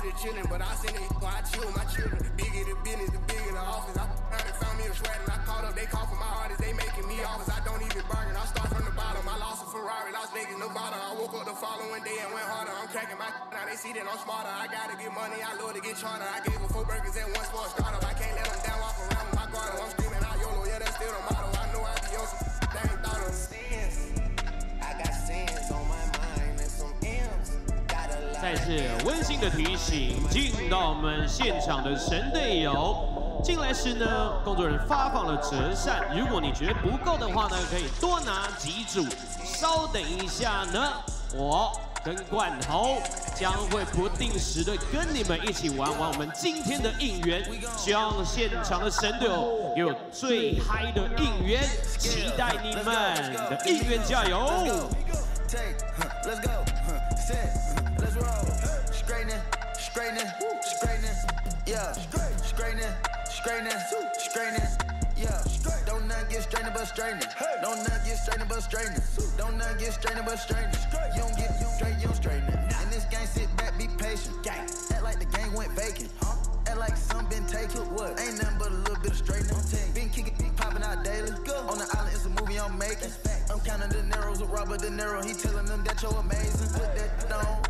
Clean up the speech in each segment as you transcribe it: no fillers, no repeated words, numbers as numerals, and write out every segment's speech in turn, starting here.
just chillin', but I seen it, I chill with my children. The bigger the business, the bigger the office. I found me a shred and I caught up. They call for my artists, they making me offers. I don't even bargain, I start from the bottom. I lost a Ferrari, Las Vegas, Nevada. I woke up the following day and went harder. I'm cracking my now they see that I'm smarter. I gotta get money, I love to get charter. I gave them 4 burgers at once for a startup. I can't let them down, walk around with my guard. I'm screaming out YOLO, yeah, that's still the motto. I know I be on some they ain't thought of. I got sins on my mind and some M's. 再次温馨的提醒，进到我们现场的神队友，进来时呢，工作人员发放了折扇，如果你觉得不够的话呢，可以多拿几组。稍等一下呢，我跟罐头将会不定时的跟你们一起玩我们今天的应援，希望现场的神队友有最嗨的应援，期待你们的应援，加油！ Let's go, set, let's roll. Straightening, straightening, straightening, yeah. Straightening, straightening, straightening, yeah. Don't not get straightening but straightening. Don't not get straightening but straightening. Don't not get straightening but straightening. You don't get straight, you don't straighten it. In this game, sit back, be patient. Act like the game went vacant. Act like some been taken. What? Ain't nothing but a little bit of straightening. Been kicking, popping out daily. On the island, it's a movie I'm making. I'm counting the narrows with Robert De Niro. He telling them that you're amazing. Put that on,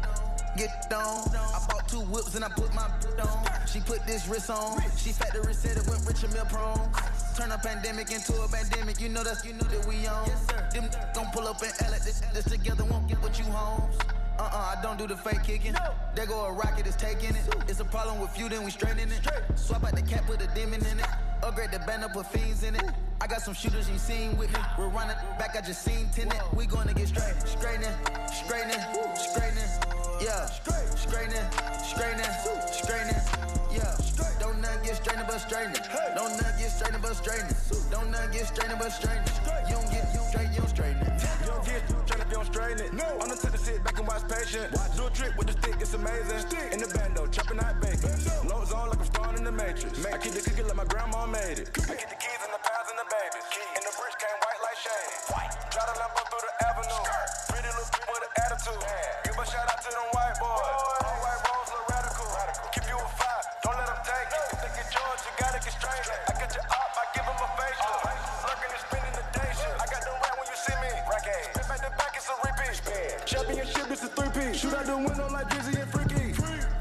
get on. I bought 2 whips and I put my on. She put this wrist on. She factory said it went rich and meal prone. Turn a pandemic into a pandemic. You know that we on. Them gon' pull up and L at this together. Won't get what you homes. I don't do the fake kicking. There go a rocket, it's taking it. It's a problem with you, then we straightening it. Swap out the cap, put a demon in it. Upgrade the band up, put fiends in it. I got some shooters you seen with me. We're running back, I just seen tenant. We gonna get straight. Straightening, straightening, straightening. Yeah. Straightening, straightening, straightening. Yeah. Don't not get straightening but straightening. Don't not get straightening but straightening. Don't not get straightening but straightening. You don't get straight, you don't straighten it. You don't get straight if you don't straighten it. No. I'm the type to sit back and watch patient. Do a trick with the stick, it's amazing. In the bando, chopping out bacon. Low zone like I'm starting in the Matrix. I keep the cookie like my grandma made it. I get the keys and the pounds and the babies. And the bridge came white like shade. Drive the Lambo through the avenue. Pretty little bitch with an attitude. Give a shout out to them white boys. All white rolls look radical. Keep you a 5, don't let them take it. If they get yours, you gotta get straight. I get you up, I give them a facial. Lurking and spinning the day shit. I got them right when you see me. Spin back to back, it's a repeat. Championship, it's a 3-piece. Shoot out the window like Drizzy and Freaky.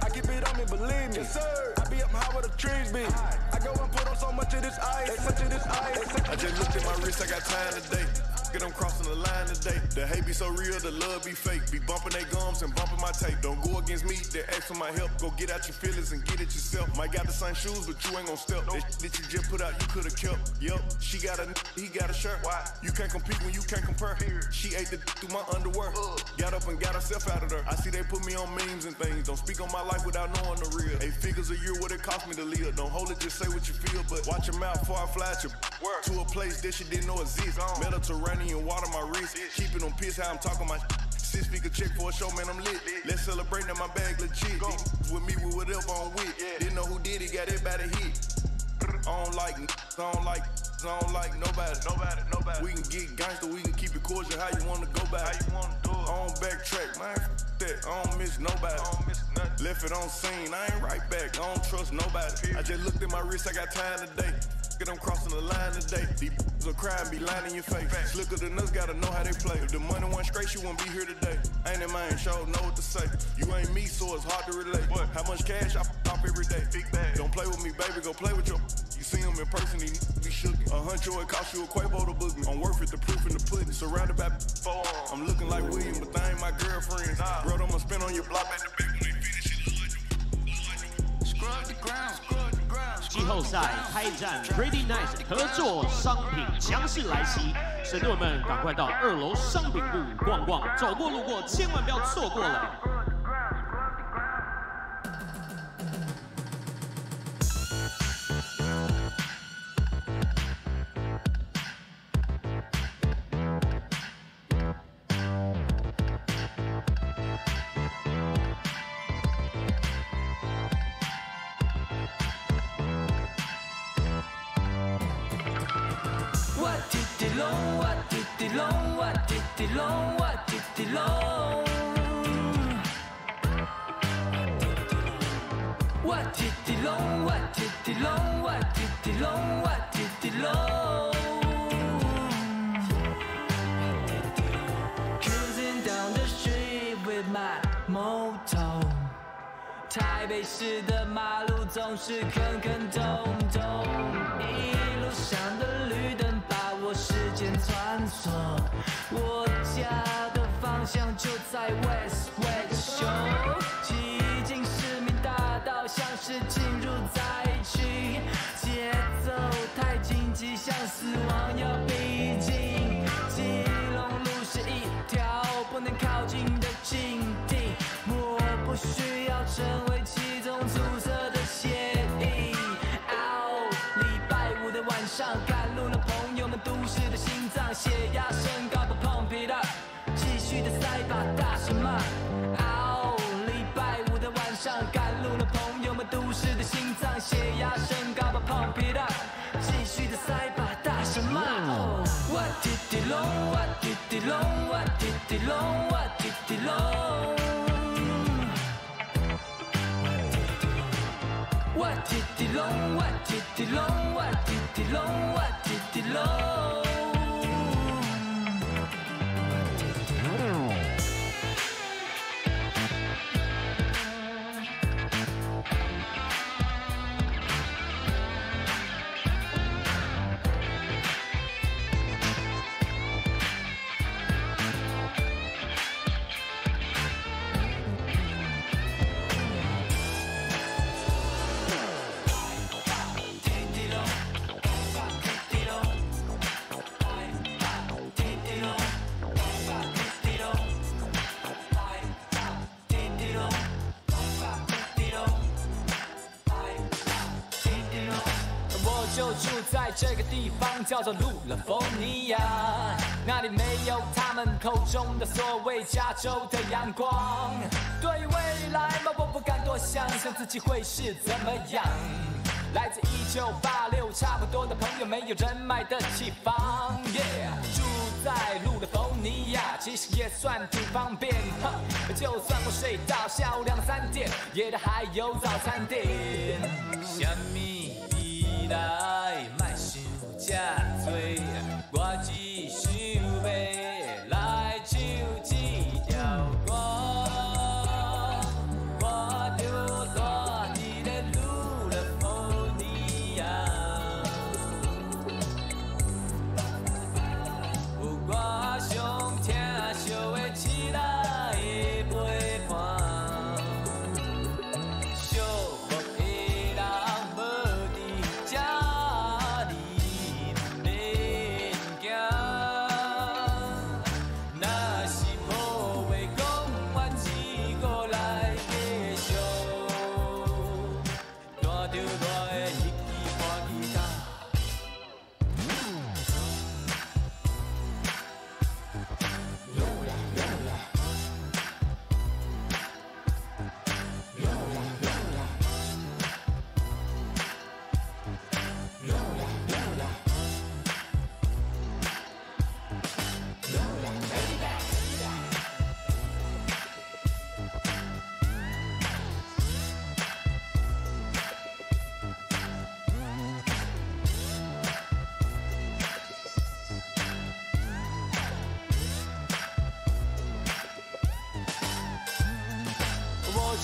I keep it on me, believe me. Yes, sir. I be up high where the trees be. I go and put on so much of this ice. Much of this ice. I just looked at my wrist, I got time today. Get them crossing the line today. The hate be so real, the love be fake. Be bumping they gums and bumping my tape. Don't go against me, they ask for my help. Go get out your feelings and get it yourself. Might got the same shoes, but you ain't gon' step. That you just put out, you could've kept. Yup, she got a he got a shirt. Why? You can't compete when you can't compare. She ate the through my underwear. Got up and got herself out of there. I see they put me on memes and things. Don't speak on my life without knowing the real. 8 figures a year, what it cost me to live. Don't hold it, just say what you feel. But watch your mouth before I fly at your work to a place that she didn't know exists. Mediterranean water, my wrist. Keeping them pissed how I'm talking my 6-figure check for a show, man, I'm lit. Let's celebrate that my bag legit. With me, with whatever I'm with. Didn't know who did it, got everybody hit. I don't like nobody. We can get gangster, we can keep it cordial. How you wanna go back? How you wanna do it? I don't backtrack, man. That I don't miss nobody. Left it on scene, I ain't right back. I don't trust nobody. I just looked at my wrist, I got time today. Get them crossing the line today. These are crying, be lying in your face. Slicker than us, gotta know how they play. If the money went straight, you wouldn't be here today. Ain't in mind, sure know what to say. You ain't me, so it's hard to relate. How much cash I pop every day? Big bag. Don't play with me, baby, go play with your. You see him in person, he be shook. A huncho, it cost you a Quavo to book me. I'm worth it, the proof in the pudding. Surrounded by forearms. I'm looking like William, but they ain't my girlfriend. Bro, I'ma spin on your block at the back when they finish it. Scrub the ground, scrub the ground. 季后赛开战 ，Pretty Nice 合作商品强势来袭，神队们赶快到2楼商品部逛逛，走过路过千万不要错过了。我滴滴龙，我滴滴龙，我滴滴龙，我滴滴龙。Cruising down the street with my moto。台北市的马路总是坑坑洞洞，一路上的绿灯把我时间穿梭。我家的方向就在 West Show， 骑进市民大道，像是进入灾区，节奏太紧急，像死亡要逼近。基隆路是一条不能靠近的禁地，我不需要成为其中阻塞的协议。礼拜五的晚上，赶路的朋友们，都市的心脏，血压升高，不 pump it up， 继续的塞把大声骂。礼拜五的晚上，赶路的朋友们，都市的心脏，血压升高，不 pump it up， 继续的塞把大声骂。我滴滴龙，我滴滴龙，我滴滴龙，我滴滴龙。我滴滴龙，我滴滴龙，我滴滴龙，我滴滴龙。就住在这个地方，叫做路勒丰尼亚，那里没有他们口中的所谓加州的阳光。对于未来嘛，我不敢多想象自己会是怎么样。来自1986，差不多的朋友，没有人脉的地方。住在路勒丰尼亚，其实也算挺方便。就算我睡到下午2、3点，夜里还有早餐店。什么？来，莫想这多，我只想要来唱一条歌。我就住伫咧路勒丰尼亚，有我上听惜的起来的陪伴。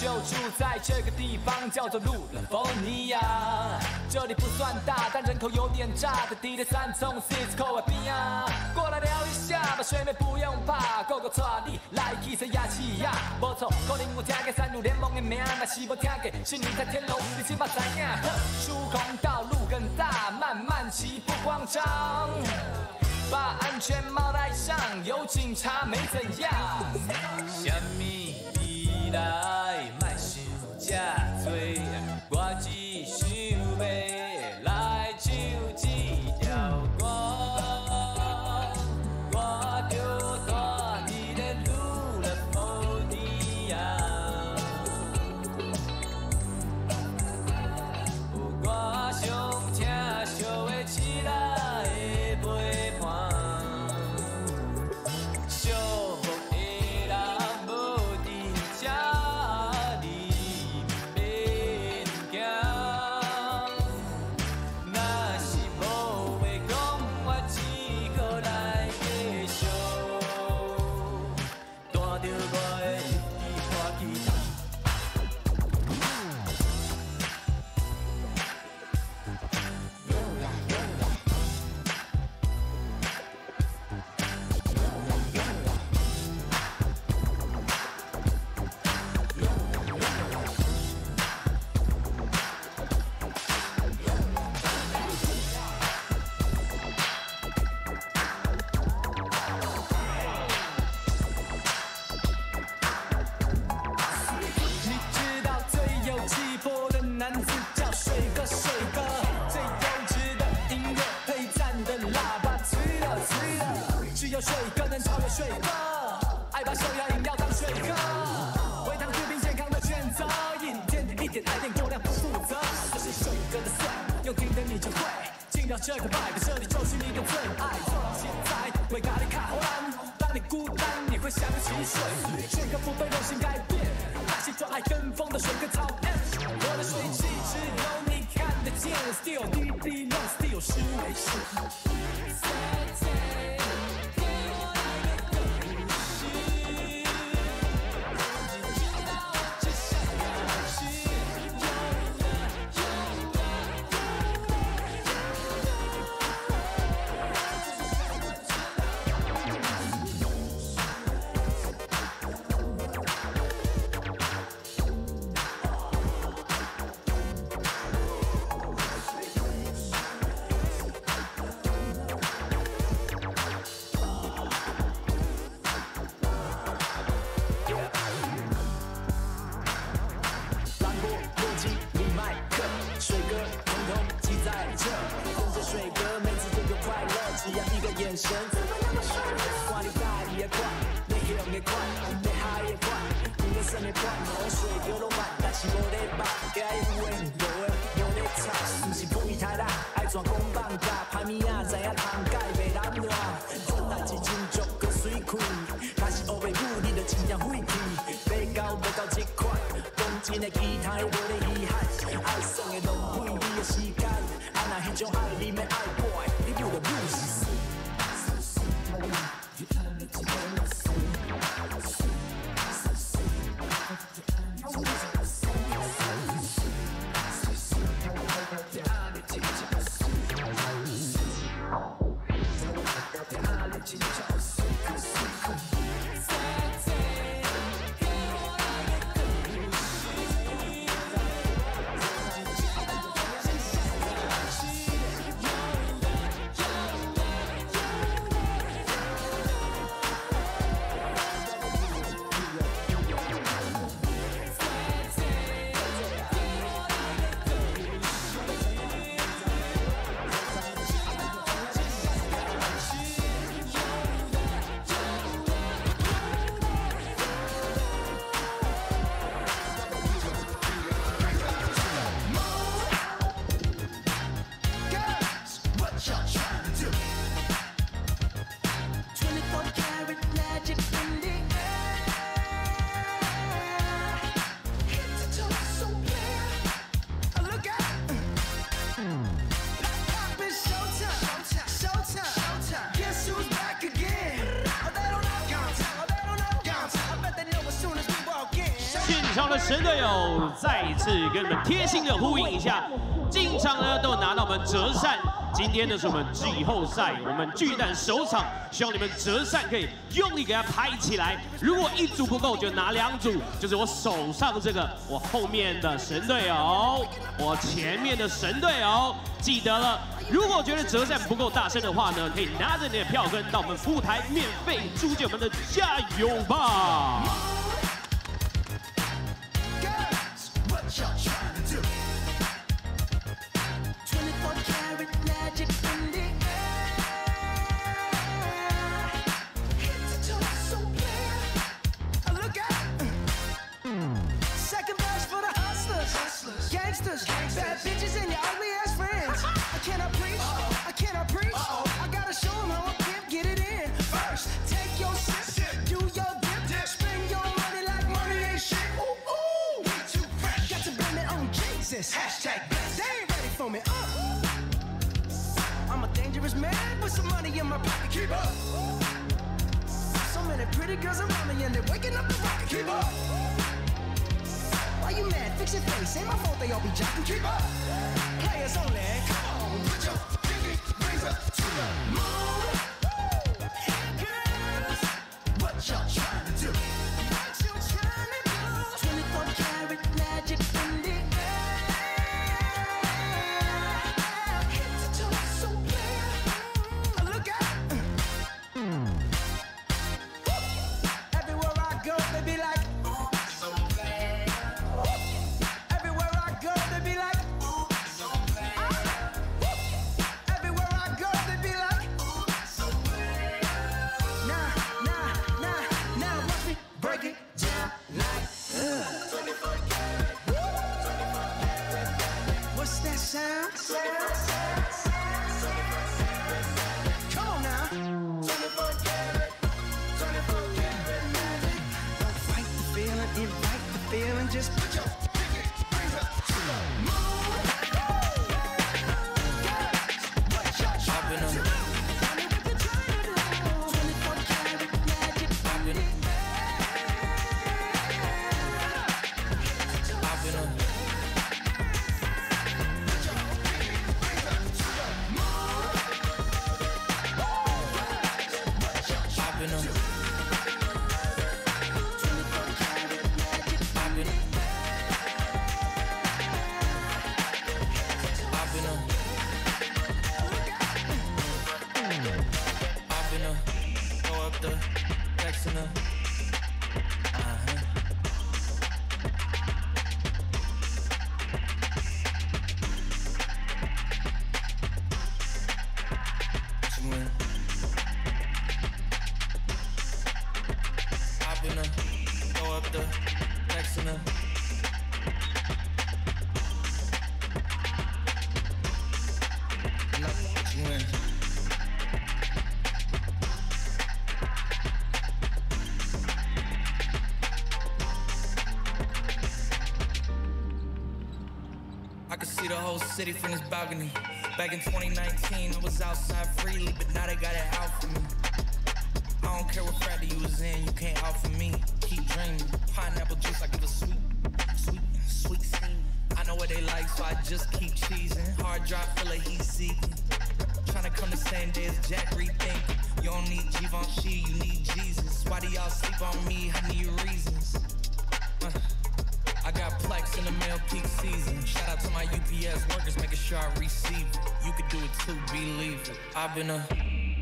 就住在这个地方，叫做路勒丰尼亚。这里不算大，但人口有点炸的地铁3从 Cisco 的边啊。过来聊一下吧，水妹不用怕，go带你来去谁亚细亚。没错，可能有听过三鹿联盟的名，但是没听过是你在天龙，你起码知影。疏空道路更大，慢慢骑不慌张。把安全帽戴上，有警察没怎样。什么依赖，莫想这多，我只想要来唱一条歌。我就住伫咧路勒丰尼亚，有我上听惜的起来的陪伴。寂寞的人无伫这。点爱恋过量不负责。这是首歌的色，用听的你就会进到这个 vibe， 这里就是你的最爱。做到现在，为咖喱卡好蓝，当你孤单，你会想起水，这个不被肉身改变，那些就爱跟风的水跟草原。我的水汽只有你看得见 ，Still DB no still 是没事。场的神队友再一次跟你们贴心的呼应一下，进场呢都拿到我们折扇。今天呢是我们季后赛，我们巨蛋首场，希望你们折扇可以用力给它拍起来。如果一组不够，就拿2组，就是我手上这个，我后面的神队友，我前面的神队友，记得了。如果觉得折扇不够大声的话呢，可以拿着你的票根到我们副台免费租借我们的加油吧。 Bad bitches and your ugly ass friends. I cannot preach, I cannot preach. I gotta show them how a pimp get it in. First, take your sip, do your dip, spend your money like money ain't shit. Ooh, ooh, we too fresh. Got to blame it on Jesus. Hashtag blessed. They ain't ready for me. I'm a dangerous man with some money in my pocket. Keep up. So many pretty girls around me and they're waking up the rocket. Keep up. Why you mad? Fix your face. Ain't my fault they all be jocking. Keep up. Players only. Come on, put your pinky rings up to the moon. Girls, what y'all trying to do? What you trying to do? 24 karat magic in the air. Head to toe so clear. Look out. Everywhere I go, they be like. I could see the whole city from this balcony. Back in 2019, I was outside freely, but now they got it out for me. I don't care what frat you was in, you can't out for me. Keep dreaming. Pineapple juice, I give a sweet steam. I know what they like, so I just keep cheesing. Hard drop full of heat seeking. Tryna come the same day as Jack rethinking. You don't need Givenchy, you need Jesus. Why do y'all sleep on me? I need reasons. I got plex in the mail peak season. Shout out to my UPS workers, making sure I receive it. You could do it too, believe it. I've been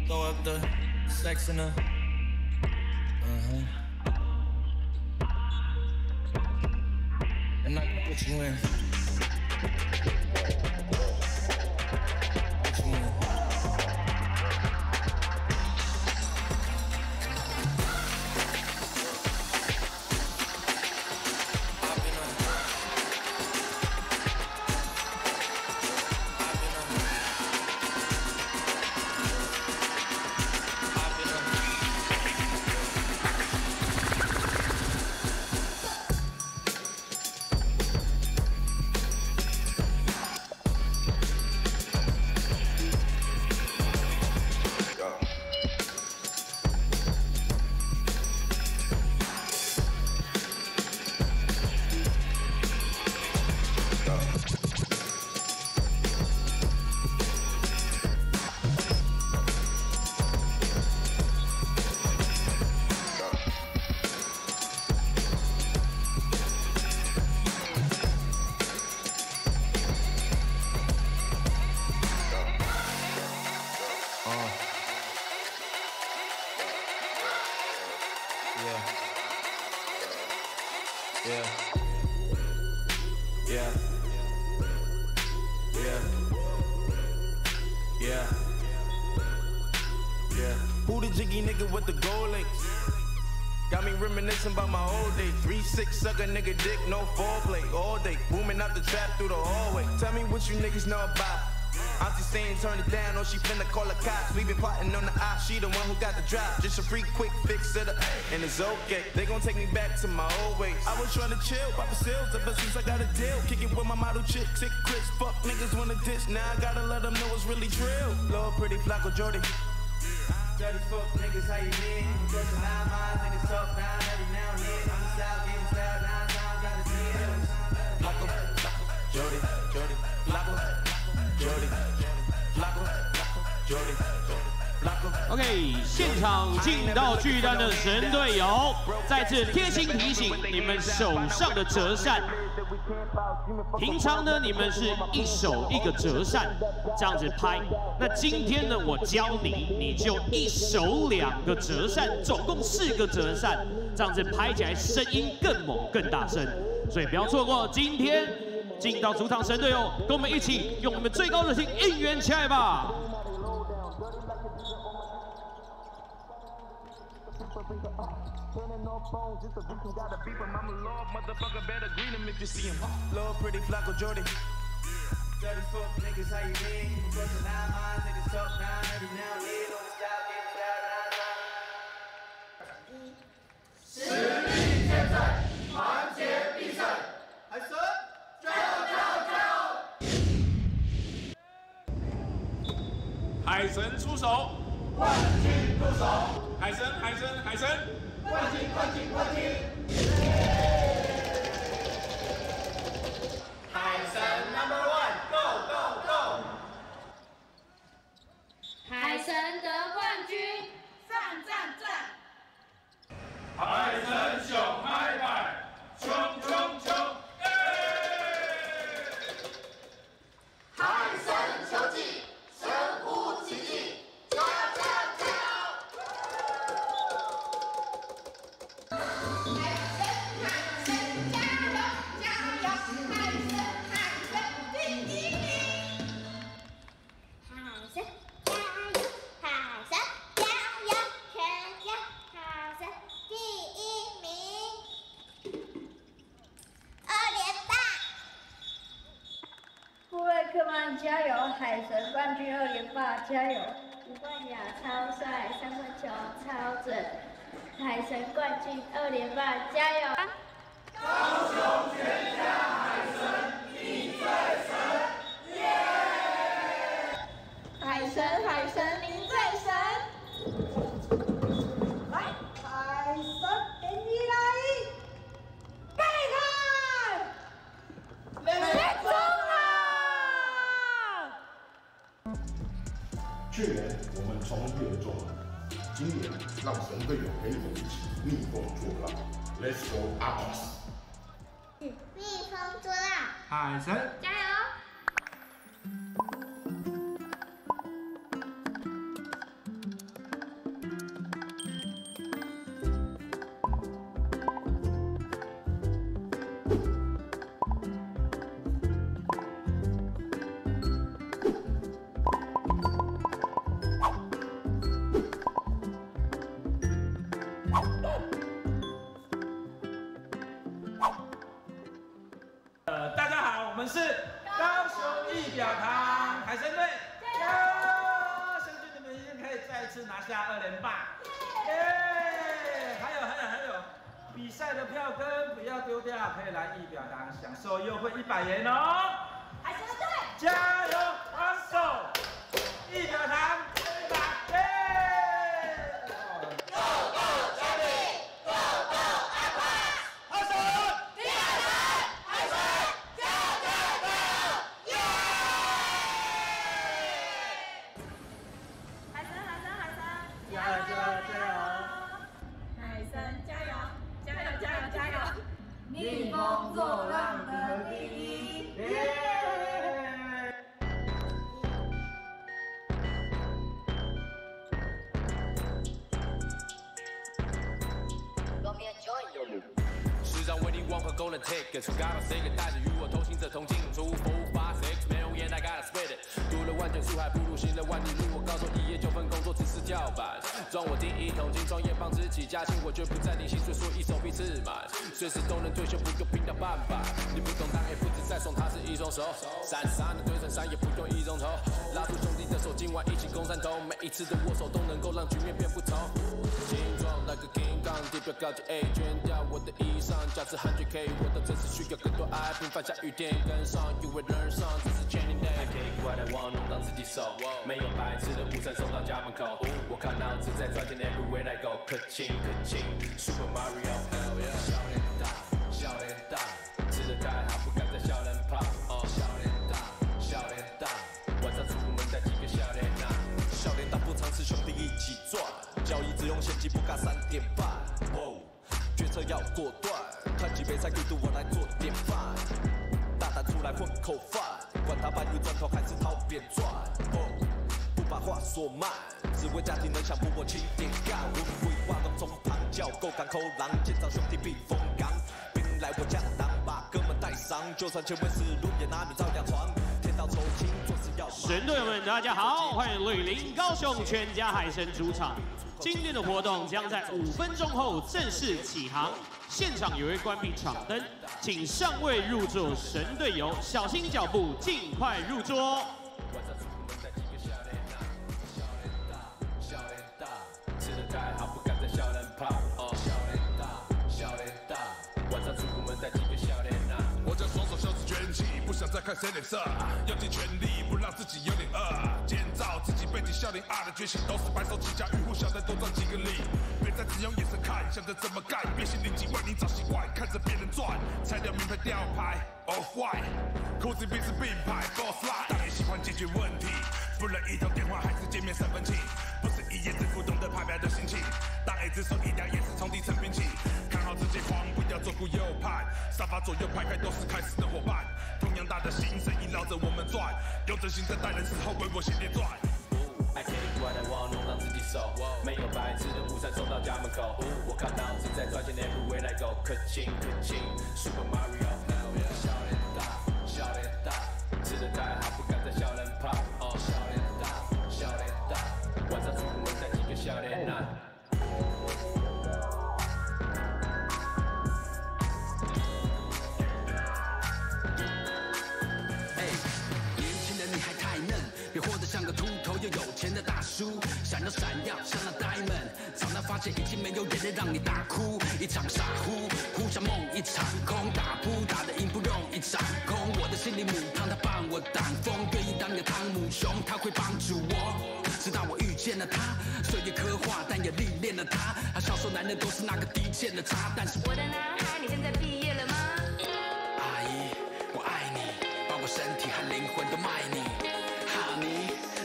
throw up the sex in a. And I can put you in. Put you in. Who the jiggy nigga with the gold links? Got me reminiscing about my old days. 3-6 sucker nigga dick, no foreplay. All day, booming out the trap through the hallway. Tell me what you niggas know about. Auntie saying turn it down, or she finna call the cops. We been plotting on the op, she the one who got the drop. Just a free quick fix to the, and it's okay. They gon' take me back to my old ways. I was trying to chill, pop the sales ever since I got a deal. Kick it with my model chick, tick Chris. Fuck niggas wanna diss, now I gotta let them know it's really drill. Lord pretty Flacco Jordy. Dirty fuck niggas, how you been? Just 9 miles, niggas talk down every now and then. I'm the south, getting style 9 times out of 10. Flacco, Jordy, Flacco, Jordy, Flacco, Jordy, Flacco. OK， 现场进到巨蛋的神队友，再次贴心提醒你们手上的折扇。平常呢，你们是一手一个折扇这样子拍。那今天呢，我教你，你就一手2个折扇，总共4个折扇，这样子拍起来声音更猛、更大声。所以不要错过今天进到主场神队友，跟我们一起用我们最高热情应援起来吧！ Lord pretty Flacco Jordy. Dirty fuck niggas, how you been? Bustin' 9 miles, niggas talk down every now and then. On the style, getting style 9 times. 实力现在，团结必胜。海神，加油加油加油！海神出手，冠军入手。海神海神海神，冠军冠军冠军。 海神 No.1 Go Go Go！ 海神得冠军，赞赞赞！海神熊嗨派，冲冲冲！海神球技，神乎其技，加油加油加油！海神加油加油！海神第一名！海神加油，海神加油，全家海神第一名！2连霸！布瑞克曼加油，海神冠军2连霸加油！吴冠雅超帅，3分球超准，海神冠军2连霸加油！高雄全家海神你最帅！去年我们从一而终，今年让神队友陪我们一起逆风作浪 ，Let's go Aquas！ 逆风作浪，海神加油！大家好，我们是高雄一表堂海神队，加油！相信你们一定可以再次拿下2连霸。耶！还有，比赛的票根不要丢掉，可以来一表堂享受优惠100元哦。海神队，加油，帮手！一表堂100，耶！ 逆风作浪的第一，时常为你往回 golden tickets， gotta say 带着与我同行者同进出，4、5、6，没容颜 I gotta spit it。读了万卷书海，不入行了万里路。我高中1夜9分，工作只是跳板。赚我第一桶金，创业帮自己加薪，我绝不在领薪水，说一手臂自满，随时都能退休，不用拼到半百。你不懂，但也不止在送，他是一双手，33的对称3也不用1钟头，拉住兄弟的手，今晚一起攻山头，每一次的握手都能够让局面变不同。精壮那个 King Kong， 地表高级 A， 卷掉我的衣裳，价值100K， 我的真是需要更多爱，平凡下雨天跟上 ，You will learn some， 这是 training day。I take what I want， 弄到自己手，没有白吃的午餐送到家门口。我靠脑子在赚钱 ，Everywhere I go， 可亲，Super Mario，Hell yeah， 笑脸大，笑脸大，吃得太好不敢再笑人胖，笑脸大，笑脸大，晚上出门带几个笑脸大，笑脸大不常是兄弟一起赚，交易只用现金不干3点半，决策要果断，看几杯才给度我来做典范，大胆出来混口饭，管他搬运砖头还是掏扁赚，不把话说满，只为家庭能享福我起点干，文规划弄中旁叫够港口狼，建造兄弟避风港，兵来我家当，把哥们带上，就算前卫是路也拿米照样闯，天道酬勤做事要。神队友们，大家好，欢迎莅临高雄全家海神主场。今天的活动将在5分钟后正式起航，现场也会关闭场灯，请尚未入座神队友小心脚步，尽快入桌。吃得太好不敢再笑人胖，笑脸大，笑脸大，晚上出门带几个笑脸啊。我将双手消失卷起，不想再看谁脸色，要尽全力不让自己有点饿，建造自己背起笑脸啊的决心，都是白手起家，渔户小弟多赚几个利，别再只用眼神看，想着怎么干，别心灵几万你找习惯，看着别人赚，拆掉名牌吊牌 ，Off White， 裤子必是并排 ，Boss Line， 当然喜欢解决问题，不能一通电话还是见面3分情，不是一夜致富，懂得排牌的心情，当 A 之手一条也是从底层兵器，看好自己狂，不要左顾右盼，沙发左右排开都是开始的伙伴，同样大的心生意绕着我们转，有真心在待人时候为我心连转。I take what I want， 弄到自己手，没有白吃的午餐送到家门口。我靠脑子在赚钱 ，Everywhere I go， 可亲，Super Mario，Hell yeah， 笑脸大，笑脸大，吃得太好不敢再笑人胖，笑脸大，笑脸大，晚上出门带几个笑脸男。别活得像个秃头又有钱的大叔，闪耀像那 diamond， 长大发现已经没有眼泪让你大哭，一场傻乎乎像梦一场空，打扑打得赢不容易掌控，我的心里母汤他帮我挡风，愿意当个汤姆熊，他会帮助我，直到我遇见了他，岁月刻画但也历练了他，他笑说男人都是那个低贱的渣，但是我的男孩，你现在毕业了吗？阿姨，我爱你，把我身体和灵魂都卖你。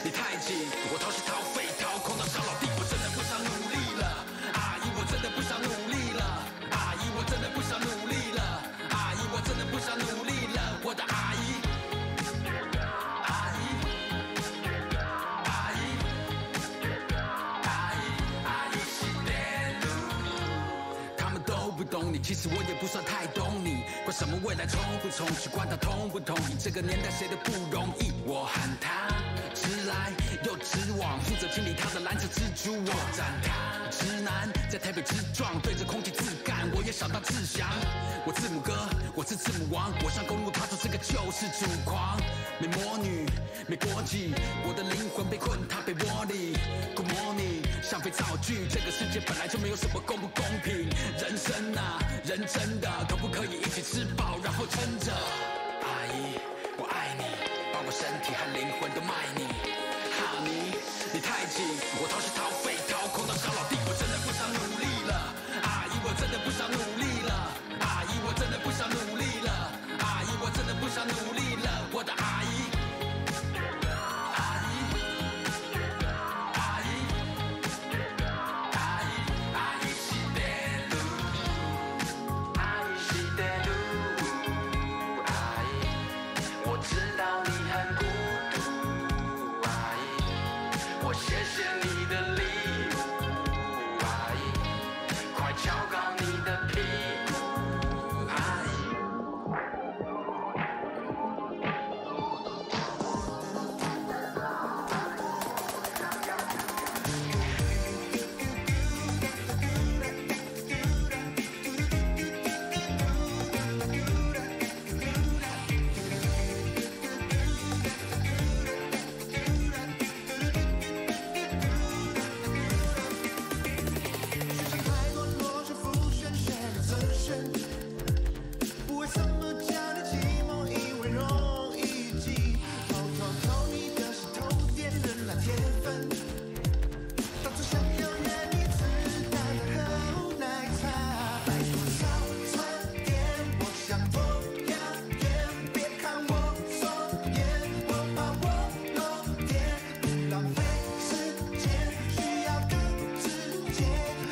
你太紧，我掏心掏肺掏空到烧老地，我真的不想努力了，阿姨我真的不想努力了，阿姨我真的不想努力了，阿姨我真的不想努力了，我的阿姨。 懂你，其实我也不算太懂你。管什么未来冲不冲，去管他同不同意。这个年代谁都不容易。我喊他直来又直往，负责清理他的蓝色蜘蛛网。斩他直男，在台北直撞，对着空气自干。我也想当志祥，我字母哥，我是字母王。我上公路，他说这个就是主狂。没魔女，没国籍，我的灵魂被困，他被窝里。Good morning， 像肥皂剧，这个世界本来就没有什么公不公平。人生啊，人真的可不可以一起吃饱，然后撑着？阿姨，我爱你，把我身体和灵魂都卖你。哈尼，你太紧，我掏心掏肺掏空到烧老地，我真的不想努力了。阿姨，我真的不想努力了。阿姨，我真的不想努力了。阿姨，我真的不想努力了。我的阿姨。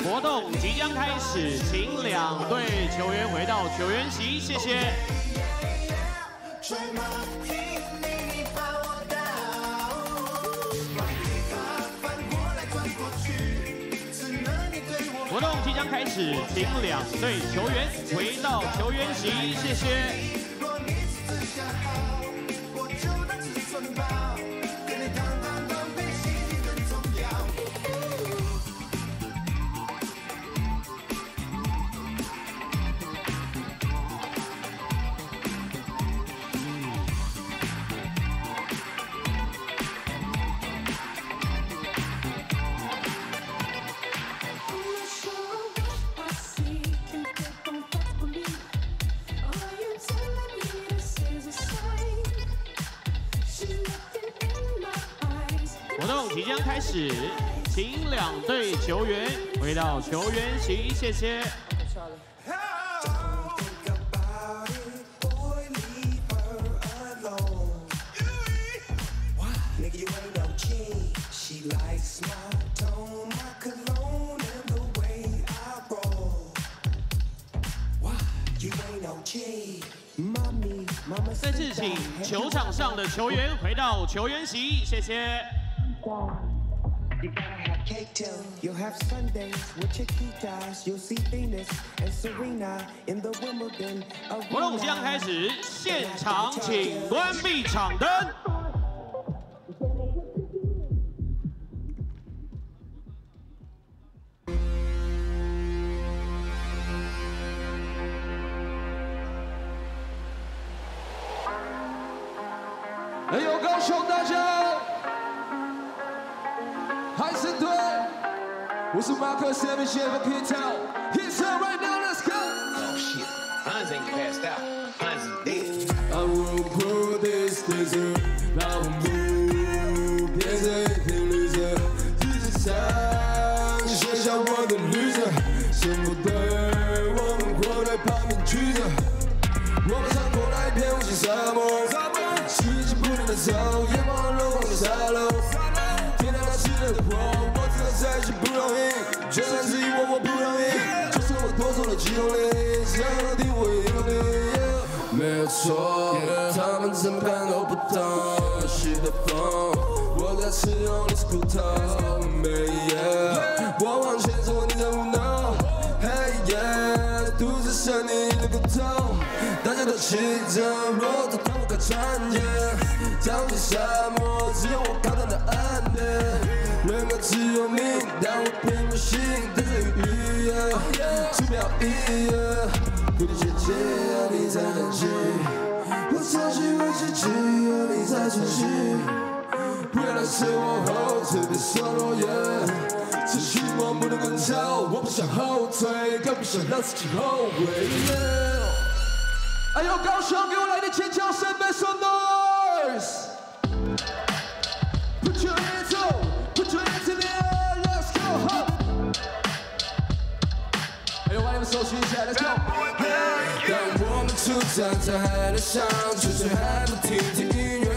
活动即将开始，请两队球员回到球员席，谢谢。活动即将开始，请两队球员回到球员席，谢谢。 活动即将开始，请两队球员回到球员席，谢谢。再次请球场上的球员回到球员席，谢谢。 You'll have Sundays with Chiquitas. You'll see Venus and Serena in the Wimbledon arena. 活动即将开始，现场请关闭场灯。哎呦，高雄大家！ 海神队，我是马克 Seven Chef P-Town. Here's up right now, let's go. Oh shit, Hans ain't passed out. Hans is dead. I will pull this desert. 让我们变成一群loser，日子长，写下我的旅程。羡慕的人，我们活在旁边曲折。我们穿过那一片无尽沙漠，世界不停地走，眼望落光的沙漏。在一起不容易，就算是以我不容易，就算我多做了几公里，想要听我也有你。没有错，他们怎么看都不懂，西的风，我在吃用你是骨头，我往前走，你在胡闹，独自想你的骨头，大家都骑着骆驼，但我靠船耶，当进沙漠，只有我靠到那岸边，人格只有命，但我并不信，等着雨出表意不理解姐，你在等机，我相信会奇迹，你在喘息，不要来扯我后腿，别说诺言，只希望不能更超，我不想后退，更不想让自己后悔。哎呦，高雄，给我来点尖叫声 ，Make some noise！ Put your hands up, put your hands in the air, let's go！ 哎呦，把你们手举起来 ，Let's go！ 当我们出场在海滩上，吹吹还不听听音乐，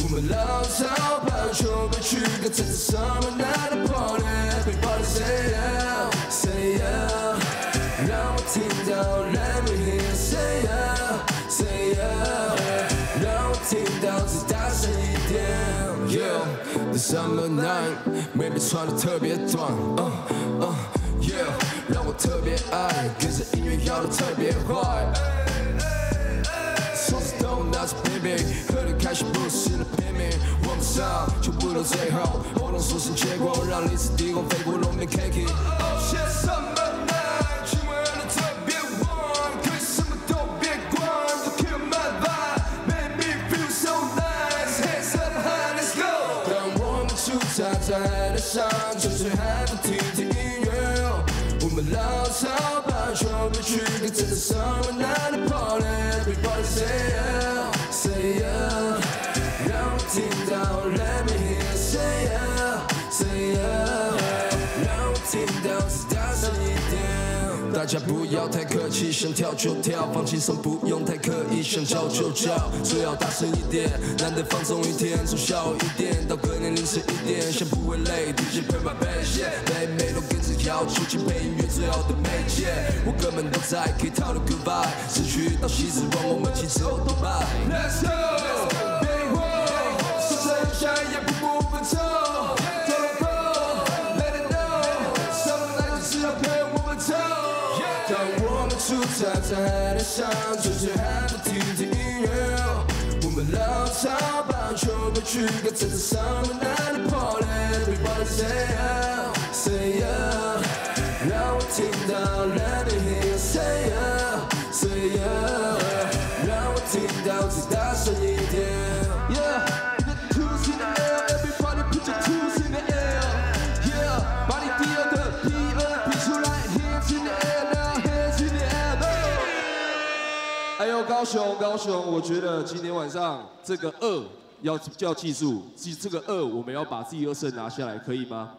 我们浪潮把球被去个真正 summer night party，everybody say yeah, say yeah， 让我听到 Let me hear say yeah, say yeah， 让我听到再大声一点 ，Yeah，the summer night， 妹妹穿得特别短，Yeah， 让我特别爱，跟着音乐摇得特别坏。手指头拿着 baby， 喝得开心不是的拼命，我们上就不到最后，活动塑形结果，让离子低空飞过龙面 cakey。Oh shit summer night， 气温热得特别warm， 可以什么都别管 ，Don't kill my vibe，make me feel so nice，hands up high let's go。当我们出场在海滩上，吹吹还不听听音乐。我们浪潮把球被去个真正 summer night party，everybody say yeah, say yeah， 让我听到 Let me hear say yeah, say yeah， 让我听到再大声一点。大家不要太客气，想跳就跳，放轻松，不用太刻意，想叫就叫，最要大声一点，难得放纵一天，从下午1点到隔年凌晨1点，先不会累 ，DJ play my bass， 妹妹都跟着摇，手机配音乐最好的媒介，我根本都在，可以套路 goodbye， 市区到西子湾，我们骑车都拜 ，Let's go， 别慌，说再有下也不过5分钟。当我们出场在海滩上，吹吹还不听听音乐，我们浪潮把球被去个真正 summer night party，everybody say yeah, say yeah， 让我听到 Let me hear say yeah, say yeah， 让我听到再大声一点。Yeah，put your toes in the air，everybody put your toes in the air。Yeah， 把你第二个 P2 比出来 ，hands in the air。哎呦，高雄，我觉得今天晚上这个2要记住，这个2我们要把第2胜拿下来，可以吗？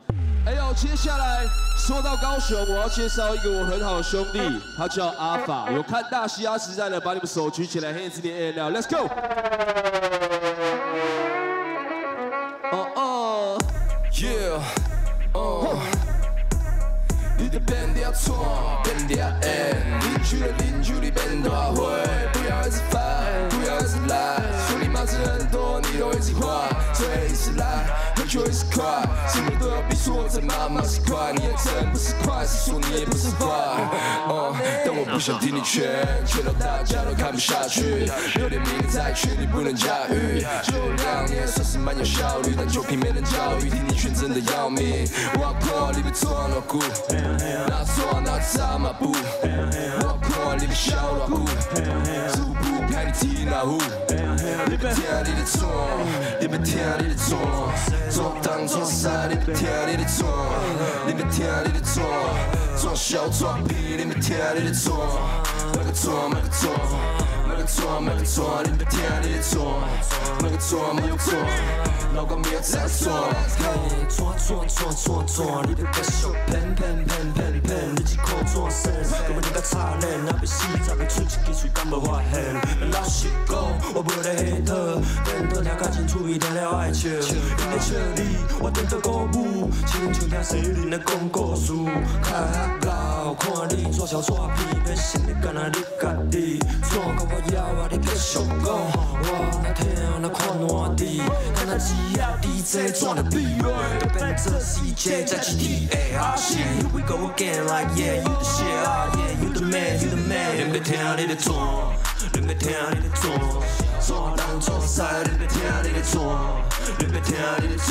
哎呦，接下来说到高雄，我要介绍一个我很好的兄弟，他叫阿法。有看大嘻哈时代的，把你们手举起来 ，hands in the air now， let's go。你的变调错，变调 A， 邻居的邻居里变大会，不要一直烦，不要一直来，兄弟马子很多，你都一直坏，嘴一直来，喝酒一直快，什么都要比说这妈妈是快，你也真不是快，是说你也不是坏，但我不想听你劝到大家都看不下去，有点名在却你不能驾驭，就2年算是蛮有效率，但酒品没人教育，听你劝真的要命，我靠，你别错了股。拿错拿扎马步，我看你别笑偌久，逐步看你踢哪壶，你别听你的错，你别听你的错，做当做傻，你别听你的错，你别听你的错，做小做屁，你别听你的错，那个错那个错，那个错那个错，你别听你的错，那个错那个错。老公要怎算？嘿，转，你着继续骗，你一箍怎生？根本你甲吵脸，若要死，才要出一支嘴，敢无发现？老实讲，我无咧下套，电脑听甲真趣味，听了爱笑。因咧笑你，我电脑鼓舞，亲像听西林咧讲故事。较老，看你纸笑纸片，要信你敢若你家己。怎甲我要啊？你继续讲，我若听若看烂滴，敢若只要 DJ 怎着比落，就变做 CJ 再是 TSG。Here we go again, like yeah, you the shit, yeah, you the man, you the man。恁要听你的转，恁要听你的转，转人转西，恁要听你的转，恁要听你的转，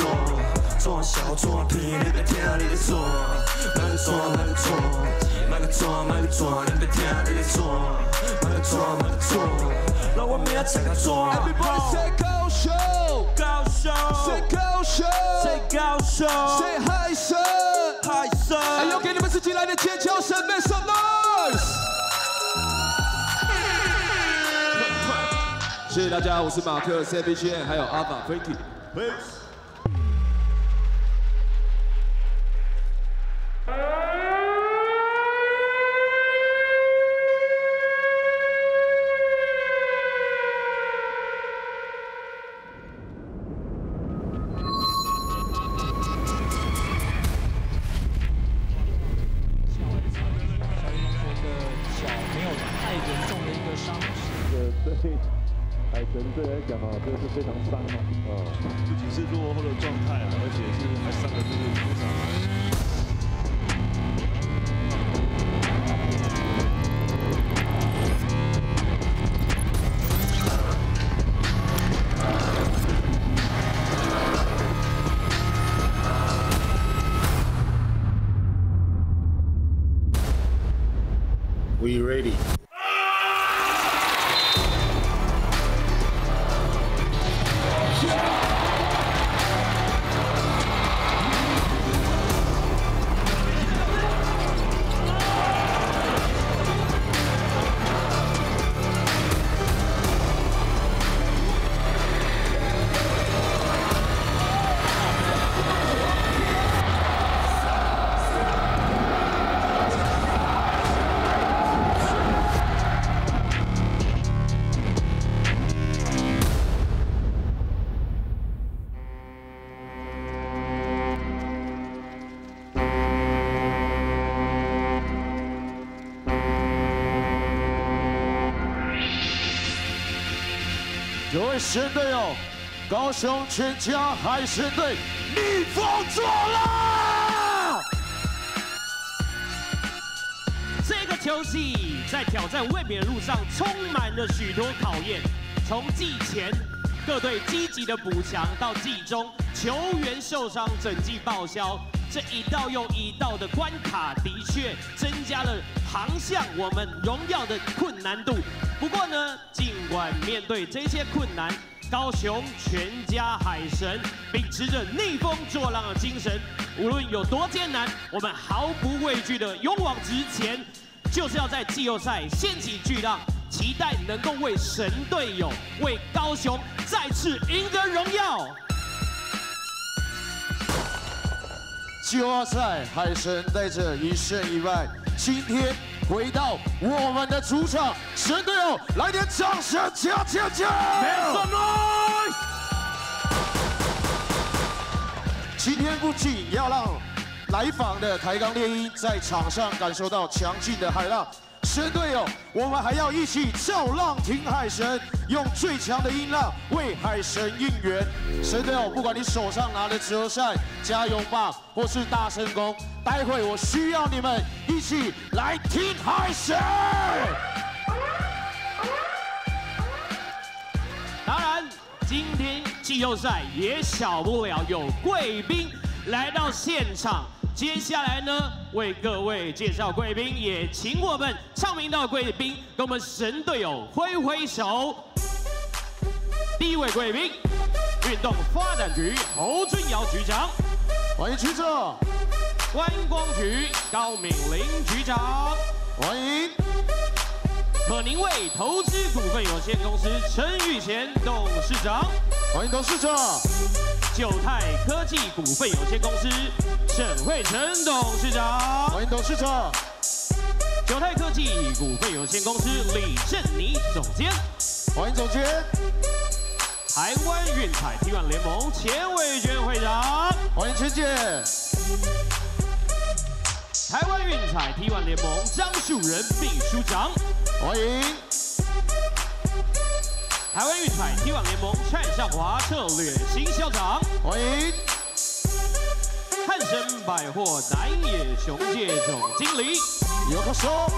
转笑转片，恁要听你的转，莫个转，莫个转，莫个转，莫个转，恁要听你的转，莫个转，莫个转，让我明仔个转。Everybody say 高雄，高雄，say 高雄，say 高雄，say 海神，海神。哎呦，给你们自己来点尖叫声 ，make some noise。谢谢大家，我是马克 CBGN， 还有阿法 Frankie。海神队来讲啊，这是非常伤嘛，不仅是落后的状态，而且是还伤的这个非常。We ready. 各位神队友，高雄全家海神队逆风作浪！这个球季在挑战卫冕的路上充满了许多考验，从季前各队积极的补强，到季中球员受伤整季报销，这一道又一道的关卡，的确增加了航向我们荣耀的困难度。不过呢，尽管面对这些困难，高雄全家海神秉持着逆风作浪的精神，无论有多艰难，我们毫不畏惧的勇往直前，就是要在季后赛掀起巨浪，期待能够为神队友、为高雄再次赢得荣耀。季后赛海神带着1胜1败，今天回到我们的主场，神队友来点掌声，加！ Make some noise！ 今天不仅要让来访的台钢猎鹰在场上感受到强劲的海浪，神队友，我们还要一起造浪挺海神，用最强的音浪为海神应援。神队友，不管你手上拿的折扇、加油棒或是大声公，待会我需要你们一起来挺海神。当然，今天季后赛也少不了有贵宾来到现场。接下来呢，为各位介绍贵宾，也请我们唱名的贵宾跟我们神队友挥挥手。第一位贵宾，运动发展局侯俊尧局长，欢迎局长。观光局高敏玲局长，欢迎。可宁卫投资股份有限公司陈玉贤董事长，欢迎董事长。九泰科技股份有限公司沈惠成董事长，欢迎董事长。九泰科技股份有限公司李正妮总监，欢迎总监。台湾运彩 T1 联盟钱伟娟会长，欢迎钱姐。台湾运彩 T1 联盟张树仁秘书长，欢迎。台湾运彩 T1 联盟蔡尚华策略行销长，欢迎。汉神百货南野雄介总经理，有个手。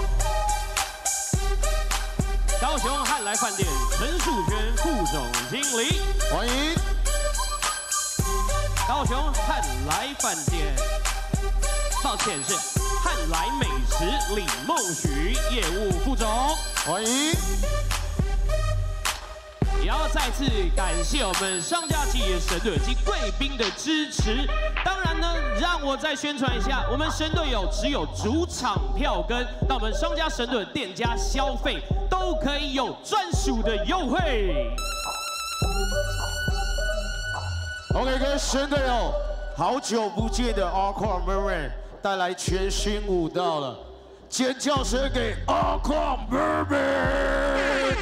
高雄汉来饭店陈树轩副总经理，欢迎。高雄汉来饭店，抱歉是汉来美食李梦许业务副总，欢迎。也要再次感谢我们商家企业神队及贵宾的支持。当然呢，让我再宣传一下，我们神队友只有主场票根到我们商家神队的店家消费，都可以有专属的优惠。OK， 各位神队友，好久不见的 Aquas Mermaid 带来全新舞蹈了，尖叫声给 Aquas Mermaid！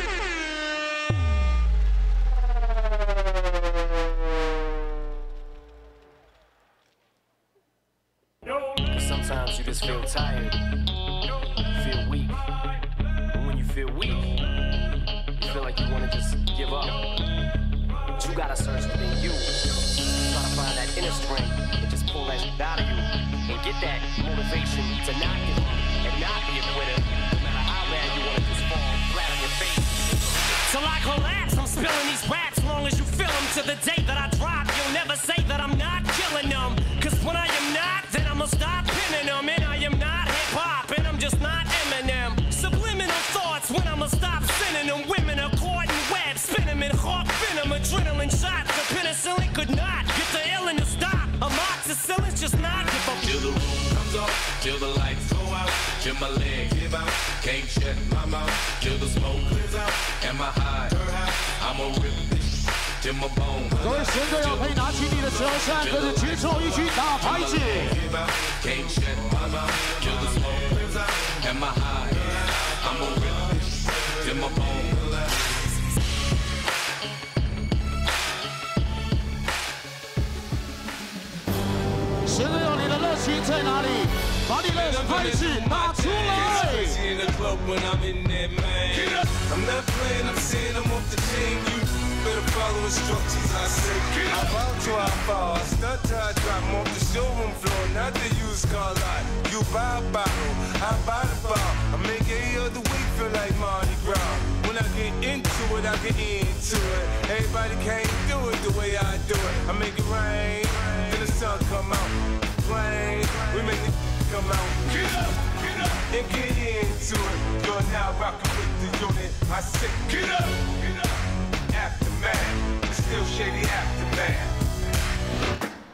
Sometimes you just feel tired, feel weak. And when you feel weak, you feel like you want to just give up. But you gotta search within you. Try to find that inner strength and just pull that out of you. And get that motivation to not give up and not be a quitter. No matter how bad you want to just fall flat on your face. Till I collapse, I'm spilling these raps. Long as you feel them to the day that I drop. You'll never say that I'm not killing them. Cause when I am not, then I'ma stop pinning them. And I am not hip-hop, and I'm just not Eminem. Subliminal thoughts when I'ma stop sending them. Women are caught in web, spin them in hawk venom. Adrenaline shots, the penicillin could not get the illin to stop. Amoxicillin's just not give up. Till the room comes off, till the lights go out, till my legs give out, can't shut my mouth, till the smoke clears out, and my high, I'ma rip this till my bone. 各位神队友可以拿起你的折扇，跟着节奏一起打拍子。 Can't shut my mouth, till the smoke clears out, and my high, I'ma rip this till my bone. 神队友，你的热情在哪里？把你的拍子拿出来！ I'm not playing, I'm saying I'm off the chain. You better follow instructions, I say. I bow till I fall, I stunt till I drop. I'm off the showroom floor, not the used car lot. You buy a bottle, I buy the bar. I make any other week feel like Mardi Gras. When I get into it, I get into it. Everybody can't do it the way I do it. I make it rain, then the sun come out. Rain, we make it come out. Get up, and get into it. You're now rocking with the unit. I said, get up, aftermath. It's still shady aftermath.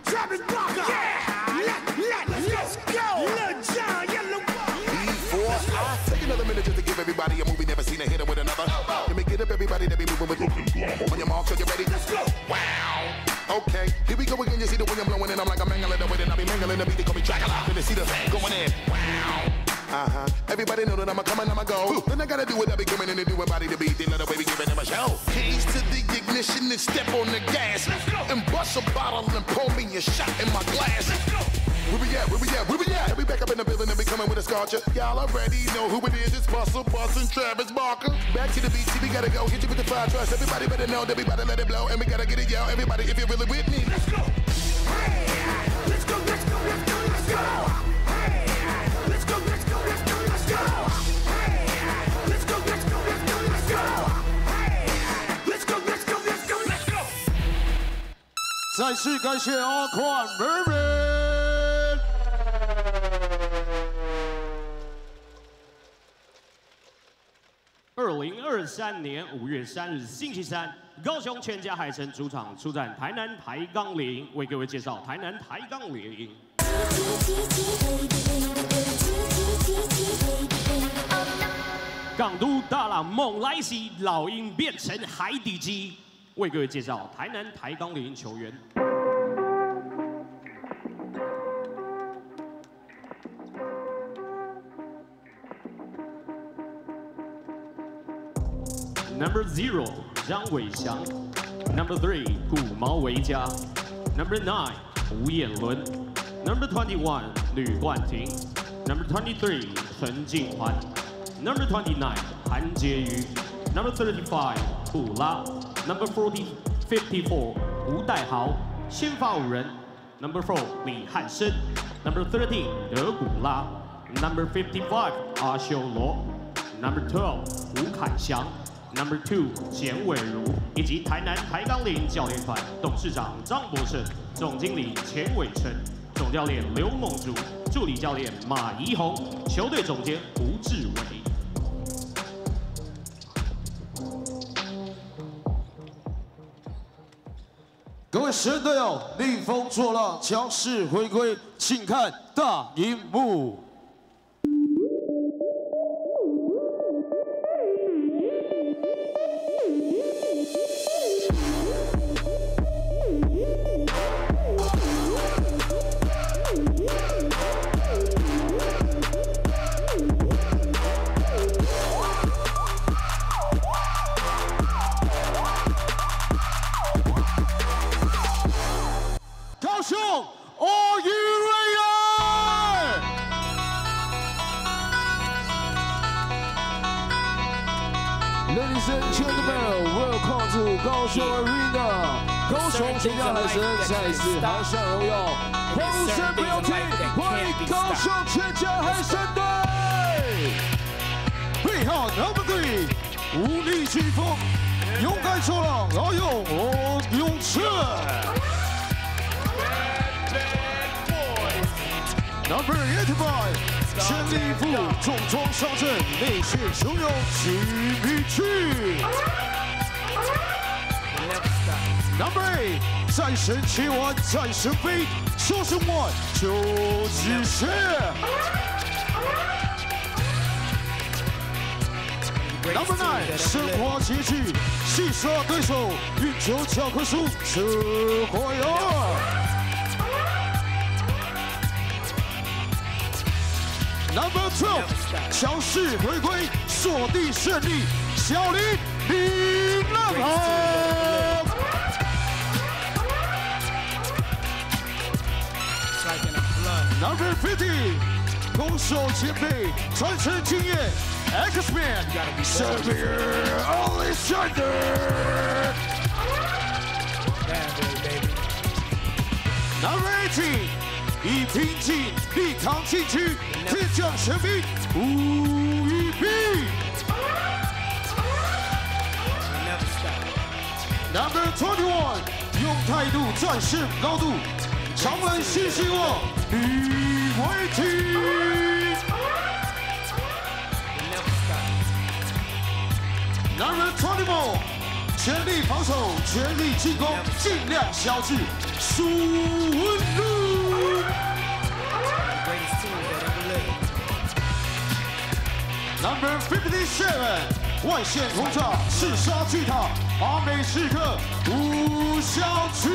Travis Barker, let's go. Lil John, Yellow. Before I take another minute just to give everybody a movie never seen a hitter with another. Let me get up everybody that be moving with you. On your mark, so you ready? Let's go. Wow. Okay, here we go again. You see the way I'm blowing, and I'm like a mangling the way that I be mangling the beat. They call me Dracula. Let me see the going in. Wow. Everybody know that I'ma come and I'ma go. Then I gotta do what I be coming in and doing body to beat. Then let the baby giving them a show. Keys to the ignition and step on the gas. And bust a bottle and pour me a shot in my glass. Where we at? Where we at? Where we at? We back up in the building and be coming with a sculpture. Y'all already know who it is. It's Bustle, Bus, and Travis Barker. Back to the beat, we gotta go. Hit you with the fire trust. Everybody better know that we better let it blow. And we gotta get it, yo. Everybody, if you're really with me. Let's go. Hey, let's go, let's go, let's go, let's go. Hey, let's go, let's go, let's go, let's go. Hey, let's go, let's go, let's go, let's go. Hey, let's go, let's go, let's go, let's go. 再次感谢 Aquas Mermaid。 2023年5月3日星期三，高雄全家海神主场出战台南台钢岭，为各位介绍台南台钢岭。港都大浪猛来袭，老鹰变成海底鸡，为各位介绍台南台钢岭球员。Number 0张伟翔 ，Number 3古毛维嘉 ，Number 9吴彦伦 ，Number 21吕冠廷 ，Number 23陈静环 ，Number 29韩婕妤 ，Number 35布拉 ，Number 54吴岱豪，先发5人 ，Number 4李汉生 ，Number 13德古拉 ，Number 55阿修罗 ，Number 12吴凯翔。 Number 2简伟如以及台南台钢联教练团董事长张博胜、总经理钱伟成、总教练刘梦竹、助理教练马怡红、球队总监吴志伟。各位神队友，逆风作浪，强势回归，请看大荧幕。 Are you ready? Ladies and gentlemen, welcome to 高雄 Arena。高雄全家海神再次航向荣耀，欢呼声不要停，欢迎高雄全家海神队。背号 Number 3，无力飓风，勇敢冲浪，遨游勇士。 Number 85，全力以赴，重装上阵，内线汹涌，去比去。Number 8，战神切完，战神飞，说什么就止血。Number 9，生活拮据，戏耍对手，运球教科书，这花样。 Number 12，强势回归，锁定胜利，小林李浪豪。Number 50，攻守兼备，传承经验 ，X-Man Xavier Alexander。Number 18。 以拼劲力扛禁区，铁将神兵无一比。Number 21，用态度战胜高度，常人新希望，李维廷。Number 24，全力防守，全力进攻，尽量消制苏文路。 Number 57，外线轰炸，刺杀巨塔，阿美时刻无效区。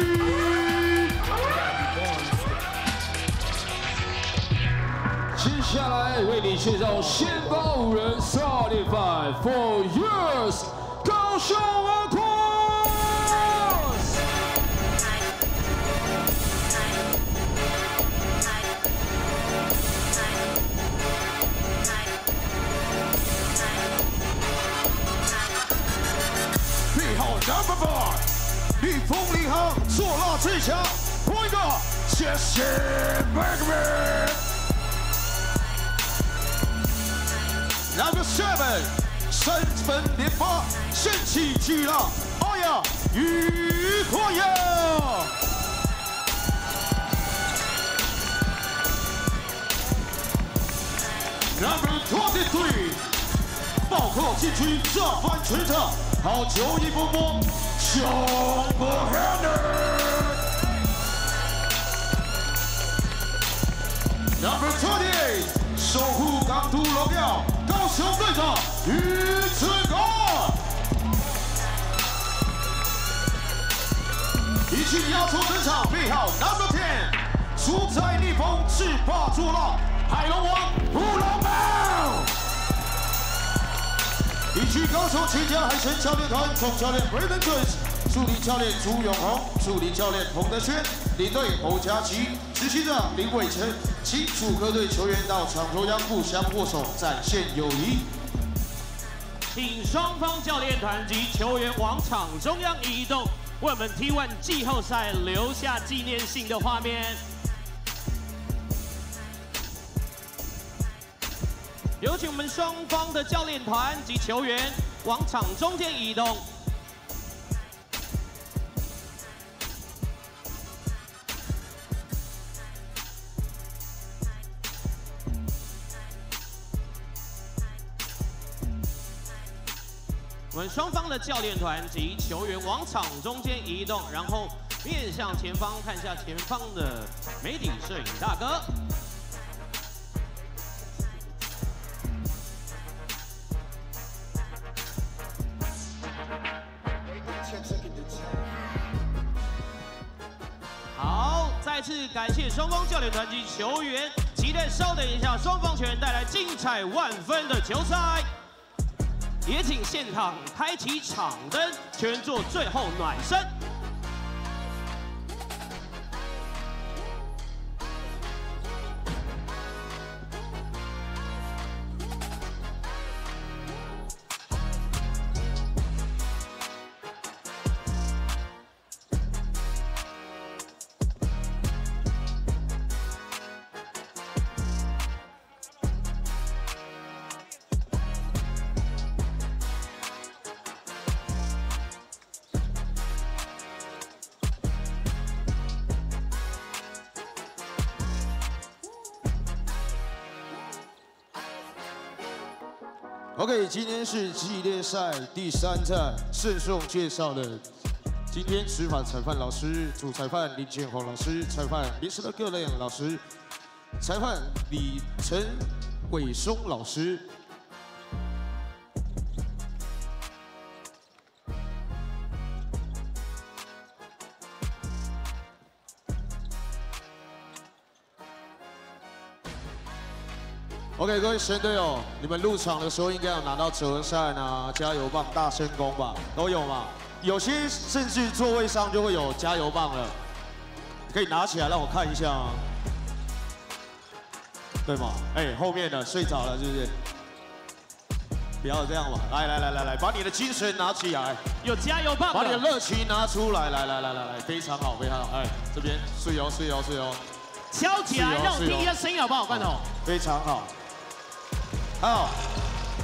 接下来为你介绍先发5人 ，Certified for Years， 高雄Aquas。 Number 4，逆风领航，做辣最强，换一个，谢谢 Bergman。Number 7，身份连发，盛气巨浪，哎呀，于火焰。Number 23，暴扣禁区，炸翻全场。 好球一波波 ，Jumbo Handler。Number 28，守护港都荣耀，高雄队长于志刚。一起压轴登场，背号 Number 10，主宰逆风，制霸作浪，海龙王布朗猫。一具高手参加海神教练团总教练 Brandon Jones， 助理教练朱永红，助理教练彭德轩，领队侯佳琪，执行长林伟成，请主客队球员到场中央互相握手，展现友谊。请双方教练团及球员往场中央移动，为我们 T1 季后赛留下纪念性的画面。 有请我们双方的教练团及球员往场中间移动。我们双方的教练团及球员往场中间移动，然后面向前方看一下前方的媒体摄影大哥。 好，再次感谢双方教练团及球员，期待稍等一下，双方球员带来精彩万分的球赛。也请现场开启场灯，球员做最后暖身。 OK， 今天是系列赛第3站胜送介绍的。今天执法裁判老师、主裁判林建宏老师、裁判林斯的各类老师、裁判李陈伟松老师。 OK， 各位神队友，你们入场的时候应该有拿到折扇啊、加油棒、大声公吧，都有嘛？有些甚至座位上就会有加油棒了，可以拿起来让我看一下啊，对吗？哎，后面的睡着了是不是？不要这样嘛！来，把你的精神拿起来，有加油棒，把你的热情拿出来，来，非常好，非常好！哎，这边是哦，敲起来，让我听一下声音好不好，罐头？非常好。 好，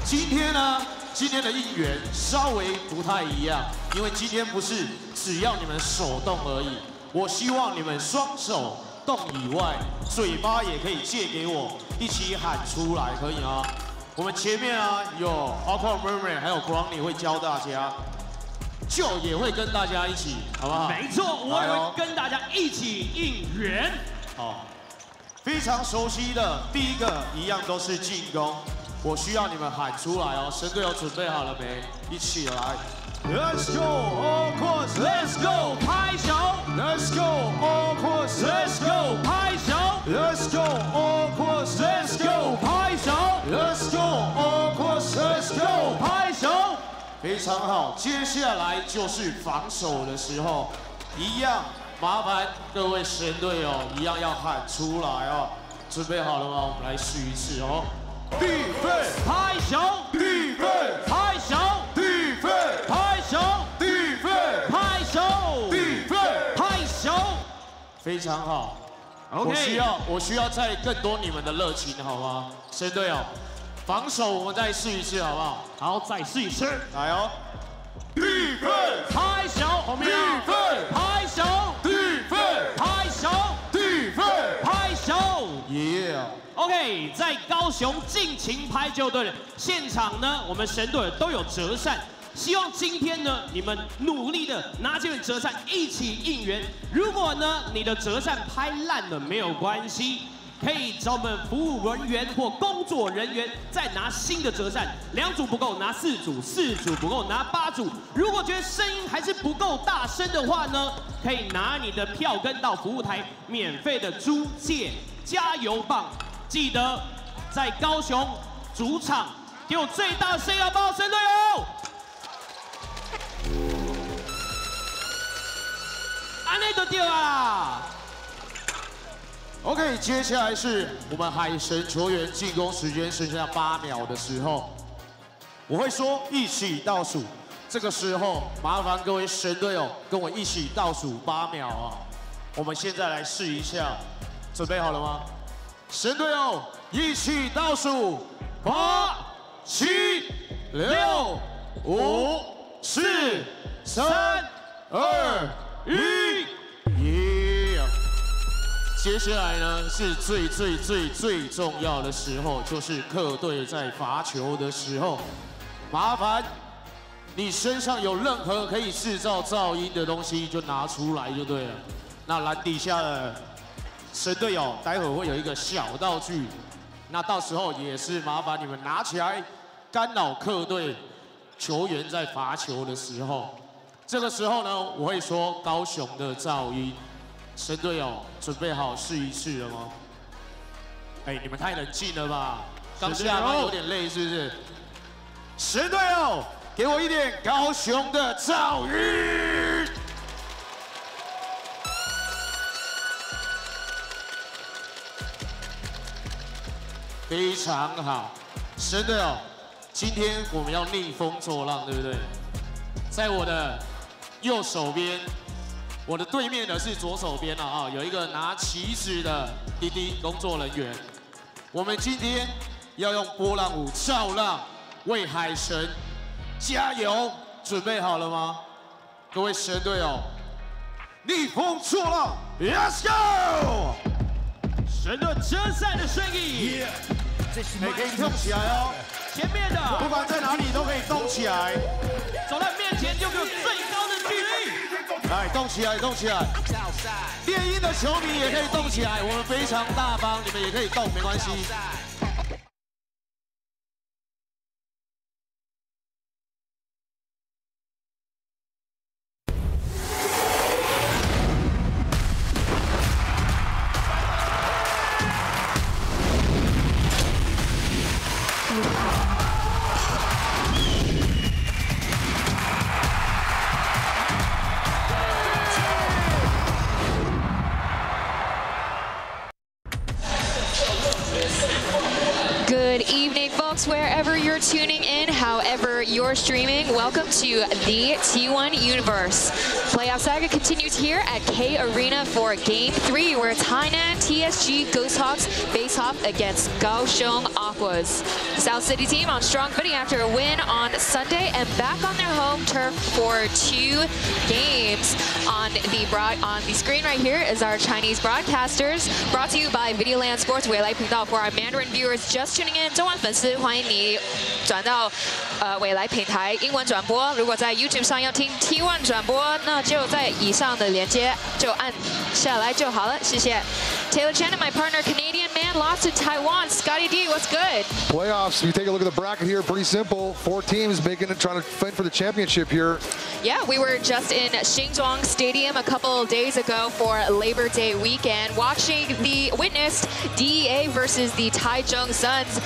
今天的应援稍微不太一样，因为今天不是只要你们手动而已，我希望你们双手动以外，嘴巴也可以借给我，一起喊出来，可以吗？我们前面有 Aquas 还有 Brownie 会教大家，就也会跟大家一起，好不好？没错，我也会跟大家一起应援。好，非常熟悉的第一个一样都是进攻。 我需要你们喊出来哦，神队友准备好了没？一起来 ，Let's go Aquas Let's go 拍手 ，Let's go Aquas Let's go 拍手 ，Let's go Aquas Let's go 拍手 ，Let's go Aquas Let's go 拍手，非常好。接下来就是防守的时候，一样麻烦各位神队友一样要喊出来哦。准备好了吗？我们来试一次哦。 地费拍手，地费拍手，地费拍手，地费拍手，地费拍手，非常好。OK， 我需要再更多你们的热情，好吗？神队友，防守我们再试一次，好不好？好，再试一次，来哦。地费拍手，后面地费拍手，地费拍手，地费拍手 ，Yeah。 OK， 在高雄尽情拍球队的现场呢，我们神队都有折扇，希望今天呢，你们努力的拿这份折扇一起应援。如果呢，你的折扇拍烂了没有关系，可以找我们服务人员或工作人员再拿新的折扇，2组不够拿4组，4组不够拿8组。如果觉得声音还是不够大声的话呢，可以拿你的票根到服务台免费的租借加油棒。 记得在高雄主场给我最大的声音好不好，神队友安内就对啦。OK， 接下来是我们海神球员进攻时间剩下8秒的时候，我会说一起倒数。这个时候，麻烦各位神队友跟我一起倒数8秒啊！我们现在来试一下，准备好了吗？神队友一起倒数8、7、6、5、4、3、2、1。接下来呢是最重要的时候，就是客队在罚球的时候，麻烦你身上有任何可以制造噪音的东西就拿出来就对了。那篮底下的神队友，待会会有一个小道具，那到时候也是麻烦你们拿起来干扰客队球员在罚球的时候。这个时候呢，我会说高雄的噪音。神队友准备好试一试了吗？哎，你们太冷静了吧？刚下班有点累是不是？神队友，给我一点高雄的噪音。非常好，神队友，今天我们要逆风作浪，对不对？在我的右手边。我的对面的是左手边啊，有一个拿旗子的滴滴工作人员。我们今天要用波浪舞造浪，为海神加油！准备好了吗？各位神队友，逆风作浪 ，Let's go！ 神队遮赛的声音，你可以动起来哦。前面的不管在哪里都可以动起来，走在面前就有最高的距离。来，动起来，动起来！猎鹰的球迷也可以动起来，我们非常大方，你们也可以动，没关系。Good evening, folks, wherever you're tuning in, however you're streaming. Welcome to the T1 Universe. Playoff saga continues here at K Arena for Game 3, where Tainan TSG Ghosthawks face off against Kaohsiung Aquas. South City team on strong footing after a win on Sunday and back on their home turf for 2 games. On the screen right here is our Chinese broadcasters, brought to you by Videoland Sports 未来频道 for our Mandarin viewers just tuning in. 中文粉丝欢迎你转到未来平台英文转播。如果在 YouTube 上要听 T1 转播，那就在以上的连接就按下来就好了，谢谢。Taylor Chen and my partner, Canadian man, lost to Taiwan. Scotty D, what's good? Playoffs, you take a look at the bracket here, pretty simple. 4 teams trying to fight for the championship here. Yeah, we were just in Xinzhuang Stadium a couple of days ago for Labor Day weekend, witnessed DEA versus the Taichung Suns,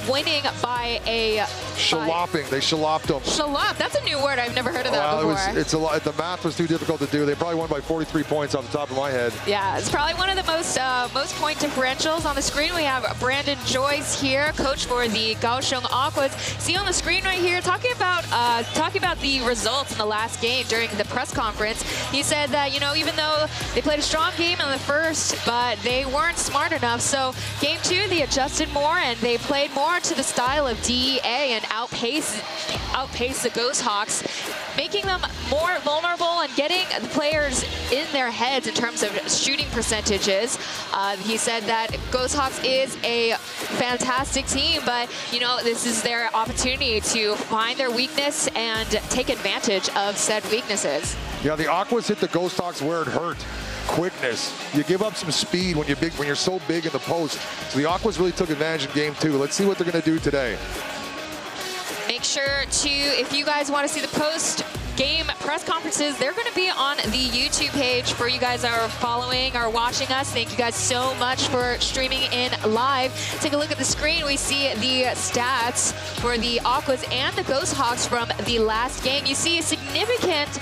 winning by a... Shalopping. They shalopped them. Shalop. That's a new word. I've never heard of that before. It's a lot. The math was too difficult to do. They probably won by 43 points off the top of my head. Yeah, it's probably one of the most point differentials. On the screen, we have Brandon Joyce here, coach for the Kaohsiung Aquas. See on the screen right here, talking about the results in the last game during the press conference. He said that, you know, even though they played a strong game in the first, but they weren't smart enough. So game 2, they adjusted more and they played more to the style of DEA and outpace the Ghosthawks, making them more vulnerable and getting the players in their heads in terms of shooting percentages. He said that Ghosthawks is a fantastic team, but you know, this is their opportunity to find their weakness and take advantage of said weaknesses. Yeah, the Aquas hit the Ghosthawks where it hurt. Quickness. You give up some speed when you're so big in the post. So the Aquas really took advantage in game 2. Let's see what they're going to do today. Make sure to, if you guys want to see the post-game press conferences, they're going to be on the YouTube page for you guys that are following or watching us. Thank you guys so much for streaming in live. Take a look at the screen. We see the stats for the Aquas and the Ghosthawks from the last game. You see a significant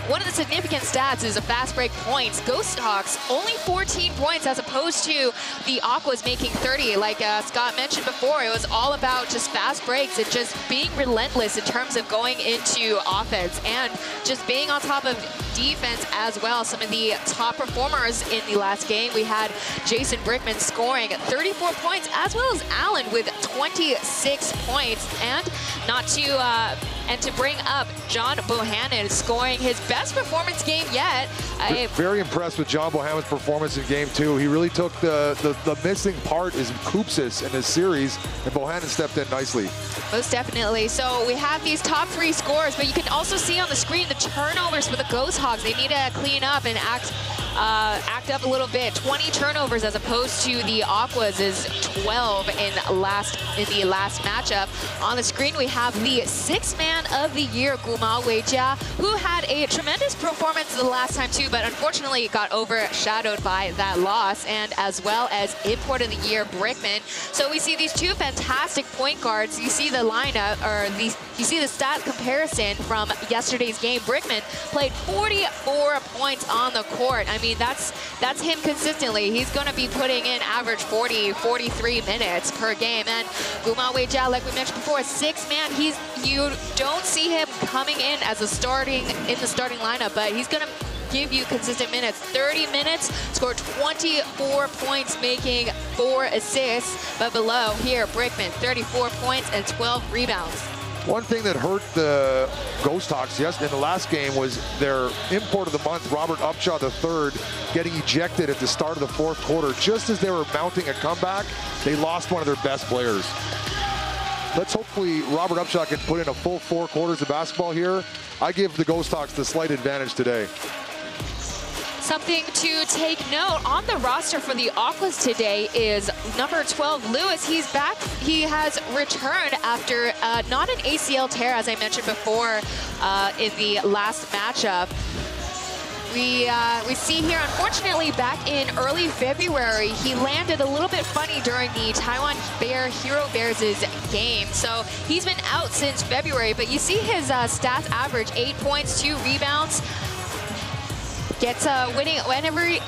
one of the significant stats is the fast break points. Ghosthawks only 14 points as opposed to the Aquas making 30. Like Scott mentioned before, it was all about just fast breaks and just being relentless in terms of going into offense and just being on top of defense as well. Some of the top performers in the last game, we had Jason Brickman scoring 34 points, as well as Allen with 26 points. And not to to bring up John Bohannon scoring his best performance game yet. Very impressed with John Bohannon's performance in game 2. He really took the missing part is Koopsis in this series, and Bohannon stepped in nicely. Most definitely. So we have these top 3 scores, but you can also see on the screen the turnovers for the Ghosthawks. They need to clean up and act up a little bit. 20 turnovers as opposed to the Aquas is 12 in the last matchup. On the screen we have the 6th man of the year, Guma Weijia, who had a tremendous performance the last time too, but unfortunately got overshadowed by that loss, and as well as import of the year, Brickman. So we see these 2 fantastic point guards. You see the lineup, or you see the stat comparison from yesterday's game. Brickman played 44 points on the court. I mean, that's him consistently. He's going to be putting in average 40, 43 minutes per game. And Guma Weijia, like we mentioned before, 6th man. You don't see him coming in as the starting lineup, but he's going to give you consistent minutes. 30 minutes, scored 24 points, making 4 assists. But below here, Brickman, 34 points and 12 rebounds. One thing that hurt the Ghosthawks in the last game was their import of the month, Robert Upshaw III, getting ejected at the start of the 4th quarter. Just as they were mounting a comeback, they lost one of their best players. Let's hopefully Robert Upshaw can put in a full 4 quarters of basketball here. I give the Ghosthawks the slight advantage today. Something to take note on the roster for the Aquas today is number 12, Lewis. He's back. He has returned after not an ACL tear, as I mentioned before, in the last matchup. We see here, unfortunately, back in early February, he landed a little bit funny during the Taiwan Hero Bears' game. So he's been out since February, but you see his stats average 8 points, 2 rebounds. Gets winning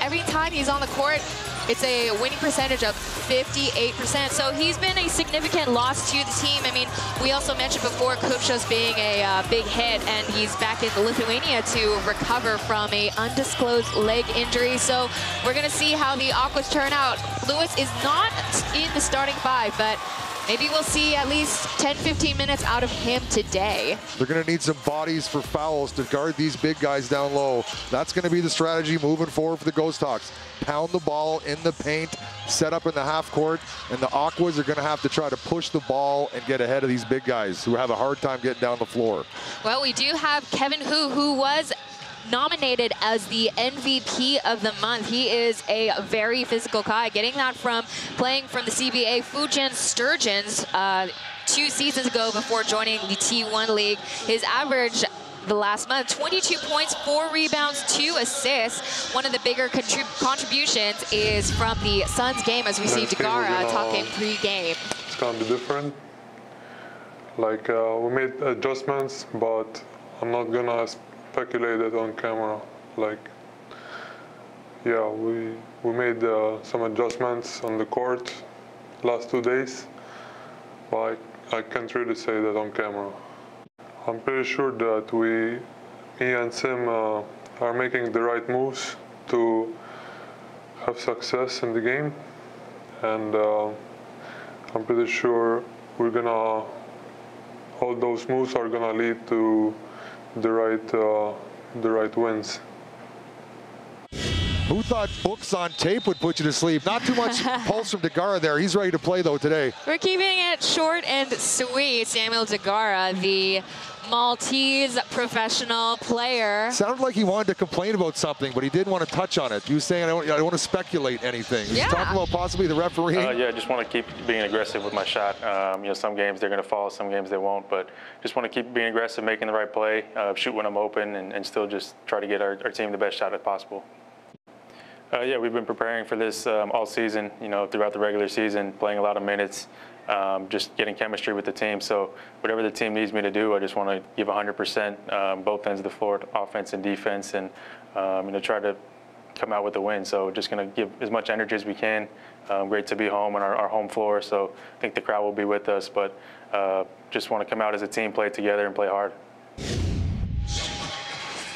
every time he's on the court. It's a winning percentage of 58%. So he's been a significant loss to the team. I mean, we also mentioned before Kupchas being a big hit, and he's back in Lithuania to recover from a undisclosed leg injury. So we're going to see how the Aquas turn out. Lewis is not in the starting 5, but maybe we'll see at least 10-15 minutes out of him today. They're going to need some bodies for fouls to guard these big guys down low. That's going to be the strategy moving forward for the Ghosthawks. Pound the ball in the paint, set up in the half court, and the Aquas are going to have to try to push the ball and get ahead of these big guys who have a hard time getting down the floor. Well, we do have Kevin Hu, who was nominated as the MVP of the month. He is a very physical guy, getting that from playing from the CBA Fujian Sturgeons 2 seasons ago before joining the T1 League. His average the last month, 22 points, 4 rebounds, 2 assists. One of the bigger contributions is from the Suns game, as we see Degara talking pre-game. It's gonna be different. Like we made adjustments, but I'm not gonna speculate it on camera. Like, yeah, we made some adjustments on the court last 2 days, but I can't really say that on camera. I'm pretty sure that me and Sim are making the right moves to have success in the game, and I'm pretty sure all those moves are gonna lead to the right wins. Who thought books on tape would put you to sleep? Not too much pulse from Degara there. He's ready to play, though, today. We're keeping it short and sweet. Samuel Degara, the Maltese professional player. Sounded like he wanted to complain about something, but he didn't want to touch on it. He was saying, I don't want to speculate anything. He was talking about possibly the referee. Yeah, I just want to keep being aggressive with my shot. You know, some games they're going to fall, some games they won't, but just want to keep being aggressive, making the right play, shoot when I'm open, and still just try to get our team the best shot as possible. Yeah, we've been preparing for this all season, you know, throughout the regular season, playing a lot of minutes, just getting chemistry with the team. So whatever the team needs me to do, I just want to give 100% both ends of the floor, offense and defense, and try to come out with a win. So just going to give as much energy as we can. Great to be home on our home floor, so I think the crowd will be with us, but just want to come out as a team, play together, and play hard.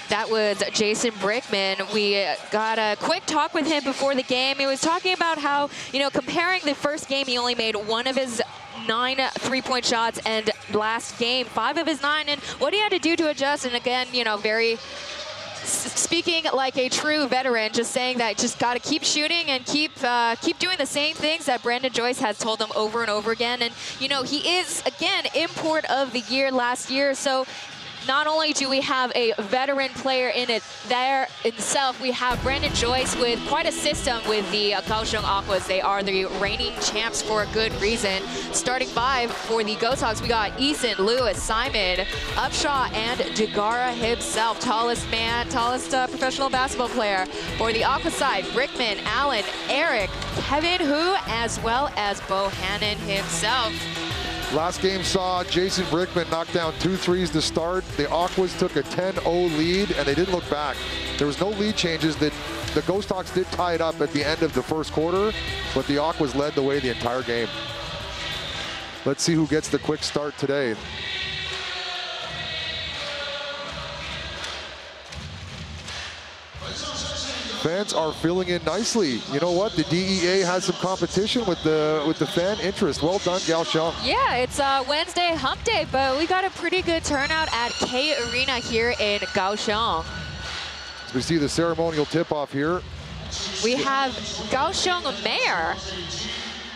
That was Jason Brickman. We got a quick talk with him before the game. He was talking about how, comparing the first game, he only made 1 of his 9 3-point shots, and last game, 5 of his 9, and what he had to do to adjust. And again, very speaking like a true veteran, just saying that just got to keep shooting and keep doing the same things that Brandon Joyce has told them over and over again. And, he is, again, import of the year last year. So not only do we have a veteran player in it there itself, we have Brandon Joyce with quite a system with the Kaohsiung Aquas. They are the reigning champs for a good reason. Starting 5 for the Ghosthawks, we got Eason, Lewis, Simon, Upshaw, and Degara himself, tallest professional basketball player. For the Aqua side, Brickman, Allen, Eric, Kevin Hu, as well as Bohannon himself. Last game saw Jason Brickman knock down 2 threes to start. The Aquas took a 10-0 lead, and they didn't look back. There was no lead changes. The Ghosthawks did tie it up at the end of the first quarter, but the Aquas led the way the entire game. Let's see who gets the quick start today. Fans are filling in nicely. You know what? The DEA has some competition with the fan interest. Well done, Kaohsiung. Yeah, it's Wednesday hump day, but we got a pretty good turnout at K Arena here in Kaohsiung. As we see the ceremonial tip-off here. We have Kaohsiung Mayor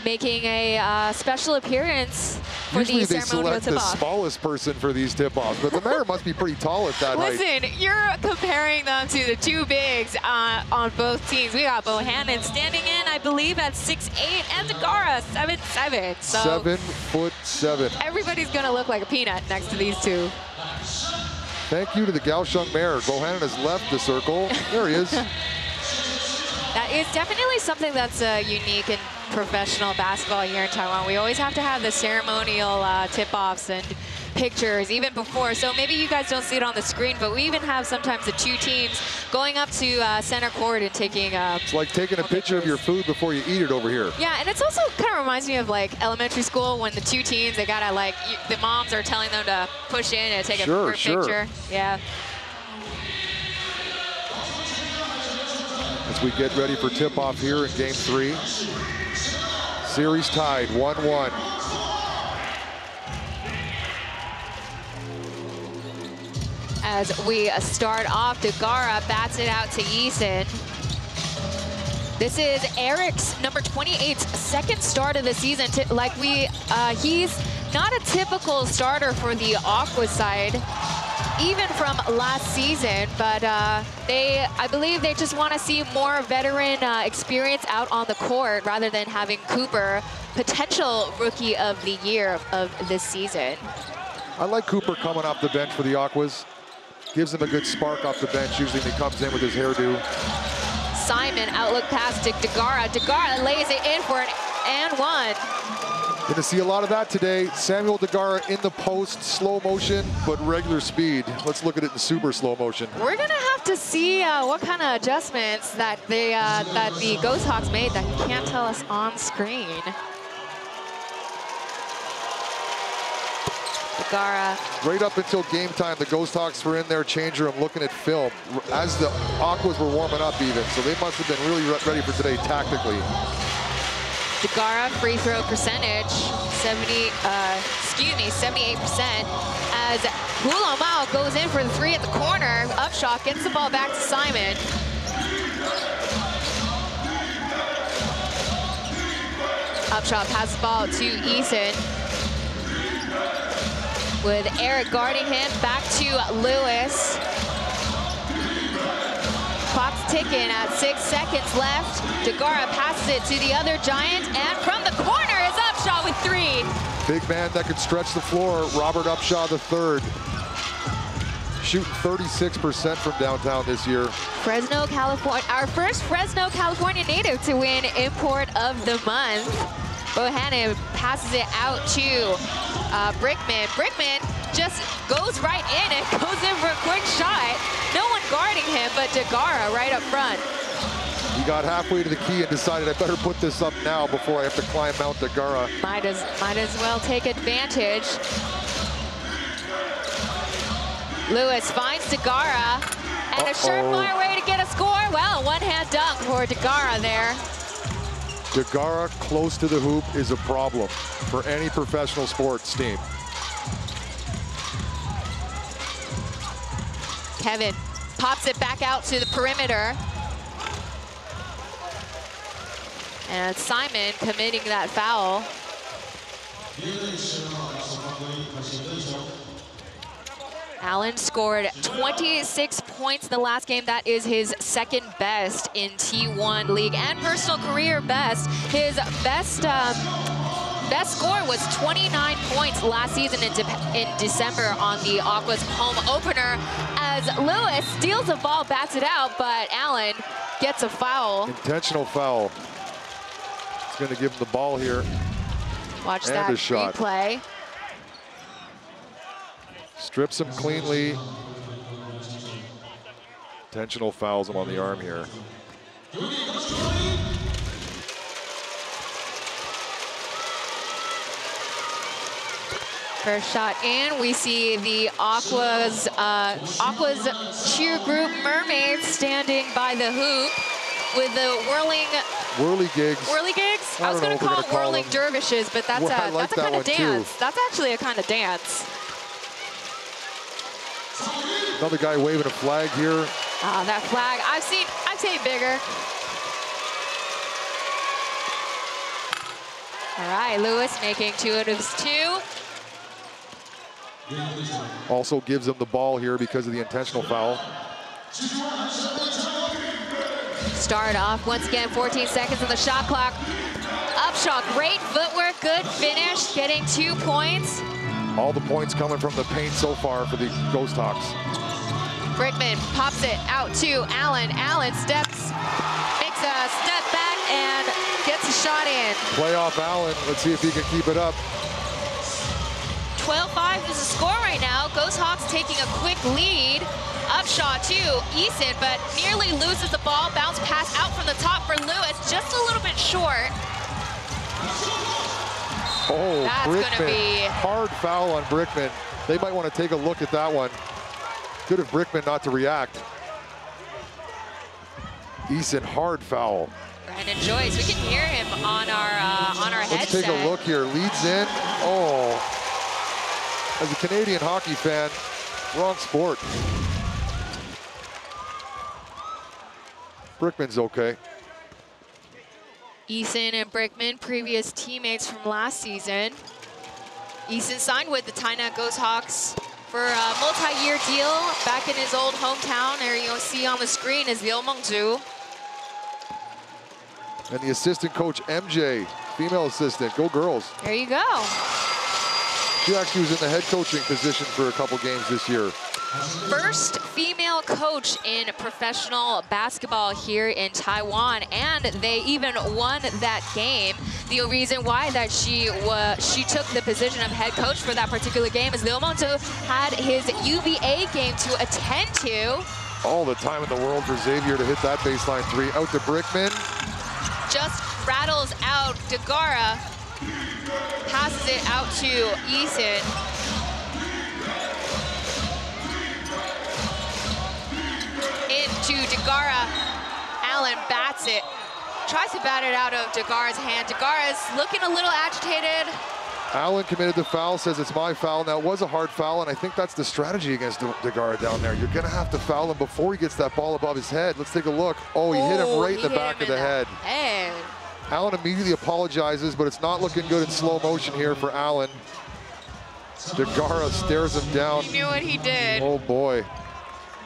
making a special appearance for Usually the ceremonial they select the smallest person for these tip-offs, but the mayor must be pretty tall at that height. Listen, you're comparing them to the 2 bigs on both teams. We got Bohannon standing in, I believe, at 6'8", and Degara 7'7". So 7'7". everybody's gonna look like a peanut next to these 2. Thank you to the Kaohsiung mayor. Bohannon has left the circle. There he is. That is definitely something that's unique in professional basketball here in Taiwan. We always have to have the ceremonial tip-offs and pictures even before. So maybe you guys don't see it on the screen, but we even have sometimes the 2 teams going up to center court and taking it's like taking a picture of your food before you eat it over here. Yeah, and it's also kind of reminds me of like elementary school when the 2 teams, they gotta the moms are telling them to push in and take a picture. Yeah. As we get ready for tip-off here in game 3. Series tied 1-1. As we start off, Degara bats it out to Eason. This is Eric's number 28's second start of the season. He's not a typical starter for the Aqua side, even from last season, but I believe they just want to see more veteran experience out on the court rather than having Cooper, potential rookie of the year of this season. I like Cooper coming off the bench for the Aquas. Gives him a good spark off the bench, usually when he comes in with his hairdo. Simon, outlook pass to Degara. Degara lays it in for an and 1. Going to see a lot of that today. Samuel Degara in the post, slow motion, but regular speed. Let's look at it in super slow motion. We're going to have to see what kind of adjustments that the Ghosthawks made that he can't tell us on screen. Degara. Right up until game time, the Ghosthawks were in their change room looking at film as the Aquas were warming up even. So they must have been really ready for today tactically. Degara free throw percentage, 78%. As Hulo Mao goes in for the 3 at the corner. Upshaw gets the ball back to Simon. Upshaw passes the ball to Eason. With Eric guarding him, back to Lewis. Clock's ticking at 6 seconds left. Degara passes it to the other Giant, and from the corner is Upshaw with 3. Big man that could stretch the floor, Robert Upshaw III. Shooting 36% from downtown this year. Fresno, California, our first Fresno, California native to win Import of the Month. Bohannon passes it out to Brickman. Brickman just goes right in and goes in for a quick shot. No one guarding him, but Degara right up front. He got halfway to the key and decided I better put this up now before I have to climb Mount Degara. Might as well take advantage. Lewis finds Degara, and a surefire way to get a score. Well, one-hand dunk for Degara there. Degara close to the hoop is a problem for any professional sports team. Kevin pops it back out to the perimeter. And Simon committing that foul. Allen scored 26 points in the last game. That is his second best in T1 League and personal career best. His best score was 29 points last season in December on the Aquas home opener as Lewis steals the ball, bats it out, but Allen gets a foul. Intentional foul. He's going to give him the ball here. Watch and that a shot. replay. Strips him cleanly. Intentional fouls him on the arm here. First shot in, we see the Aquas cheer group Mermaids standing by the hoop with the whirligigs. Whirligigs? I was going to call it whirling dervishes, but that's like a kind of dance. Too. That's actually a kind of dance. Another guy waving a flag here. Ah, that flag. I've seen bigger. All right, Lewis making 2 out of his 2. Also gives him the ball here because of the intentional foul. Start off once again, 14 seconds on the shot clock. Upshot, great footwork, good finish, getting 2 points. All the points coming from the paint so far for the Ghosthawks. Brickman pops it out to Allen. Allen steps, makes a step back and gets a shot in. Playoff Allen, let's see if he can keep it up. 12-5 is the score right now. Ghosthawks taking a quick lead. Upshot to Eason, but nearly loses the ball. Bounce pass out from the top for Lewis, just a little bit short. Oh, that's Brickman. Gonna be hard foul on Brickman. They might want to take a look at that one. Good of Brickman not to react. Eason, hard foul. Brandon Joyce, we can hear him on our headset. Let's take a look here. Leads in. Oh, as a Canadian hockey fan, wrong sport. Brickman's okay. Eason and Brickman, previous teammates from last season. Eason signed with the Tainan Ghosthawks for a multi-year deal back in his old hometown. There you'll see on the screen is Liumengzhu. And the assistant coach, MJ, female assistant. Go girls. There you go. She actually was in the head coaching position for a couple games this year. First female coach in professional basketball here in Taiwan, and they even won that game. The reason why that she took the position of head coach for that particular game is Liumengzhu had his UVA game to attend to. All the time in the world for Xavier to hit that baseline 3. Out to Brickman. Just rattles out Degara. Passes it out to Eason. Into Degara. Allen bats it. Tries to bat it out of Degara's hand. Degara's looking a little agitated. Allen committed the foul, says it's my foul. Now, it was a hard foul, and I think that's the strategy against Degara down there. You're going to have to foul him before he gets that ball above his head. Let's take a look. Oh, he hit him right in the back of the head. Allen immediately apologizes, but it's not looking good in slow motion here for Allen. Degara stares him down. He knew what he did. Oh, boy.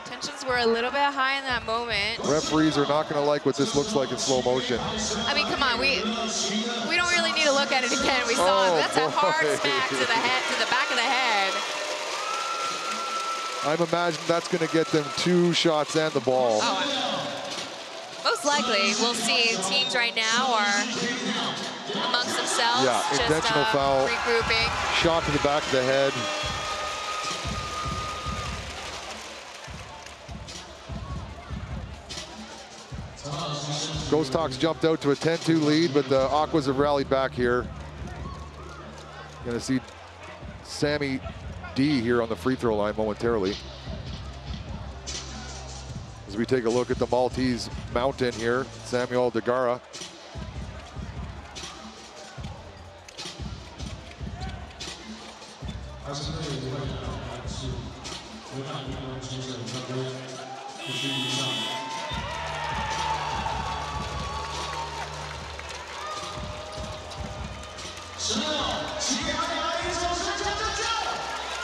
Tensions were a little bit high in that moment. Referees are not going to like what this looks like in slow motion. I mean, come on, we don't really need to look at it again. We saw it. That's a hard smack to the head, to the back of the head. I'm imagining that's going to get them 2 shots and the ball. Oh, most likely. We'll see. Teams right now are amongst themselves. Yeah, just, intentional foul. Regrouping. Shot to the back of the head. Ghosthawks jumped out to a 10-2 lead, but the Aquas have rallied back here. Gonna see Sammy D here on the free throw line momentarily. As we take a look at the Maltese mountain here, Samuel Degara.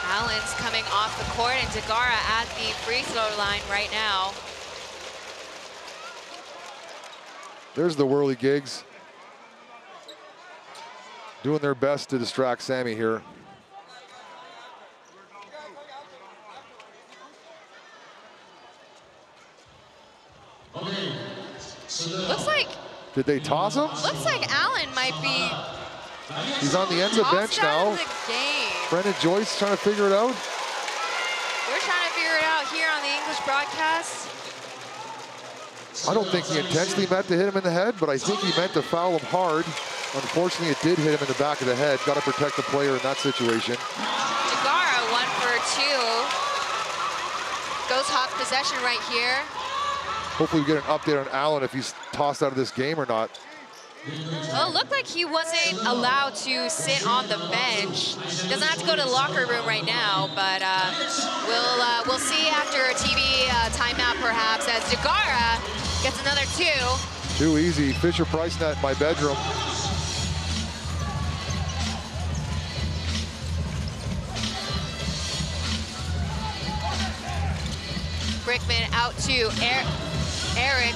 Allen's coming off the court, and Degara at the free throw line right now. There's the whirly gigs. Doing their best to distract Sammy here. Looks like... Did they toss him? Looks like Allen might be... He's on the Enza bench now. Out of the game. Brendan Joyce trying to figure it out. We're trying to figure it out here on the English broadcast. I don't think he intentionally meant to hit him in the head, but I think he meant to foul him hard. Unfortunately, it did hit him in the back of the head. Got to protect the player in that situation. Degara 1 for 2. Ghosthawks possession right here. Hopefully we get an update on Allen if he's tossed out of this game or not. Well, it looked like he wasn't allowed to sit on the bench. Doesn't have to go to the locker room right now, but we'll see after a TV timeout perhaps as Degara gets another 2. Too easy. Fisher Price net in my bedroom. Brickman out to Eric.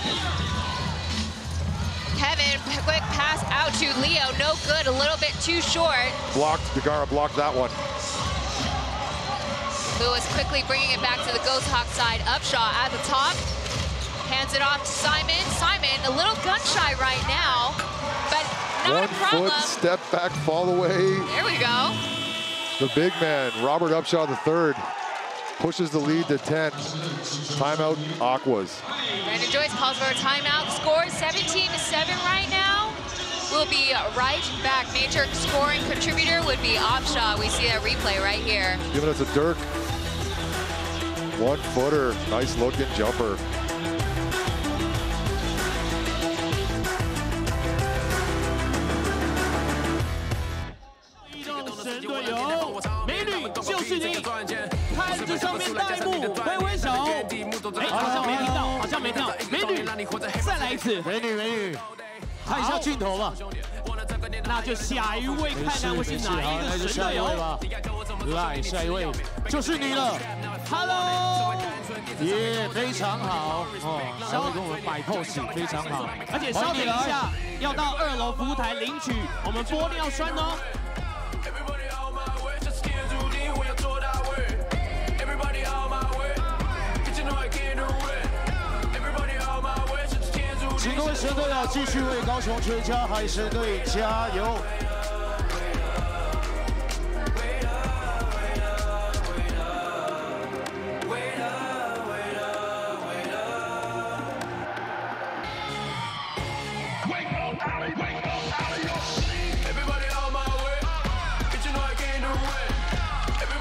Kevin, quick pass out to Leo, no good, a little bit too short. Blocked, Degara blocked that one. Lewis quickly bringing it back to the Ghosthawks side. Upshaw at the top, hands it off to Simon. Simon, a little gun shy right now, but not a problem. 1 foot step back, fall away. There we go. The big man, Robert Upshaw III, pushes the lead to 10. Timeout, Aquas. Brandon Joyce calls for a timeout. Score 17-7 right now. We'll be right back. Major scoring contributor would be Upshaw. We see that replay right here. Giving us a Dirk. 1 footer, nice looking jumper.台子上面戴幕，挥挥手。哎，好像没听到，好像没听到。美女，再来一次。美女，看一下镜头吧。那就下一位，看看会是哪一个神队友吧。来，下一位就是你了。Hello， 耶，非常好哦，稍微跟我们摆 pose， 非常好。而且稍等一下，要到2楼服务台领取我们玻尿酸哦。 请各位神队友继续为高雄全家海神队加油！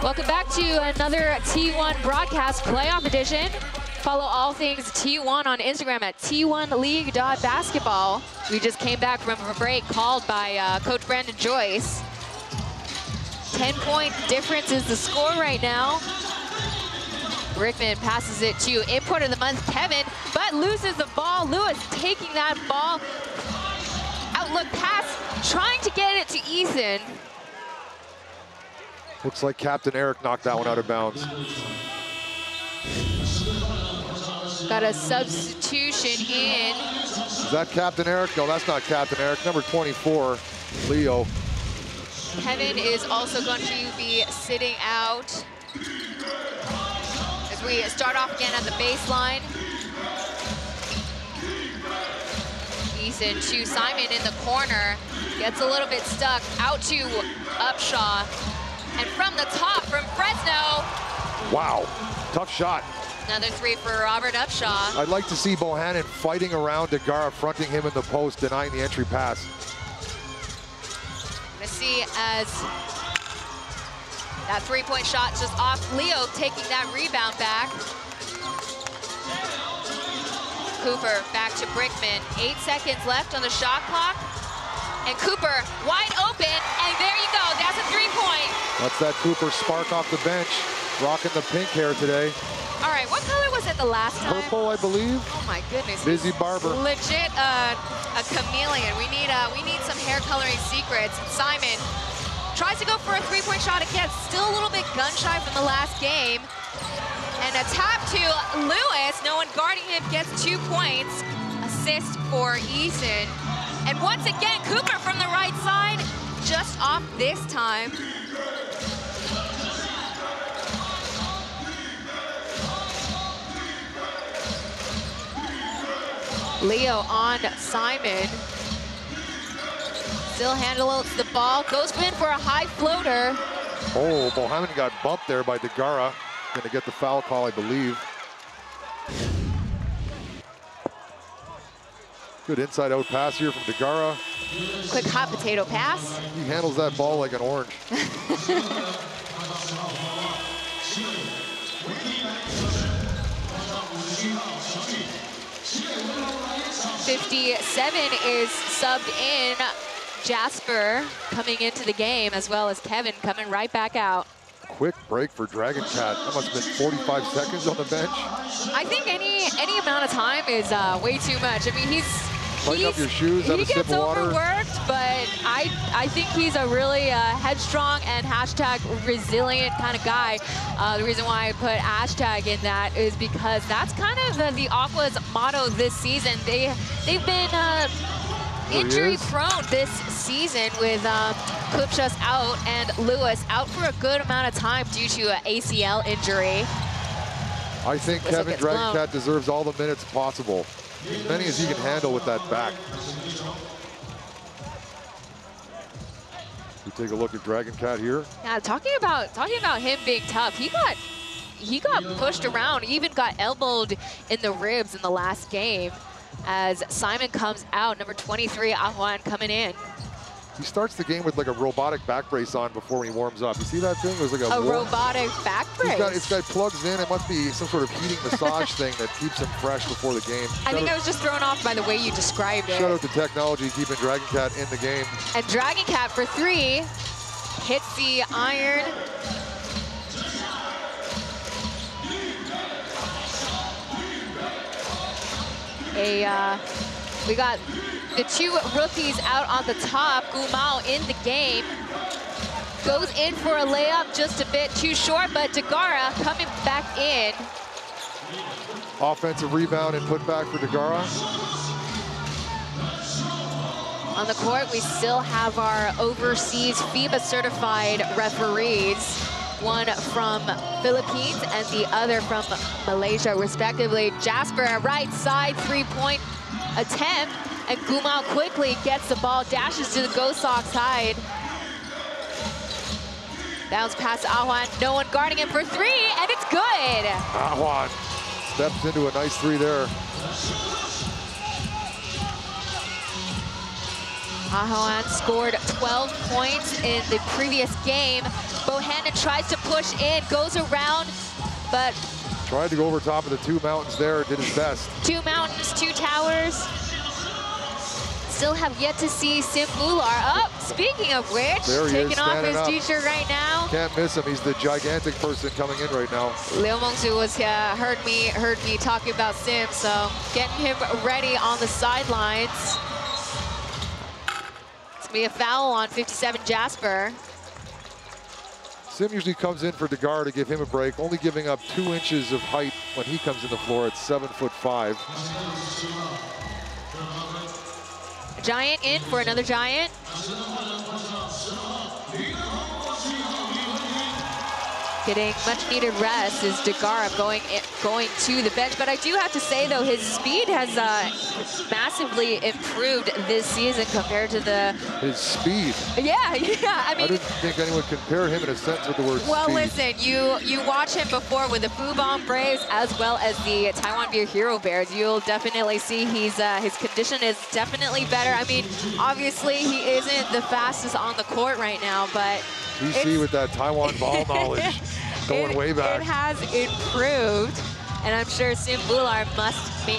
Welcome back to another T1 broadcast playoff edition. Follow all things T1 on Instagram at t1league.basketball. We just came back from a break called by Coach Brandon Joyce. 10-point difference is the score right now. Brickman passes it to import of the month, Kevin, but loses the ball. Lewis taking that ball. Outlook pass, trying to get it to Ethan. Looks like Captain Eric knocked that one out of bounds. Got a substitution in. Is that Captain Eric? No, that's not Captain Eric. Number 24, Leo. Kevin is also going to be sitting out. As we start off again at the baseline. Eason to Simon in the corner. Gets a little bit stuck, out to Upshaw. And from the top, from Fresno. Wow, tough shot. Another three for Robert Upshaw. I'd like to see Bohannon fighting around DeGara, fronting him in the post, denying the entry pass. Gonna see as that three-point shot just off. Leo taking that rebound back. Cooper back to Brickman. 8 seconds left on the shot clock. And Cooper wide open, and there you go. That's a three-point. That's that Cooper spark off the bench, rocking the pink hair today. All right, what color was it the last time? Purple, I believe. Oh my goodness. Busy barber. Legit a chameleon. We need some hair coloring secrets. Simon tries to go for a three-point shot again. Still a little bit gun-shy from the last game. And a tap to Lewis. No one guarding him, gets 2 points. Assist for Eason. And once again, Cooper from the right side, just off this time. Leo on Simon. Still handles the ball, goes in for a high floater. Oh, Bohannon got bumped there by DeGara. Gonna get the foul call, I believe. Good inside-out pass here from DeGara. Quick hot potato pass. He handles that ball like an orange. 57 is subbed in. Jasper coming into the game, as well as Kevin coming right back out. Quick break for Dragon Cat. That must have been 45 seconds on the bench. I think any amount of time is way too much. I mean, he up your shoes, have a sip gets of water. overworked, but I think he's a really headstrong and hashtag resilient kind of guy. The reason why I put hashtag in that is because that's kind of the Aquas motto this season. They've been injury prone this season with Kupchas out and Lewis out for a good amount of time due to an ACL injury. I think Kevin Dragon Cat deserves all the minutes possible. As many as he can handle with that back. We take a look at Dragon Cat here. Yeah, talking about him being tough, he got pushed around, even got elbowed in the ribs in the last game as Simon comes out, number 23, Ahuan coming in. He starts the game with like a robotic back brace on before he warms up. You see that thing? It was like a robotic back brace. It's got plugs in. It must be some sort of heating massage thing that keeps him fresh before the game. I think I was just thrown off by the way you described it. Shout out to technology keeping Dragon Cat in the game. And Dragon Cat for 3 hits the iron. We got the 2 rookies out on the top. Gumao in the game. Goes in for a layup, just a bit too short, but DeGara coming back in. Offensive rebound and put back for DeGara. On the court, we still have our overseas FIBA certified referees. One from Philippines and the other from Malaysia, respectively. Jasper, right side, 3-point attempt. And Gumao quickly gets the ball, dashes to the Ghosthawks side. Bounce pass to Ahuan, no one guarding him for 3, and it's good. Ahuan steps into a nice 3 there. Ahuan scored 12 points in the previous game. Bohannon tries to push in, goes around, but... Tried to go over top of the 2 mountains there, did his best. 2 mountains, 2 towers. Still have yet to see Sim Mular. Oh, speaking of which, taking off his t-shirt right now. Can't miss him. He's the gigantic person coming in right now. Leo Mongsu was heard me talking about Sim, so getting him ready on the sidelines. It's gonna be a foul on 57 Jasper. Sim usually comes in for DeGara to give him a break, only giving up 2 inches of height when he comes in the floor at 7'5". Giant in for another Giant. getting much needed rest is Degarab going to the bench. But I do have to say though, his speed has massively improved this season compared to his speed. Yeah. I mean, I didn't think anyone compared him in a sentence with the word well, speed. listen, you watch him before with the Fubon Braves as well as the Taiwan Beer Hero Bears. You'll definitely see his condition is definitely better. I mean, obviously he isn't the fastest on the court right now, but TC with that Taiwan ball knowledge going way back. It has improved, and I'm sure Sim Bular must be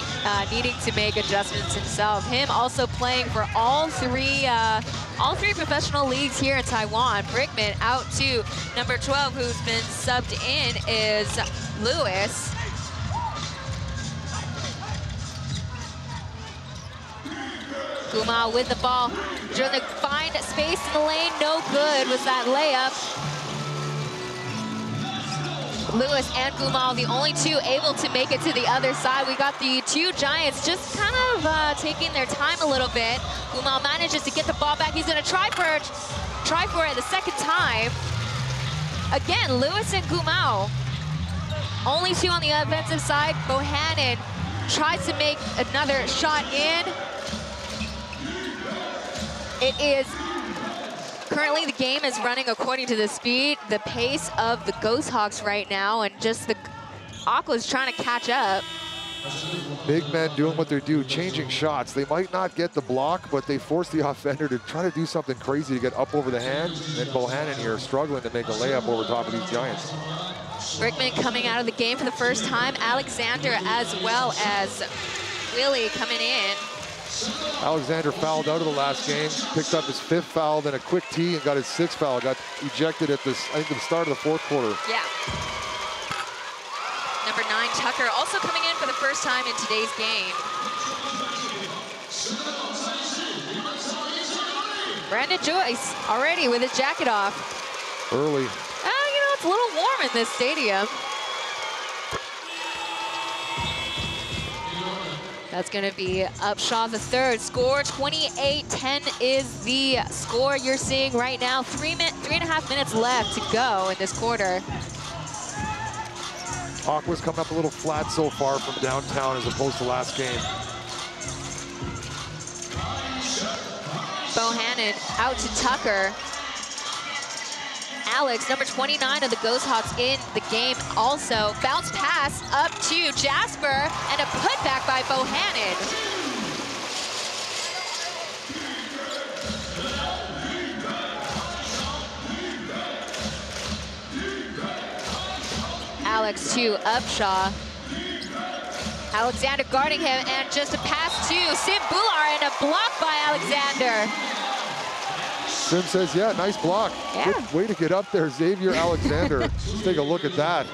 needing to make adjustments himself. Him also playing for all three professional leagues here in Taiwan. Brickman out to number 12, who's been subbed in, is Lewis. Gumao with the ball, trying to find space in the lane, no good was that layup. Lewis and Gumao, the only two able to make it to the other side. We got the two Giants just kind of taking their time a little bit. Gumao manages to get the ball back. He's gonna try for it the second time. Again, Lewis and Gumao, only two on the offensive side. Bohannon tries to make another shot in. It is, currently the game is running according to the speed, the pace of the Ghosthawks right now, and just the Aquas trying to catch up. Big men doing what they do, changing shots. They might not get the block, but they force the offender to try to do something crazy to get up over the hand. And Bohannon here struggling to make a layup over top of these Giants. Brickman coming out of the game for the first time. Alexander as well as Willie coming in. Alexander fouled out of the last game, picked up his 5th foul, then a quick tee, and got his 6th foul. Got ejected at this, I think, the start of the 4th quarter. Yeah. Number 9, Tucker, also coming in for the first time in today's game. Brandon Joyce already with his jacket off. Early. You know, it's a little warm in this stadium. That's going to be Upshaw the third. Score 28-10 is the score you're seeing right now. 3.5 minutes left to go in this quarter. Aqua's coming up a little flat so far from downtown as opposed to last game. Bohannon out to Tucker. Alex, number 29 of the Ghosthawks in the game also. Bounce pass up to Jasper and a putback by Bohannon. Alex to Upshaw. Alexander guarding him, and just a pass to Sim Bular and a block by Alexander. Sim says, yeah, nice block. Yeah. Good way to get up there, Xavier Alexander. Let's take a look at that.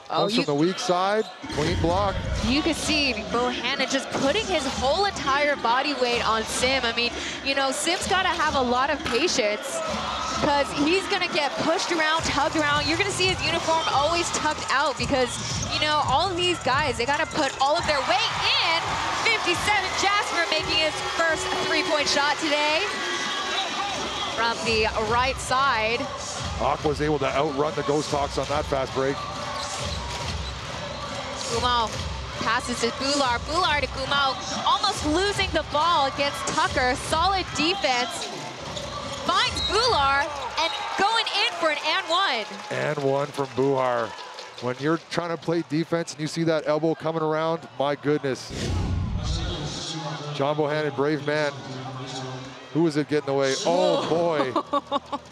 Comes from the weak side, clean block. You can see Bohannon just putting his whole entire body weight on Sim. I mean, you know, Sim's got to have a lot of patience because he's going to get pushed around, tugged around. You're going to see his uniform always tugged out because, you know, all of these guys, they got to put all of their weight in. 57, Jasper making his first three-point shot today from the right side. Aqua's able to outrun the Ghosthawks on that fast break. Gumao passes to Bular. Bular to Gumao, almost losing the ball against Tucker. Solid defense. Finds Bular and going in for an and one. And one from Bular. When you're trying to play defense and you see that elbow coming around, my goodness. John Bohannon, brave man. Who is it getting away? Oh boy,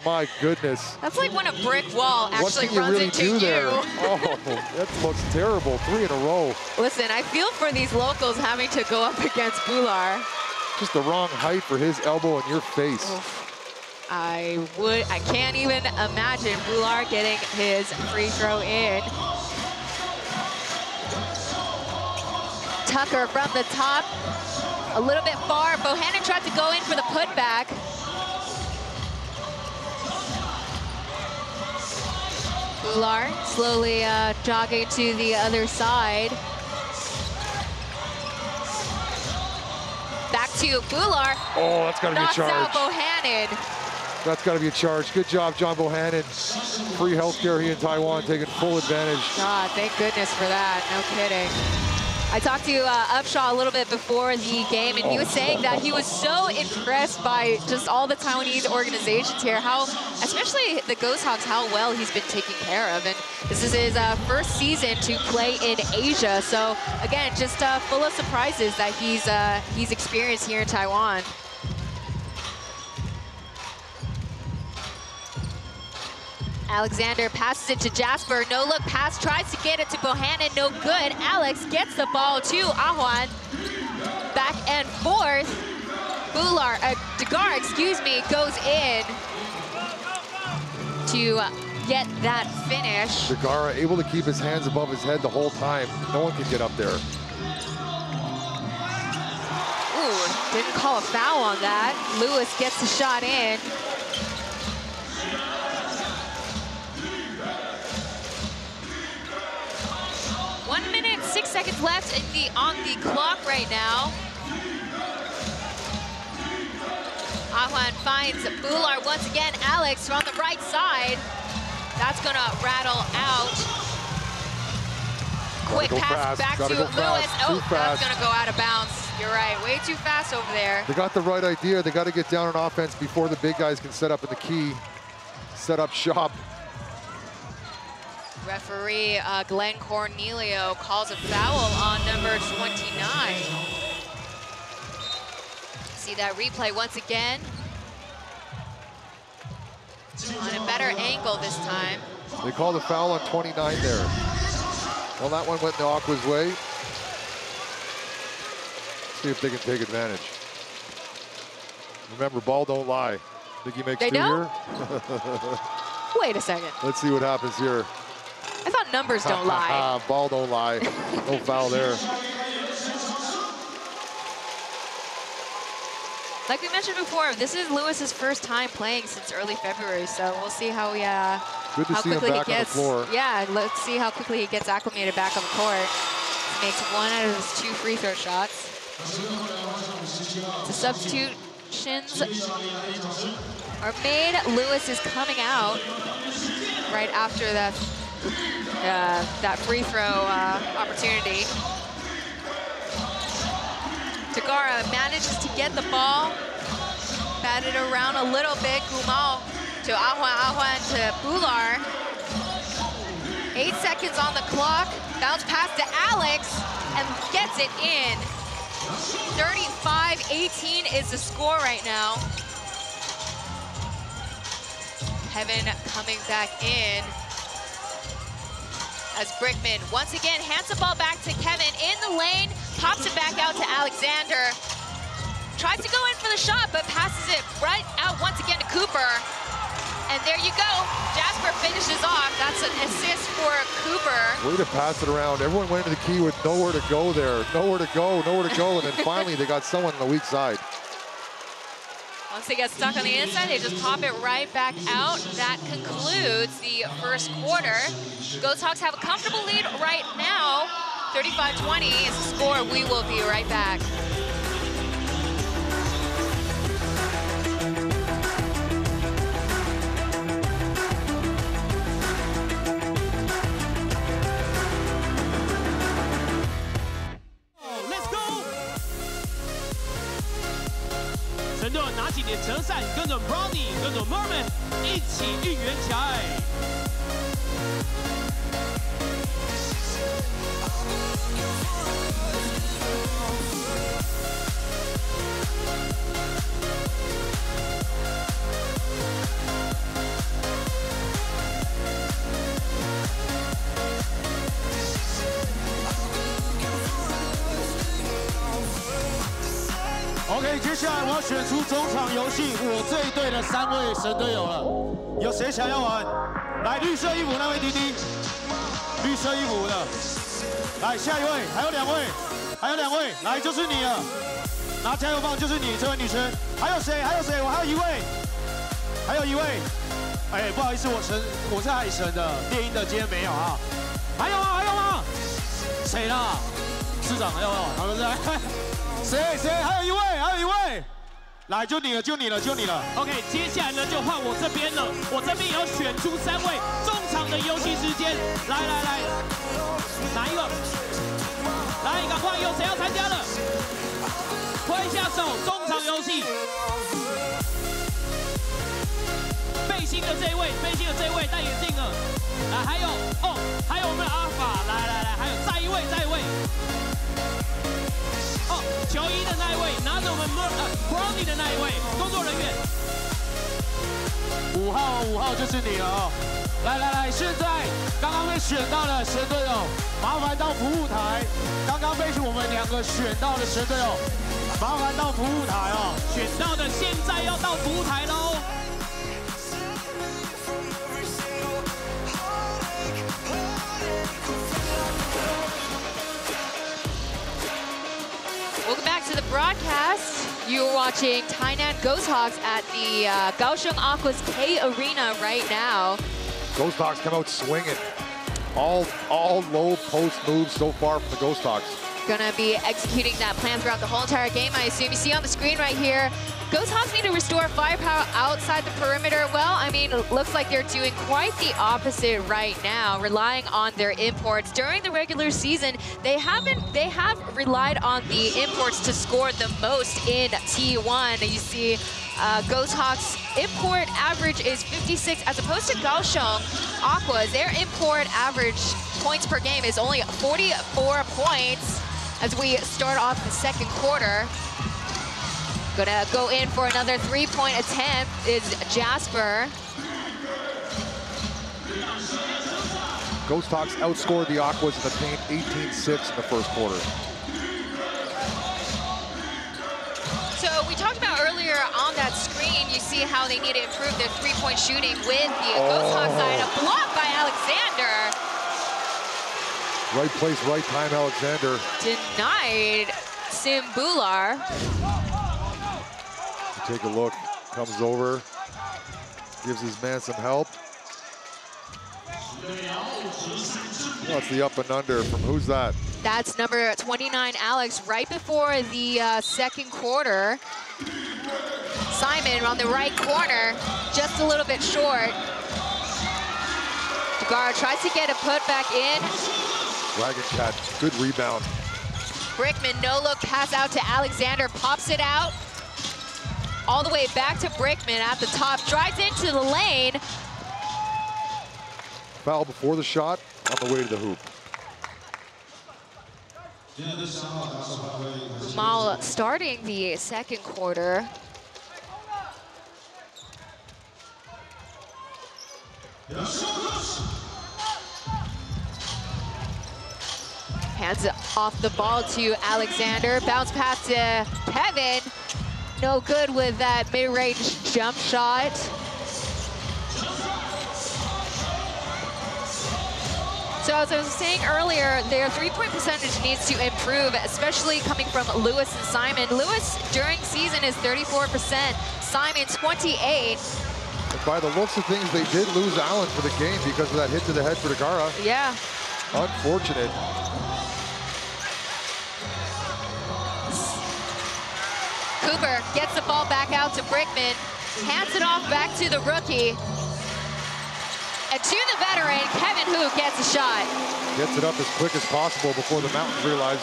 my goodness. That's like when a brick wall actually runs really into you. There? Oh, that looks terrible. 3 in a row. Listen, I feel for these locals having to go up against Bular. Just the wrong height for his elbow in your face. Oof. I can't even imagine Bular getting his free throw in. Tucker from the top. A little bit far. Bohannon tried to go in for the putback. Bular slowly jogging to the other side. Back to Bular. Oh, that's got to be charged. Knocks out Bohannon. That's got to be a charge. Good job, John Bohannon. Free healthcare here in Taiwan, taking full advantage. God, thank goodness for that. No kidding. I talked to Upshaw a little bit before the game, and he was saying that he was so impressed by just all the Taiwanese organizations here, how, especially the Ghosthawks, how well he's been taken care of. And this is his first season to play in Asia. So again, just full of surprises that he's experienced here in Taiwan. Alexander passes it to Jasper. No look pass, tries to get it to Bohannon. No good. Alex gets the ball to Ahwan. Back and forth. Degara, excuse me, goes in to get that finish. Degara able to keep his hands above his head the whole time. No one can get up there. Ooh, didn't call a foul on that. Lewis gets the shot in. .1 minute, 6 seconds left on the clock right now. Ahwan finds Bular once again. Alex on the right side. That's gonna rattle out. Quick pass back to Lewis. Oh, that's gonna go out of bounds. You're right, way too fast over there. They got the right idea. They got to get down on offense before the big guys can set up in the key, set up shop. Referee Glenn Cornelio calls a foul on number 29. See that replay once again. On a better angle this time. They called a foul on 29 there. Well, that one went the Aquas' way. See if they can take advantage. Remember, ball don't lie. Think he makes two here? Wait a second. Let's see what happens here. I thought numbers don't lie. Ball don't lie. No foul there. Like we mentioned before, this is Lewis's first time playing since early February, so we'll see how Good to see him back on the floor. Yeah, let's see how quickly he gets acclimated back on the court. He makes 1 out of his 2 free throw shots. The substitutions are made. Lewis is coming out right after that free throw opportunity. Degara manages to get the ball, batted around a little bit. Gumao to Ahwan to Bular. 8 seconds on the clock. Bounce pass to Alex and gets it in. 35-18 is the score right now. Kevin coming back in. As Brickman once again hands the ball back to Kevin in the lane, pops it back out to Alexander. Tries to go in for the shot, but passes it right out once again to Cooper. And there you go, Jasper finishes off. That's an assist for Cooper. Way to pass it around. Everyone went into the key with nowhere to go there. Nowhere to go, nowhere to go. And then finally they got someone on the weak side. Once they get stuck on the inside, they just pop it right back out. That concludes the first quarter. Ghosthawks have a comfortable lead right now. 35-20 is the score. We will be right back. Let's go！ 神队友拿起你的折扇，跟着 Brownie， 跟着 Merman 一起应援起来。OK， 接下来我要选出中场游戏我这一队的3位神队友了，有谁想要玩？来，绿色衣服那位弟弟，绿色衣服的，来下一位，还有2位，还有2位，来就是你了，拿加油棒就是你，这位女生，还有谁？还有谁？我还有1位，还有1位，哎，不好意思，我是海神的，猎鹰的今天没有啊，还有吗？还有吗？谁啦？市长要不要？好，来。谁？还有1位，还有1位，来，就你了，就你了，就你了。OK， 接下来呢就换我这边了，我这边也要选出3位中场的游戏时间。来，哪一个？来，赶快，有谁要参加了？挥下手，中场游戏。背心的这一位，戴眼镜的。来，还有我们的阿法，来，还有再一位。球衣的那一位，拿着我们Brownie 的那一位工作人员。5号就是你了哦。来，现在刚刚被选到的神队友，麻烦到服务台。刚刚被我们2个选到的神队友，麻烦到服务台哦。选到的现在要到服务台喽。Welcome back to the broadcast. You're watching Tainan Ghosthawks at the Kaohsiung Aquas K Arena right now. Ghosthawks come out swinging. All low post moves so far from the Ghosthawks. Gonna be executing that plan throughout the whole entire game, I assume. You see on the screen right here, Ghosthawks need to restore firepower outside the perimeter. Well, I mean, it looks like they're doing quite the opposite right now, relying on their imports. During the regular season, they have relied on the imports to score the most in T1. You see, Ghosthawks' import average is 56, as opposed to Kaohsiung Aquas. Their import average points per game is only 44 points as we start off the second quarter. Gonna go in for another 3-point attempt is Jasper. Ghosthawks outscored the Aquas in the paint 18-6 in the first quarter. So we talked about earlier on that screen, you see how they need to improve their 3-point shooting with the Ghosthawks side. A block by Alexander. Right place, right time, Alexander. Denied Simbular. Take a look, comes over, gives his man some help. What's the up and under from who's that? That's number 29, Alex, right before the second quarter. Simon on the right corner, just a little bit short. Degara tries to get a putback in. Dragon Cat, good rebound. Brickman, no look pass out to Alexander, pops it out. All the way back to Brickman at the top, drives into the lane. Foul before the shot, on the way to the hoop. Mal starting the second quarter. Hands off the ball to Alexander. Bounce pass to Kevin. No good with that mid-range jump shot. So as I was saying earlier, their 3-point percentage needs to improve, especially coming from Lewis and Simon. Lewis during season is 34%, Simon 28%. And by the looks of things, they did lose Allen for the game because of that hit to the head for Degara. Yeah. Unfortunate. Cooper gets the ball back out to Brickman, hands it off back to the rookie. And to the veteran, Kevin Hu gets a shot. Gets it up as quick as possible before the Mountains realize.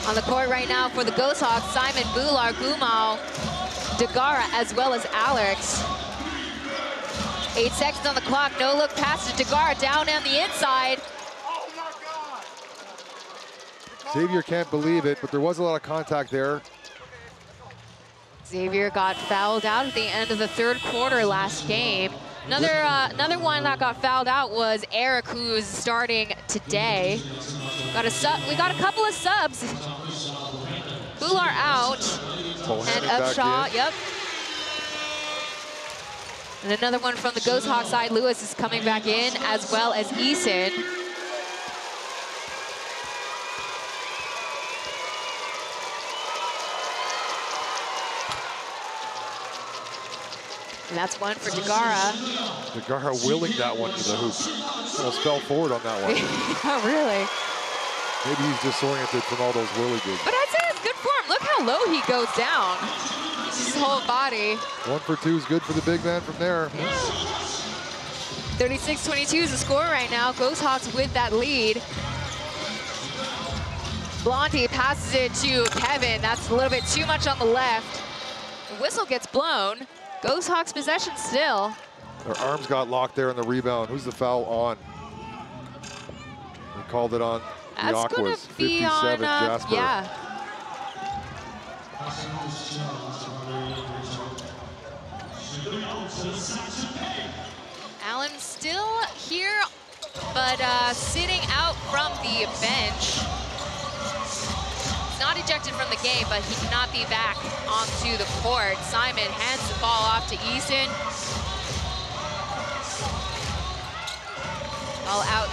On the court right now for the Ghosthawks, Simon, Bular, Gumau, Degara, as well as Alex. 8 seconds on the clock, no look pass to Degara down on the inside. Xavier can't believe it, but there was a lot of contact there. Xavier got fouled out at the end of the third quarter last game. Another one that got fouled out was Eric, who's starting today. We got a couple of subs. Bular out, and Upshaw, yep. And another one from the Ghosthawks side, Lewis is coming back in, as well as Eason. And that's one for Dagara. Dagara willing that one to the hoop. Almost fell forward on that one. Oh, really? Maybe he's disoriented from all those whirligigs. But I'd say it's good form. Look how low he goes down. His whole body. 1 for 2 is good for the big man from there. 36-22 is the score right now. Ghosthawks with that lead. Blondie passes it to Kevin. That's a little bit too much on the left. The whistle gets blown. Ghosthawks possession still. Their arms got locked there in the rebound. Who's the foul on? We called it on the Aquas. 57, on, Jasper. Yeah. Allen still here, but sitting out from the bench. He's not ejected from the game, but he cannot be back onto the court. Simon hands the ball off to Eason. Ball out.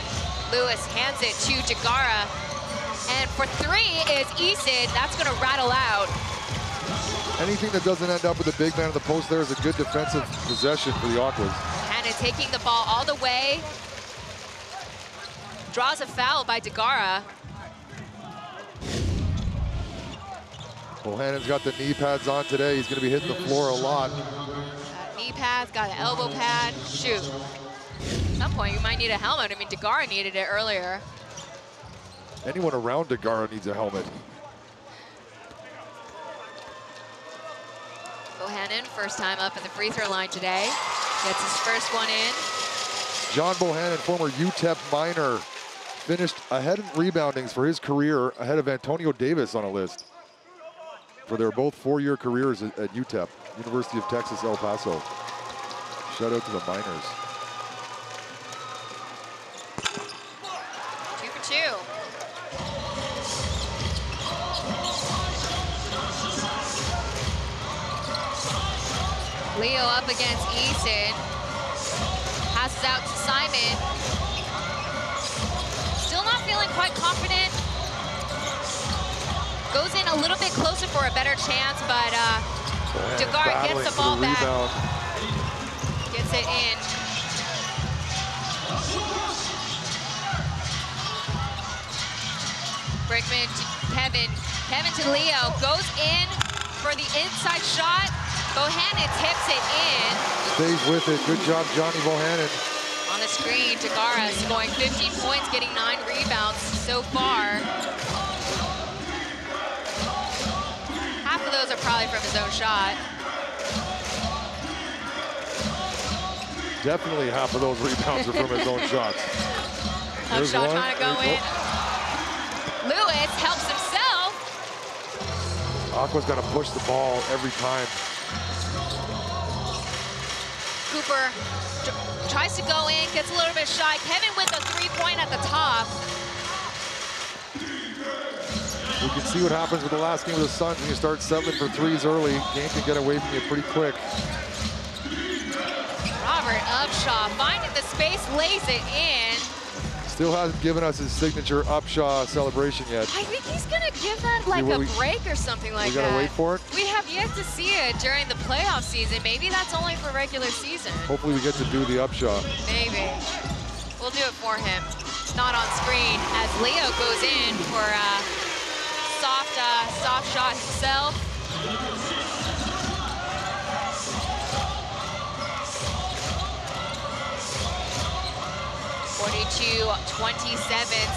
Lewis hands it to Dagara. And for 3 is Eason. That's going to rattle out. Anything that doesn't end up with a big man in the post there is a good defensive possession for the Aquas. Bohannon taking the ball all the way. Draws a foul by Dagara. Bohannon's got the knee pads on today. He's going to be hitting the floor a lot. Got knee pads, got an elbow pad. Shoot. At some point, you might need a helmet. I mean, Dagara needed it earlier. Anyone around Dagara needs a helmet. Bohannon, first time up at the free throw line today. Gets his first one in. John Bohannon, former UTEP minor, finished ahead in reboundings for his career, ahead of Antonio Davis on a list. For their both 4-year careers at UTEP, University of Texas, El Paso. Shout out to the minors. 2 for 2. Leo up against Eason. Passes out to Simon. Still not feeling quite confident. Goes in a little bit closer for a better chance, but Dagara gets the ball back. Gets it in. Brickman to Kevin. Kevin to Leo. Goes in for the inside shot. Bohannon tips it in. Stays with it. Good job, Johnny Bohannon. On the screen, Dagara scoring 15 points, getting 9 rebounds so far. Half of those are probably from his own shot. Definitely half of those rebounds are from his own shots. There's shot trying to go in. Lewis helps himself. Aqua's got to push the ball every time. Cooper tries to go in, gets a little bit shy. Kevin with a 3-point at the top. We can see what happens with the last game of the Suns when you start settling for threes early. Game can get away from you pretty quick. Robert Upshaw finding the space, lays it in. Still hasn't given us his signature Upshaw celebration yet. I think he's gonna give that like a break or something like that. We gotta wait for it? We have yet to see it during the playoff season. Maybe that's only for regular season. Hopefully we get to do the Upshaw. Maybe. We'll do it for him. Not on screen as Leo goes in for a soft shot himself.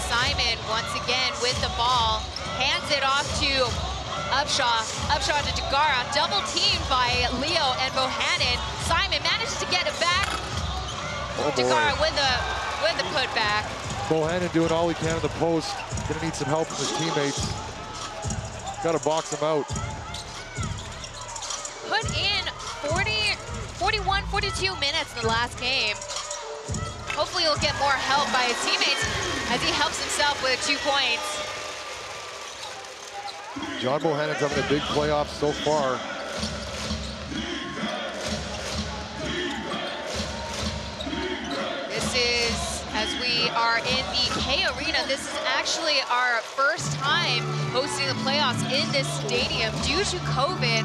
Simon once again with the ball, hands it off to Upshaw. Upshaw to Dagara, double teamed by Leo and Bohannon. Simon manages to get it back. Dagara with the putback. Bohannon doing all he can in the post. Gonna need some help from his teammates. Gotta box him out. Put in 41, 42 minutes in the last game. Hopefully he'll get more help by his teammates as he helps himself with 2 points. John Bohannon's having a big playoff so far. This is, as we are in the K Arena, this is actually our first time hosting the playoffs in this stadium due to COVID,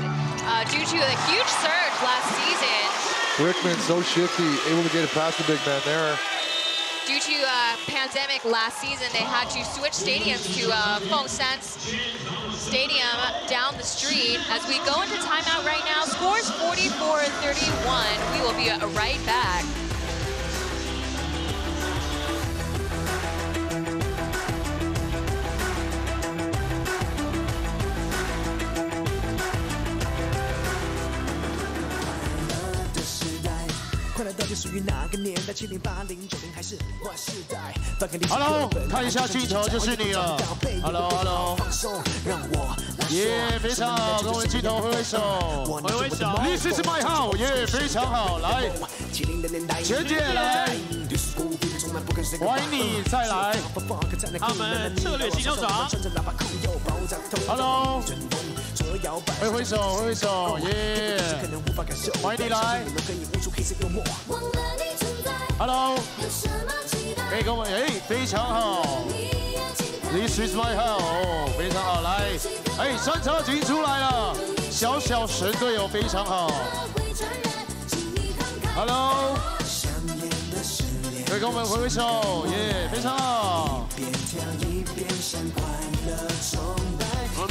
due to a huge surge last season. Brickman so shifty, able to get it past the big man there. Due to pandemic last season, they had to switch stadiums to Fengshan's stadium down the street. As we go into timeout right now, scores 44-31. We will be right back. Hello， 看一下镜头就是你了。Hello， 耶，非常好，跟我们镜头挥挥手，挥挥手。This is my house， 耶，非常好，来，前姐来，欢迎你再来。他们策略行销长 ，Hello， 挥挥手，挥挥手，耶，欢迎你来。Hello， 可以跟我们，哎，非常好。This is my house， 非常好，来，哎，三叉戟出来了，小小神队友非常好。Hello， 可以跟我们挥挥手，耶，非常好。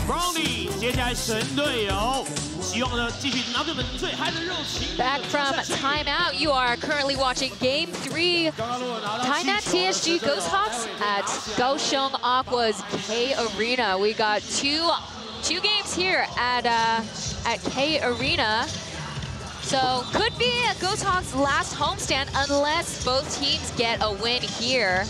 Brownie， 接下来神队友，希望呢继续拿着我们最嗨的热情。Back from timeout, you are currently watching Game 3, Tainan TSG Ghosthawks at Kaohsiung Aquas K Arena. We got two games here at K Arena. So could be Ghosthawks' last homestand unless both teams get a win here.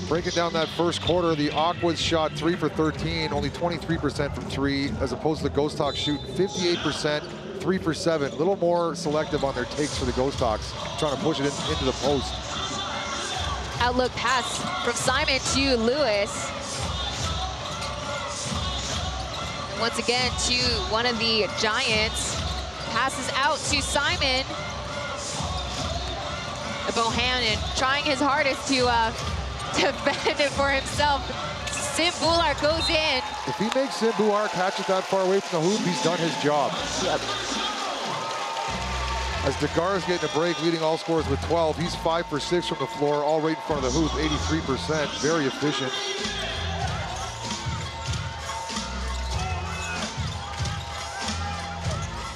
Breaking down that first quarter, the Aquas shot 3 for 13, only 23% from 3, as opposed to the Ghosthawks shooting 58%, 3 for 7. A little more selective on their takes for the Ghosthawks, trying to push it into the post. Outlook pass from Simon to Lewis. And once again to one of the Giants. Passes out to Simon. Bohannon trying his hardest to defend it for himself. Sim Bular goes in. If he makes Sim Bular catch it that far away from the hoop, he's done his job. Yep. As Degar's getting a break, leading all scorers with 12. He's 5 for 6 from the floor, all right in front of the hoop, 83%, very efficient.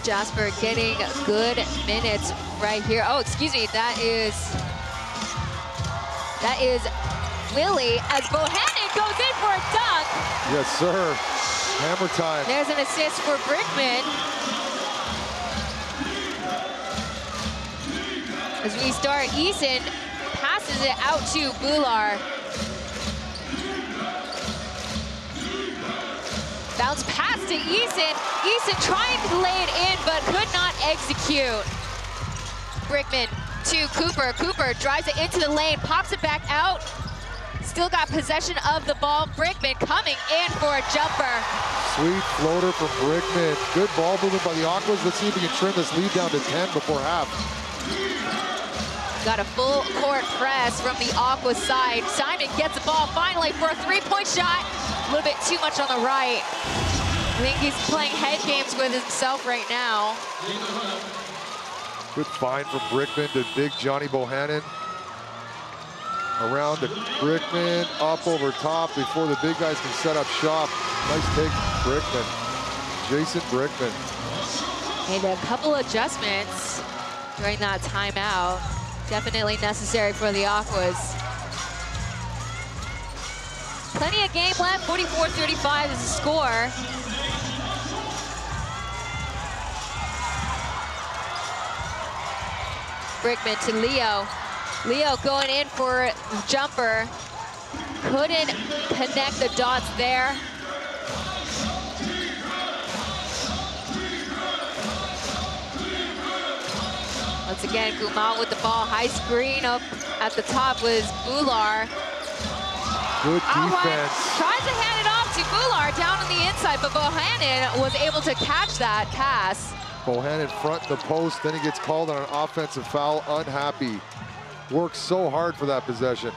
Jasper getting good minutes right here. Oh, excuse me, that is Willie as Bohannon goes in for a dunk. Yes, sir. Hammer time. There's an assist for Brickman. As we start, Eason passes it out to Bular. Bounce pass to Eason. Eason trying to lay it in, but could not execute. Brickman to Cooper. Cooper drives it into the lane, pops it back out. Still got possession of the ball. Brickman coming in for a jumper. Sweet floater from Brickman. Good ball movement by the Aquas. Let's see if we can trim this lead down to 10 before half. Got a full court press from the Aqua side. Simon gets the ball finally for a three-point shot. A little bit too much on the right. I think he's playing head games with himself right now. Good find from Brickman to big Johnny Bohannon. Around to Brickman, up over top before the big guys can set up shop. Nice take, Brickman. Jason Brickman. Made a couple adjustments during that timeout. Definitely necessary for the Aquas. Plenty of game left, 44-35 is the score. Brickman to Leo. Leo going in for the jumper. Couldn't connect the dots there. Once again, Gumao with the ball. High screen up at the top was Bular. Good defense. Tries to hand it off to Bular down on the inside, but Bohannon was able to catch that pass. Bohannon front the post, then he gets called on an offensive foul. Unhappy. Works so hard for that possession.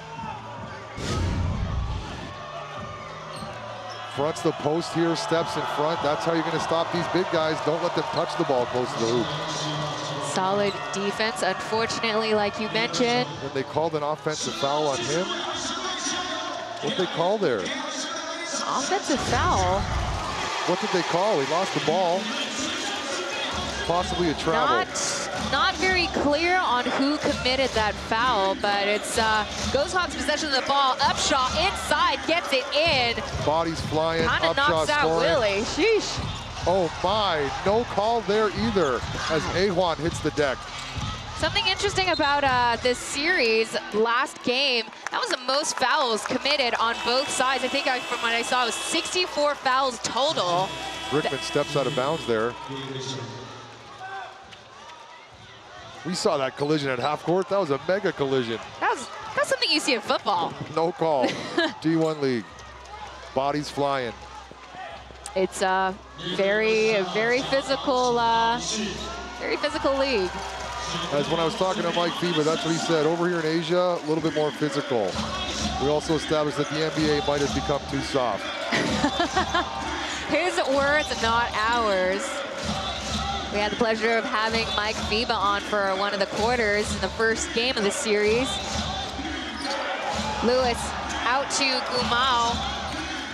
Fronts the post here, steps in front. That's how you're going to stop these big guys. Don't let them touch the ball close to the hoop. solid defense. Unfortunately, like you mentioned. When they called an offensive foul on him, what'd they call there? Offensive foul. What did they call? He lost the ball. Possibly a travel. Not very clear on who committed that foul, but it's Ghosthawks possession of the ball. Upshaw inside, gets it in. Bodies flying, Kind of knocks out scoring. Willie. Sheesh. Oh my, no call there either as Ahwan hits the deck. Something interesting about this series, last game, that was the most fouls committed on both sides. I think from what I saw, it was 64 fouls total. Brickman steps out of bounds there. We saw that collision at half court. That was a mega collision. That's something you see in football. No call. D1 league. Bodies flying. It's a very physical league. As when I was talking to Mike Fiba, that's what he said. Over here in Asia, a little bit more physical. We also established that the NBA might have become too soft. His words, not ours. We had the pleasure of having Mike Fiba on for one of the quarters in the first game of the series. Lewis out to Gumao.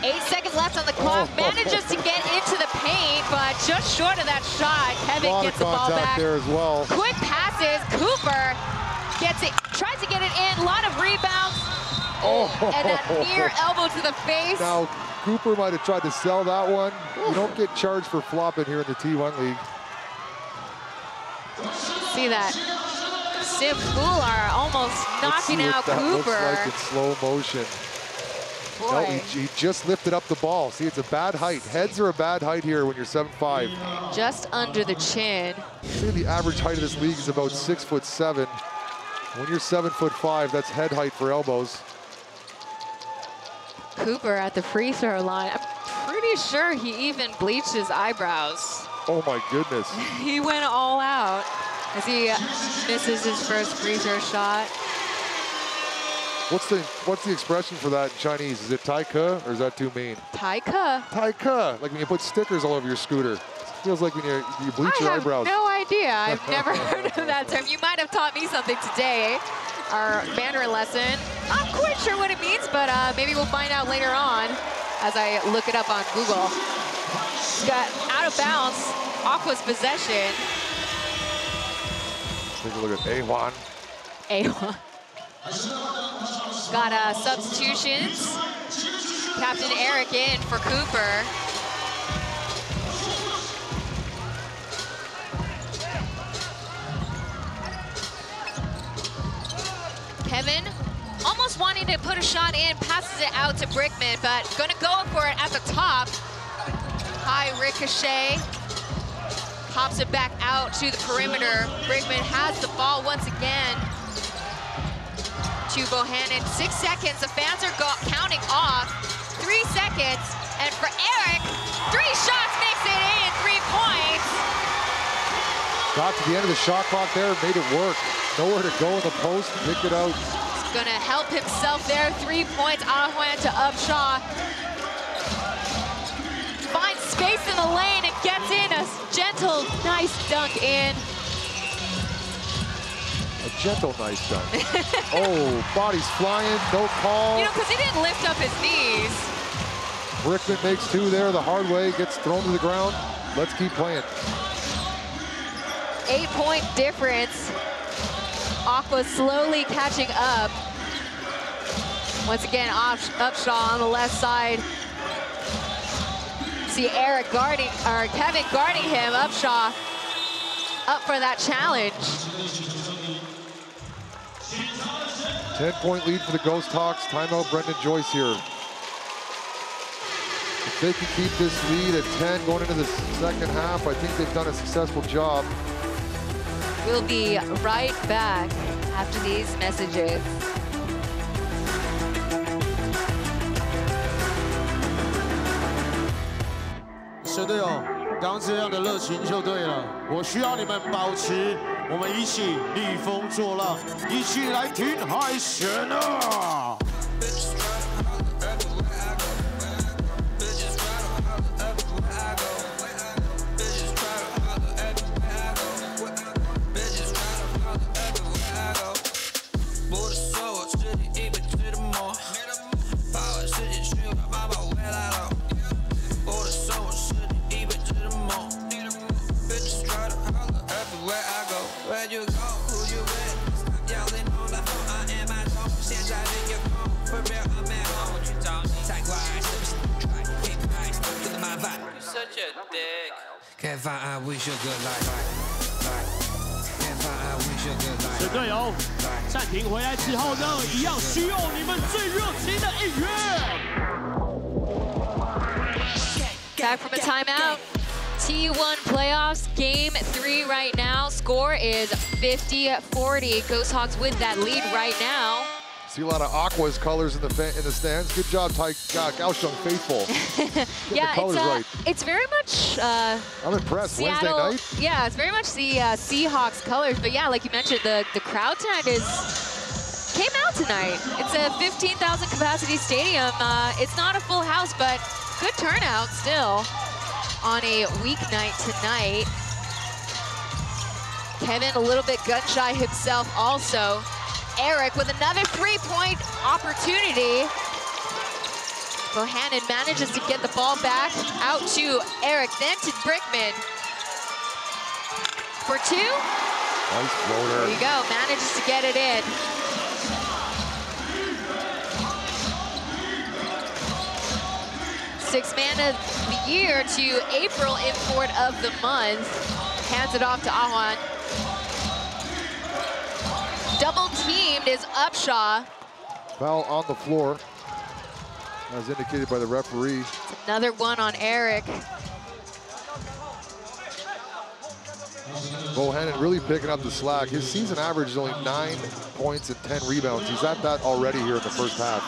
8 seconds left on the clock. Manages to get into the paint, but just short of that shot. Kevin gets the ball back. There as well. Quick passes. Cooper gets it, tries to get it in. A lot of rebounds. And a near elbow to the face. Now, Cooper might have tried to sell that one. You don't get charged for flopping here in the T1 league. See that? Sim Fular almost knocking out Cooper. Looks like in slow motion. No, he just lifted up the ball. See, it's a bad height. Heads are a bad height here when you're 7'5". Just under the chin. I think the average height of this league is about 6'7". When you're 7'5", that's head height for elbows. Cooper at the free throw line. I'm pretty sure he even bleached his eyebrows. Oh my goodness. He went all out as he misses his first free throw shot. What's the expression for that in Chinese? Is it Tai Ke or is that too mean? Tai Ke. Tai Ke, like when you put stickers all over your scooter. It feels like when you bleach your eyebrows. I have no idea. I've never heard of that term. You might have taught me something today. Our Mandarin lesson. Not quite sure what it means, but maybe we'll find out later on as I look it up on Google. Got out of bounds, Aquas possession. Take a look at Ahwan. Ahwan. Got substitutions. Captain Eric in for Cooper. Kevin almost wanting to put a shot in, passes it out to Brickman, but gonna go for it at the top. High ricochet. Pops it back out to the perimeter. Brickman has the ball once again. To Bohannon, 6 seconds. The fans are counting off. 3 seconds, and for Eric, 3 shots makes it in, 3 points. Got to the end of the shot clock there, made it work. Nowhere to go in the post, picked it out. He's gonna help himself there. 3 points, Ahwan to Upshaw. Finds space in the lane and gets in a gentle, nice dunk in. A gentle, nice dunk. Oh, body's flying, no call. You know, because he didn't lift up his knees. Brickman makes 2 there the hard way, gets thrown to the ground. Let's keep playing. 8-point difference. Aqua slowly catching up. Once again, Upshaw on the left side. See Eric guarding, or Kevin guarding him. Upshaw up for that challenge. 10-point lead for the Ghosthawks. Timeout Brendan Joyce here. If they can keep this lead at 10 going into the second half, I think they've done a successful job. We'll be right back after these messages. 神队友，刚这样的热情就对了。我需要你们保持，我们一起逆风作浪，一起来听海神啊！ Bitches If I wish you good life. If I wish you good life. 神队友暂停回来之后呢，一样需要你们最热情的应援。Back from a timeout. T1 playoffs, game 3 right now. Score is 50-40. Ghosthawks with that lead right now. See a lot of Aquas colors in the stands. Good job, Kaohsiung faithful. Yeah, it's very much. I'm impressed. Seattle, Wednesday night. Yeah, it's very much the Seahawks colors. But yeah, like you mentioned, the crowd tonight came out tonight. It's a 15,000 capacity stadium. It's not a full house, but good turnout still on a weeknight tonight. Kevin a little bit gun shy himself also. Eric with another 3-point opportunity. Bohannon manages to get the ball back out to Eric, then to Brickman. For 2. Nice floater. There you go, manages to get it in. Sixth man of the year to April import of the month. Hands it off to Ahwan. Double teamed is Upshaw. Foul on the floor, as indicated by the referee. It's another one on Eric. Bohannon really picking up the slack. His season average is only 9 points and 10 rebounds. He's at that already here in the first half.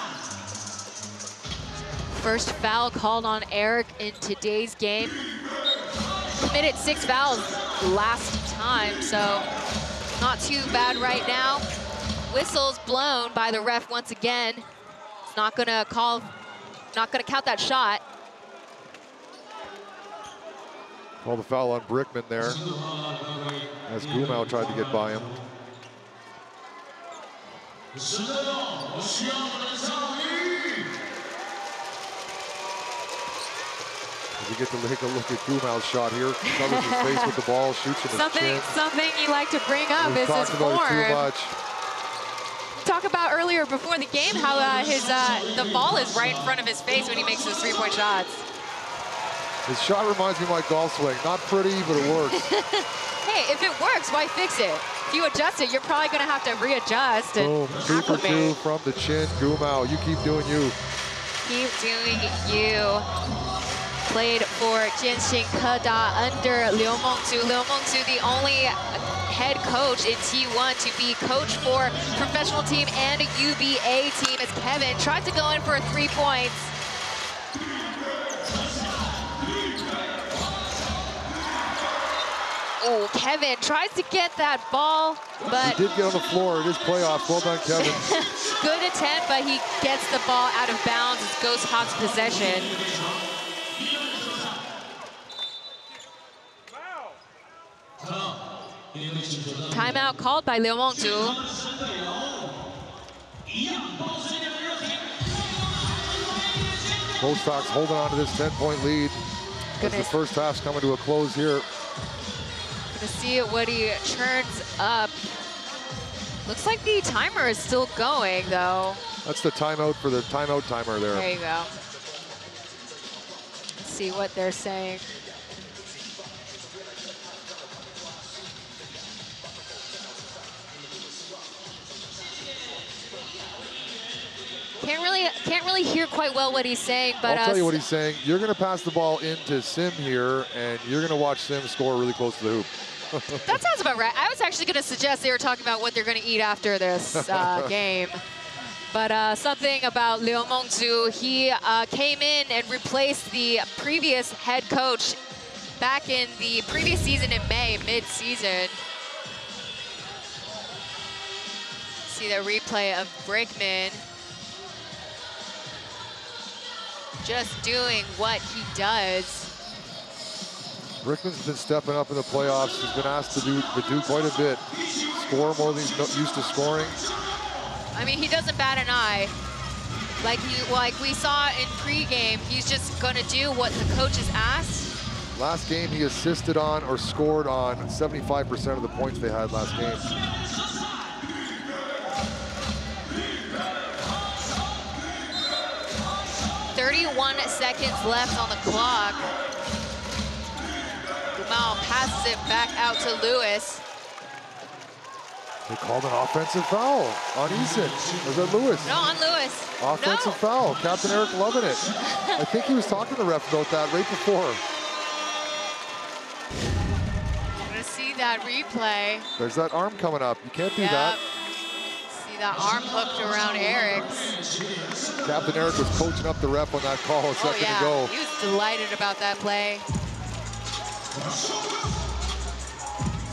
First foul called on Eric in today's game. Committed 6 fouls last time, so not too bad right now. Whistles blown by the ref once again. It's not gonna count that shot. Call the foul on Brickman there, as Gumao tried to get by him. We get to take a look at Gumao's shot here. Covers his face with the ball, shoots in his chin. Something you like to bring up is his form. Too much. Talk about earlier before the game how the ball is right in front of his face when he makes those 3-point shots. His shot reminds me of my golf swing. Not pretty, but it works. Hey, if it works, why fix it? If you adjust it, you're probably going to have to readjust. Boom, 2 for 2 from the chin. Gumao, you keep doing you. Keep doing you. Played for Jianxing Keda under Liu Mengzu. Liu Mengzu, the only head coach in T1 to be coach for professional team and a UBA team, as Kevin tries to go in for 3 points. Oh, Kevin tries to get that ball, but he did get on the floor. It is playoffs. Well done, Kevin. Good attempt, but he gets the ball out of bounds. It's Ghosthawks possession. Timeout called by Liu Mengzu. Ghosthawks holding on to this 10-point lead. As the first half's coming to a close here. Gonna see what he churns up. Looks like the timer is still going, though. That's the timeout for the timeout timer there. There you go. Let's see what they're saying. Can't really hear quite well what he's saying, but I'll tell you what he's saying. You're going to pass the ball into Sim here, and you're going to watch Sim score really close to the hoop. That sounds about right. I was actually going to suggest they were talking about what they're going to eat after this game. But something about Liu Mengzu, he came in and replaced the previous head coach back in the previous season in May, mid-season. See the replay of Brickman. Just doing what he does. Brickman's been stepping up in the playoffs. He's been asked to do quite a bit. Score more than he's used to scoring. I mean, he doesn't bat an eye. Like we saw in pregame, he's just gonna do what the coach has asked. Last game, he assisted on or scored on 75% of the points they had last game. 31 seconds left on the clock. timeout, passes it back out to Lewis. They called an offensive foul on Eason. Was that Lewis? No, on Lewis. Offensive foul. Captain Eric loving it. I think he was talking to the ref about that right before. I'm gonna see that replay. There's that arm coming up. You can't do that. See that arm hooked around Eric's. Captain Eric was coaching up the ref on that call a second ago. He was delighted about that play.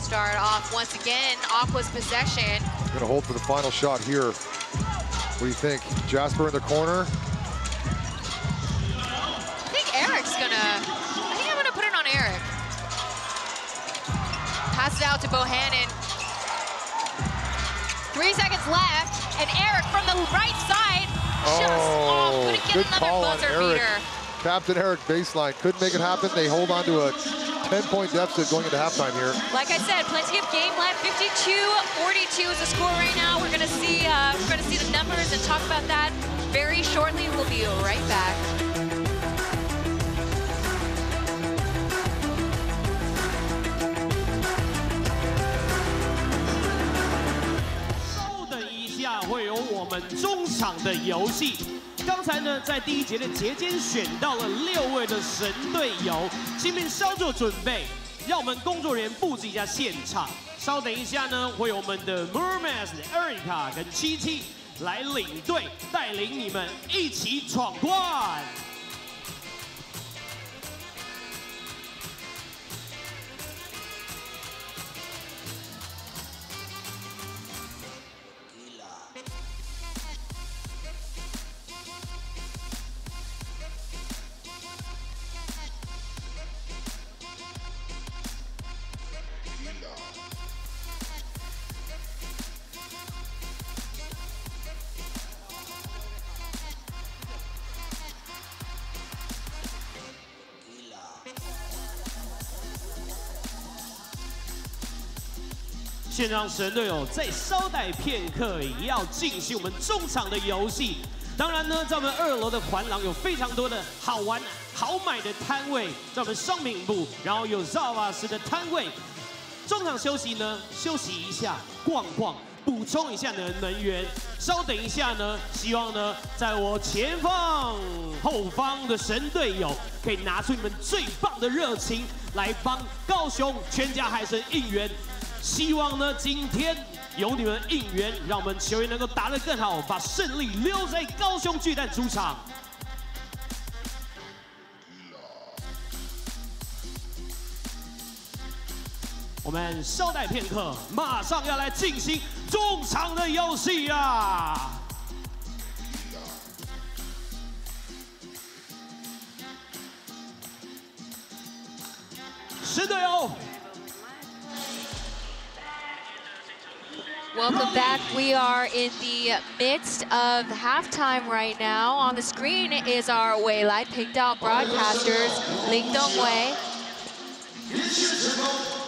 Start off once again, Aquas possession. Gonna hold for the final shot here. What do you think? Jasper in the corner. I think I'm gonna put it on Eric. Pass it out to Bohannon. 3 seconds left, and Eric from the right side just off. Couldn't get another buzzer beater. Captain Eric baseline. Couldn't make it happen. They hold on to a 10-point deficit going into halftime here. Like I said, plenty of game left. 52-42 is the score right now. We're gonna see the numbers and talk about that very shortly. We'll be right back.会有我们中场的游戏。刚才呢，在第一节的节间选到了6位的神队友，请您稍作准备，让我们工作人员布置一下现场。稍等一下呢，会有我们的 Mermaids Erica 跟77来领队，带领你们一起闯关。先让神队友再稍待片刻，也要进行我们中场的游戏。当然呢，在我们2楼的环廊有非常多的好玩、好买的摊位，在我们商品部，然后有 Aquas 的摊位。中场休息呢，休息一下，逛逛，补充一下你的能源。稍等一下呢，希望呢，在我前方、后方的神队友可以拿出你们最棒的热情，来帮高雄全家海神应援。 希望呢，今天有你们应援，让我们球员能够打得更好，把胜利留在高雄巨蛋主场。我们稍待片刻，马上要来进行中场的游戏啊！神队友。 Welcome back. We are in the midst of halftime right now. On the screen is our Weilai picked out broadcasters, Ling Dongwei.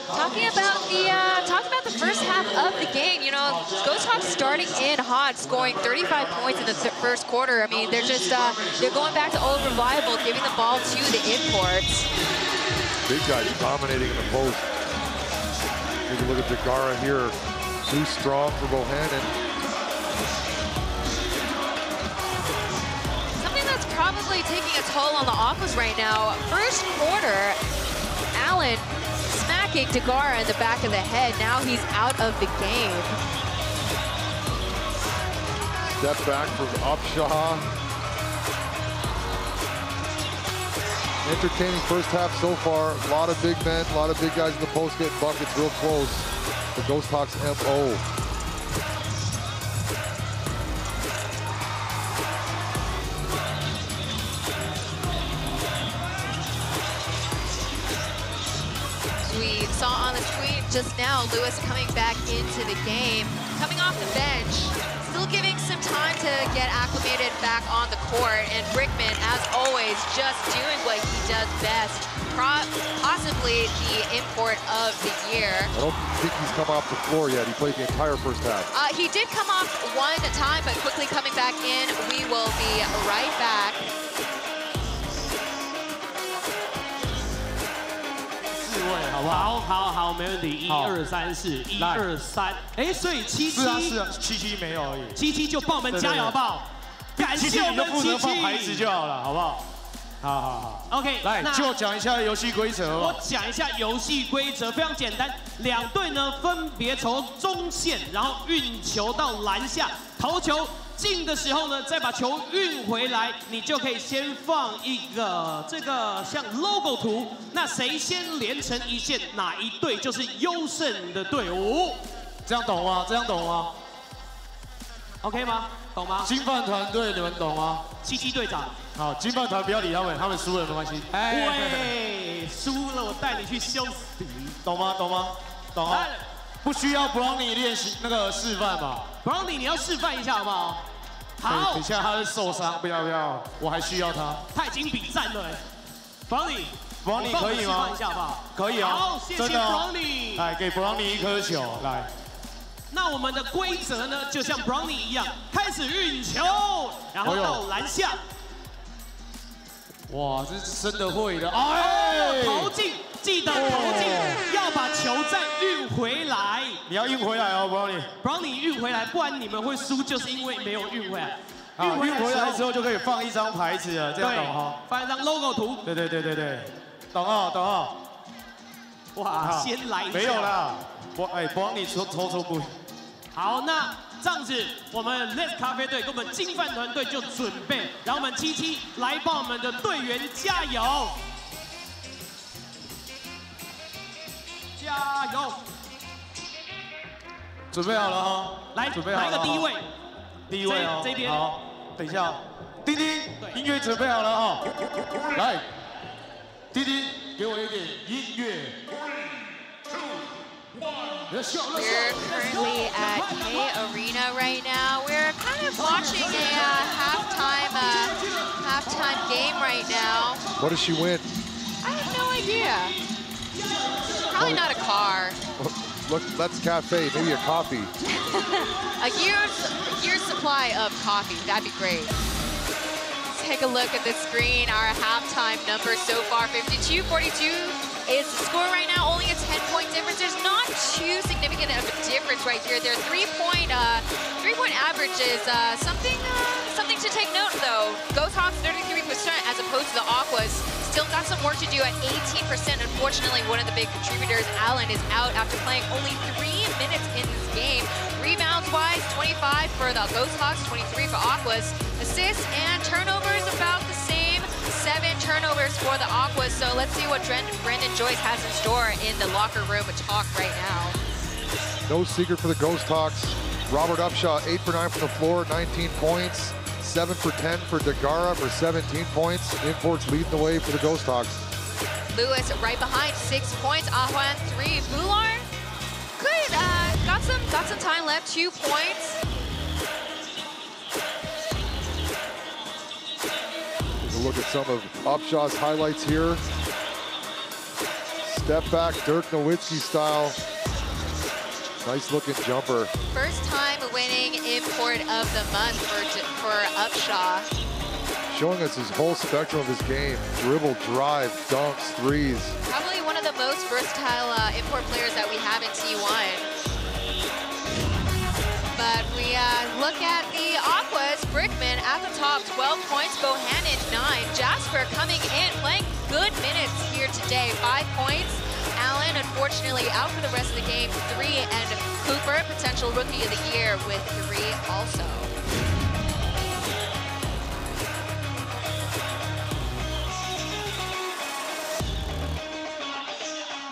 Talking about the first half of the game, you know, Ghosthawks starting in hot, scoring 35 points in the first quarter. I mean, they're just they're going back to old reliable, giving the ball to the imports. Big guys dominating in the post. Take a look at Jagara here. Too strong for Bohannon. Something that's probably taking a toll on the Aquas right now. First quarter, Allen smacking Dagara in the back of the head. Now he's out of the game. Step back from Upshaw. Entertaining first half so far. A lot of big men, a lot of big guys in the post getting buckets real close. The Ghosthawks MO. We saw on the screen just now, Lewis coming back into the game, coming off the bench, still giving some time to get acclimated back on the court, and Brickman, as always, just doing what he does best. Possibly the import of the year. I don't think he's come off the floor yet. He played the entire first half. He did come off one time, but quickly coming back in. We will be right back. 位，好不好？好，没问题。1、2、3、4，1、2、3。哎，所以77是啊，77没有而已。77就帮我们加油好不好？感谢我们77，你就负责放牌子就好了，好不好？好。OK， 来就讲一下游戏规则。我讲一下游戏规则，非常简单。2队呢分别从中线，然后运球到篮下，投球进的时候呢，再把球运回来，你就可以先放一个这个像 logo 图。那谁先连成一线，哪一队就是优胜的队伍。这样懂吗？OK 吗？懂吗？金饭团队你们懂吗？77队长。好，金饭团不要理他们输了没关系。喂，输了我带你去休息，懂吗？懂啊？不需要 Brownie 练习那个示范嘛 ？Brownie 你要示范一下好不好？好。等一下他会受伤，不要，我还需要他。他已经比战了，Brownie 可以吗？示范一下好不好？可以啊。好，谢谢 Brownie。来，给 Brownie 1颗球，来。那我们的规则呢，就像 Brownie 一样，开始运球，然后到篮下。哇，这是真的会的！投进，记得投进，要把球再运回来。你要运回来哦 ，Brownie 运回来，不然你们会输，就是因为没有运回来。运回来之后就可以放一张牌子了，这样懂哈？放一张 logo 图。对，懂啊。哇，先来一下。没有啦，Brownie 抽不。好，那这样子，我们 Let's 咖啡队跟我们金饭团队就准备，让我们77来帮我们的队员加油，加油！准备好了哈，来，准备好了。来个第一位，第一位哦，这边。好，等一下，丁丁，音乐准备好了哈，来，丁丁，给我一点音乐。We're currently at K Arena right now. We're kind of watching a halftime game right now. What does she win? I have no idea. Probably not a car. Look, that's cafe, maybe a coffee. a year's supply of coffee. That'd be great. Let's take a look at the screen. Our halftime number so far, 52-42. Is the score right now only a 10-point difference. There's not too significant of a difference right here. Their three-point average is something to take note though. Ghosthawks 33% as opposed to the Aquas. Still got some work to do at 18%. Unfortunately, one of the big contributors, Alan, is out after playing only 3 minutes in this game. Rebounds-wise, 25 for the Ghosthawks, 23 for Aquas. Assists and turnovers about the same. 7 turnovers for the Aquas, so let's see what Brendan Joyce has in store in the locker room talk right now. No secret for the Ghosthawks. Robert Upshaw, 8 for 9 from the floor, 19 points. 7 for 10 for Degara for 17 points. Imports leading the way for the Ghosthawks. Lewis right behind, 6 points. Ahuan 3. Bular, good. Got some time left, 2 points. Look at some of Upshaw's highlights here. Step back, Dirk Nowitzki style. Nice looking jumper. First time winning import of the month for Upshaw. Showing us his whole spectrum of his game. Dribble, drive, dunks, threes. Probably one of the most versatile import players that we have in T1. But we look at the Aquas. Brickman at the top, 12 points. Bohannon, 9. Jasper coming in, playing good minutes here today, 5 points. Allen, unfortunately, out for the rest of the game, 3. And Cooper, potential rookie of the year, with 3 also.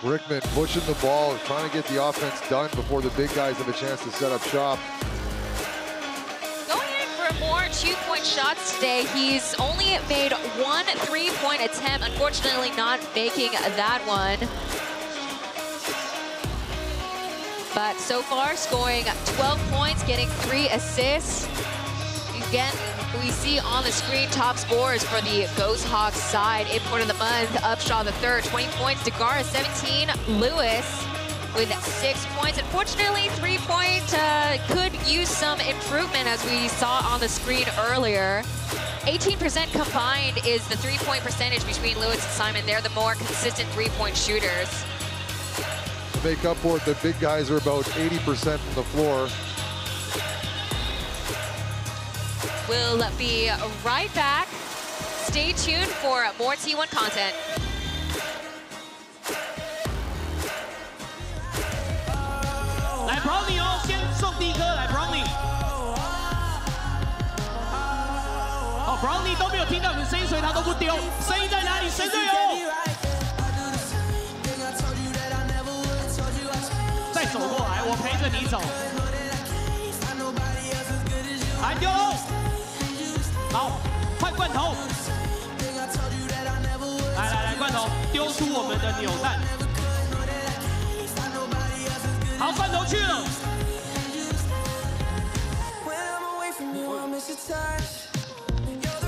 Brickman pushing the ball, trying to get the offense done before the big guys have a chance to set up shop. Going in for more 2-point shots today. He's only made 1 3-point attempt, unfortunately not making that one. But so far, scoring 12 points, getting 3 assists. Again, we see on the screen top scores for the Ghosthawks side. Import of the month, Upshaw the third, 20 points. Degara 17. Lewis with 6 points. Unfortunately, 3-point could use some improvement as we saw on the screen earlier. 18% combined is the 3-point percentage between Lewis and Simon. They're the more consistent 3-point shooters. To make up for it, the big guys are about 80% from the floor. We'll be right back. Stay tuned for more T1 content. 来 Brownie 哦，先送第一颗，来 Brownie。哦 ，Brownie 都没有听到你们声音，所以他都不丢。声音在哪里？神队友！再走过来，我陪着你走。来丢喽！好，换罐头。来，罐头，丢出我们的扭蛋。 好，罐头去了。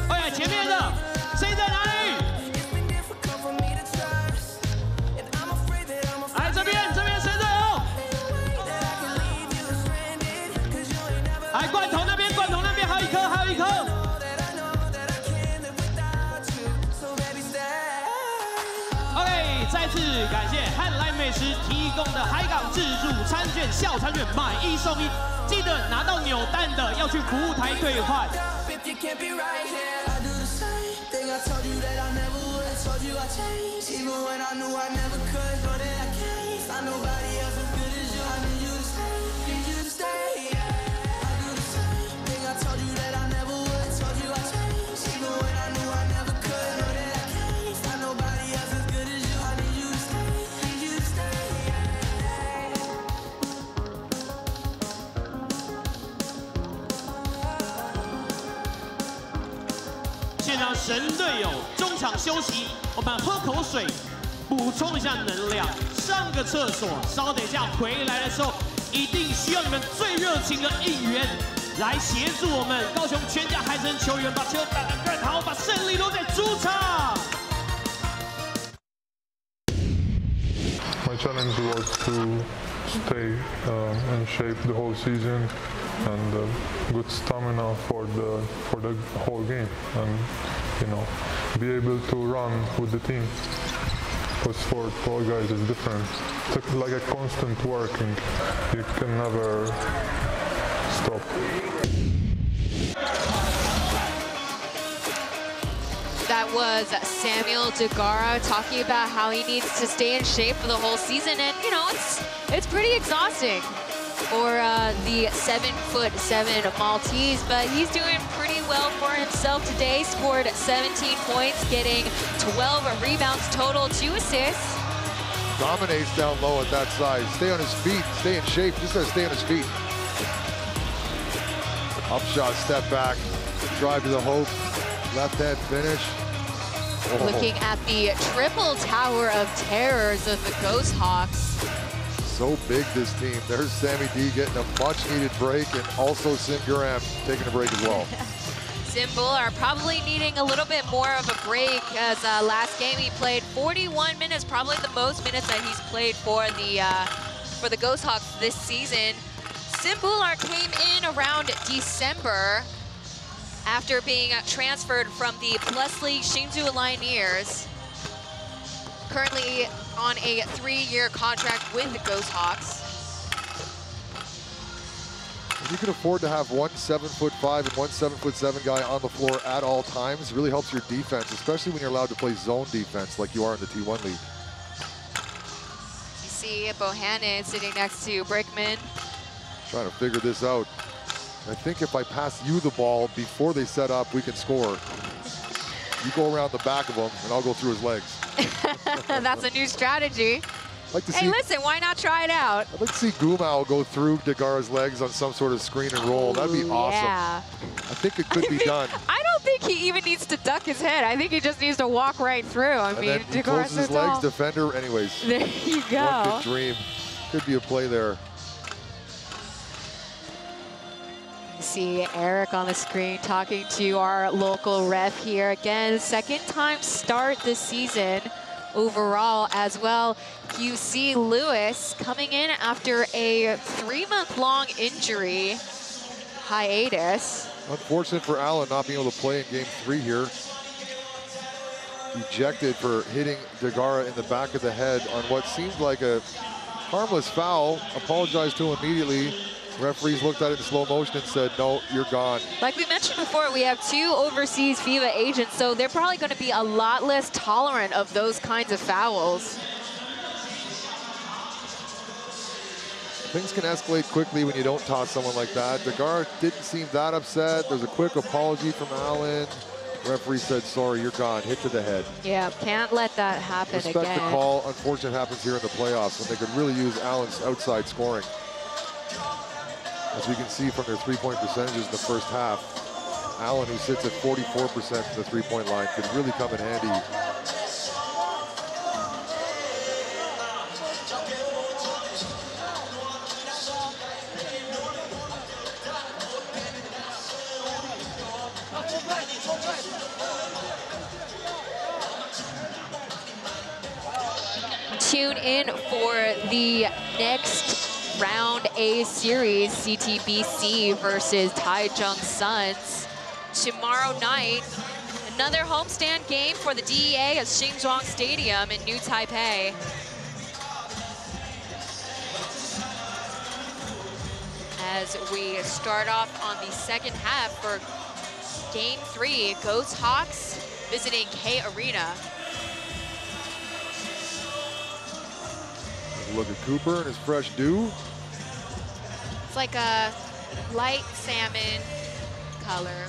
哎，前面的谁在哪里？来这边神队友。来罐头那边还有一颗。OK， 再次感谢汉来美食提供的海港自助餐券、校餐券，买1送1。记得拿到扭蛋的要去服务台兑换。先让神队友中场休息，我们喝口水，补充一下能量，上个厕所。稍等一下回来的时候，一定需要你们最热情的应援来协助我们高雄全家海神球员把球打得更好，把胜利留在主场。My challenge was to stay in shape the whole season and good stamina for the whole game, and be able to run with the team. Because for all guys it's different. It's like a constant working. You can never stop. That was Samuel Degara talking about how he needs to stay in shape for the whole season, and it's pretty exhausting for the 7'7" Maltese, but he's doing pretty well for himself today. Scored 17 points, getting 12 rebounds total, 2 assists. Dominates down low at that size. Stay on his feet, stay in shape. Just gotta stay on his feet. Up shot, step back, drive to the hoop, left hand finish. Oh. Looking at the triple tower of terrors of the Ghosthawks. So big, this team. There's Sammy D getting a much-needed break, and also Sim Garam taking a break as well. Sim are probably needing a little bit more of a break, as last game he played 41 minutes, probably the most minutes that he's played for the Ghosthawks this season. Sim came in around December after being transferred from the Plus League Hsinchu Lioneers. Currently on a 3-year contract with the Ghosthawks. You can afford to have one 7'5" and one 7'7" guy on the floor at all times. It really helps your defense, especially when you're allowed to play zone defense like you are in the T1 League. You see Bohannon sitting next to Brickman. Trying to figure this out. I think if I pass you the ball before they set up, we can score. You go around the back of him, and I'll go through his legs. That's a new strategy. Like to hey, listen, why not try it out? I'd like to see Gumao go through Degara's legs on some sort of screen and roll. That'd be awesome. Yeah. I think it could be done. I don't think he even needs to duck his head. I think he just needs to walk right through. I mean, he closes his legs, defender, anyways. There you go. One could dream. Could be a play there. See Eric on the screen talking to our local ref here again. Second time start this season overall as well. You see Lewis coming in after a 3-month-long injury hiatus. Unfortunate for Allen not being able to play in game 3 here. Ejected for hitting Degara in the back of the head on what seemed like a Harmless foul, apologized to him immediately. Referees looked at it in slow motion and said, no, you're gone. Like we mentioned before, we have 2 overseas FIBA agents, so they're probably going to be a lot less tolerant of those kinds of fouls. Things can escalate quickly when you don't toss someone like that. Degar didn't seem that upset. There's a quick apology from Allen. Referee said, sorry, you're gone. Hit to the head. Yeah, can't let that happen again. Respect the call. Unfortunate happens here in the playoffs when they could really use Allen's outside scoring. As we can see from their three-point percentages in the first half, Allen, who sits at 44% from the three-point line, could really come in handy. Tune in for the next Round A series, CTBC versus Taichung Suns. Tomorrow night, another homestand game for the DEA at Xinzhuang Stadium in New Taipei. As we start off on the second half for Game 3, Ghosthawks visiting K Arena. Look at Cooper and his fresh dew. It's like a light salmon color.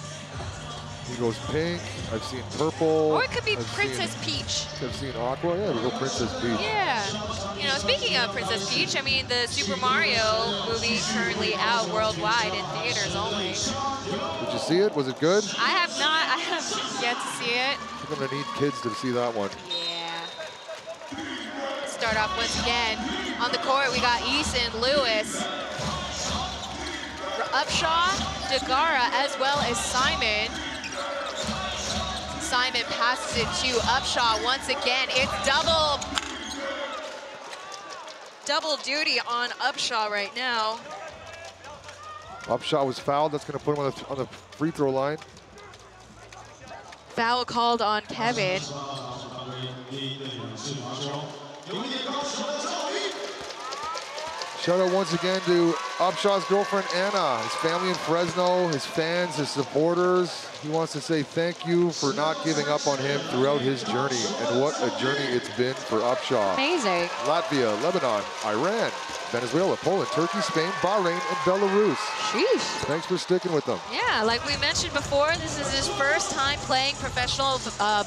He goes pink. I've seen purple. Or it could be Princess Peach. I've seen aqua. Yeah, we go Princess Peach. Yeah. You know, speaking of Princess Peach, I mean, the Super Mario movie currently out worldwide in theaters only. Did you see it? Was it good? I have not. I have yet to see it. I think I'm going to need kids to see that one. Yeah. Start off once again. On the court, we got Eason, Lewis, Upshaw, Degara, as well as Simon. Simon passes it to Upshaw once again. It's double duty on Upshaw right now. Upshaw was fouled. That's going to put him on the free throw line. Foul called on Kevin. Shout out once again to Upshaw's girlfriend, Anna, his family in Fresno, his fans, his supporters. He wants to say thank you for not giving up on him throughout his journey. And what a journey it's been for Upshaw. Amazing. Latvia, Lebanon, Iran, Venezuela, Poland, Turkey, Spain, Bahrain, and Belarus. Sheesh. Thanks for sticking with them. Yeah, like we mentioned before, this is his first time playing professional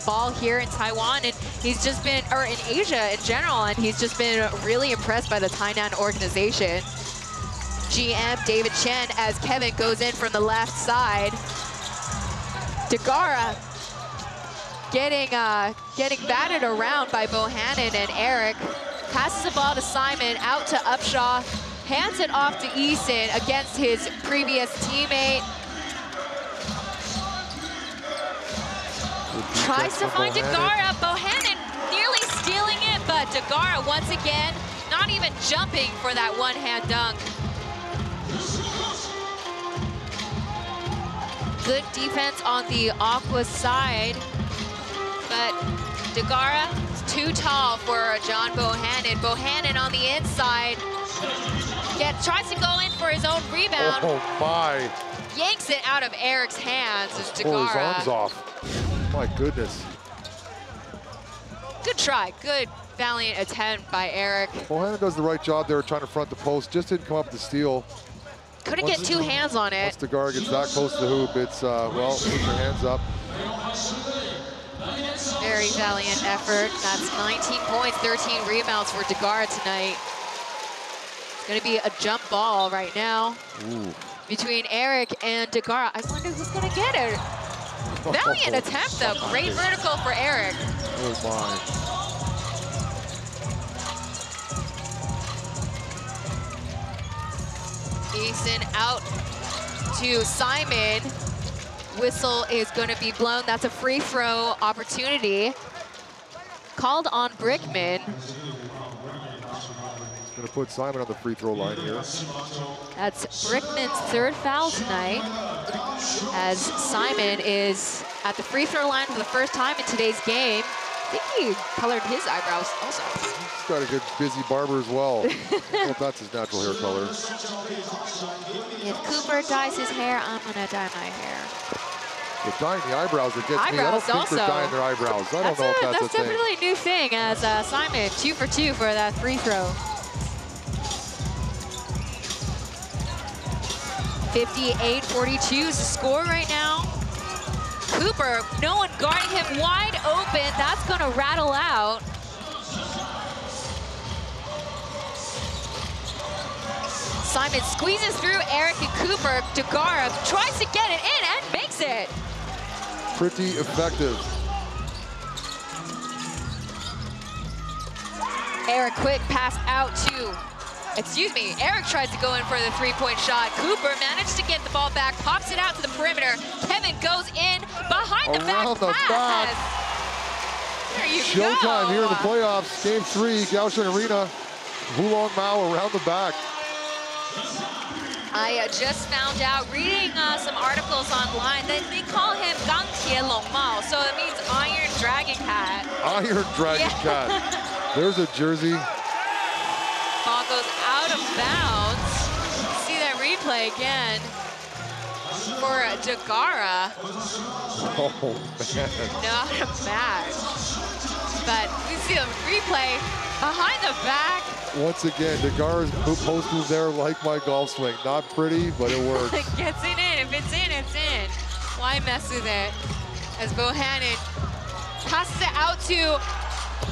ball here in Taiwan, and he's just been, or in Asia in general, and he's just been really impressed by the Tainan organization. GM David Chen as Kevin goes in from the left side. Degara getting batted around by Bohannon and Eric. Passes the ball to Simon, out to Upshaw, hands it off to Eason against his previous teammate. Tries to find Degara. Bohannon nearly stealing it, but Degara once again not even jumping for that one-hand dunk. Good defense on the Aquas side, but Degara too tall for John Bohannon. Bohannon on the inside. Tries to go in for his own rebound. Oh my. Yanks it out of Eric's hands as Pull his Degara. arms off. My goodness. Good try. Good valiant attempt by Eric. Bohannon does the right job there trying to front the post. Just didn't come up with the steal. Couldn't get two hands on it. Once Degara gets that close to the hoop, it's, well, put your hands up. Very valiant effort. That's 19 points, 13 rebounds for Degara tonight. It's going to be a jump ball right now. Ooh. Between Eric and Degara. I wonder who's going to get it. Valiant attempt, though. Great vertical for Eric. Oh, my. Eason out to Simon. Whistle is going to be blown. That's a free throw opportunity. Called on Brickman. Going to put Simon on the free throw line here. That's Brickman's third foul tonight, as Simon is at the free throw line for the first time in today's game. think he colored his eyebrows also. He's got a good busy barber as well. I don't know if that's his natural hair color. If Cooper dyes his hair, I'm gonna dye my hair. But dyeing the eyebrows, it gets me. I don't think they're dyeing their eyebrows. I don't know if that's a thing. That's definitely a new thing as Simon, 2 for 2 for that free throw. 58-42 is the score right now. Cooper, no one guarding him wide open. That's gonna rattle out. Simon squeezes through Eric and Cooper. Dagara tries to get it in and makes it. Pretty effective. Eric quick pass out to, Eric tries to go in for the three-point shot. Cooper managed to get the ball back, pops it out to the perimeter. Kevin goes in behind the back pass. There you go. Showtime here in the playoffs. Game 3, Kaohsiung Arena. Wulong Mao around the back. I just found out, reading some articles online, that they call him Gang Tie Long Mao, so it means Iron Dragon Cat. Iron Dragon Cat. There's a jersey. Ball goes out of bounds. See that replay again for Dagara. Oh, man. Not a match. But we see the replay behind the back. Once again, Dagara's post move there like my golf swing. Not pretty, but it works. It gets it in. If it's in, it's in. Why mess with it? As Bohannon passes it out to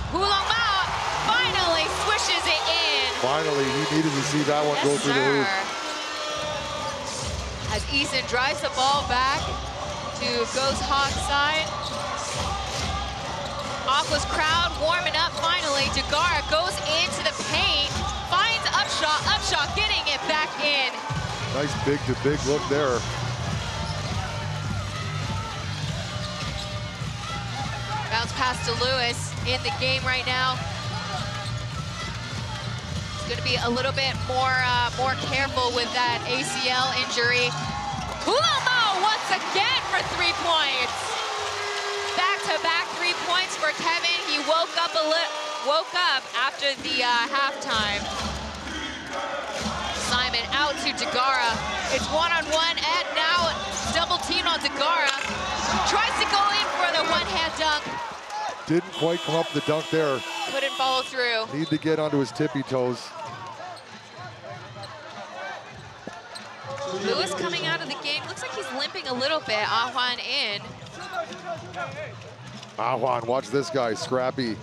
Wulong Mao. Finally swishes it in. Finally, he needed to see that one go through the hoop. As Eason drives the ball back to Ghosthawks side. Aquas crowd warming up finally. Dagara goes into the paint, finds Upshaw getting it back in. Nice big to big look there. Bounce pass to Lewis in the game right now. He's gonna be a little bit more careful with that ACL injury. Wulong Mao once again for 3 points. Back-to-back 3 points for Kevin. He woke up after the halftime. Simon out to Dagara. It's one-on-one and now double team on Dagara. Tries to go in for the one-hand dunk. Didn't quite come up the dunk there. Couldn't follow through. Need to get onto his tippy toes. Lewis coming out of the game. Looks like he's limping a little bit. Ahwan in. Ahwan, watch this guy, scrappy.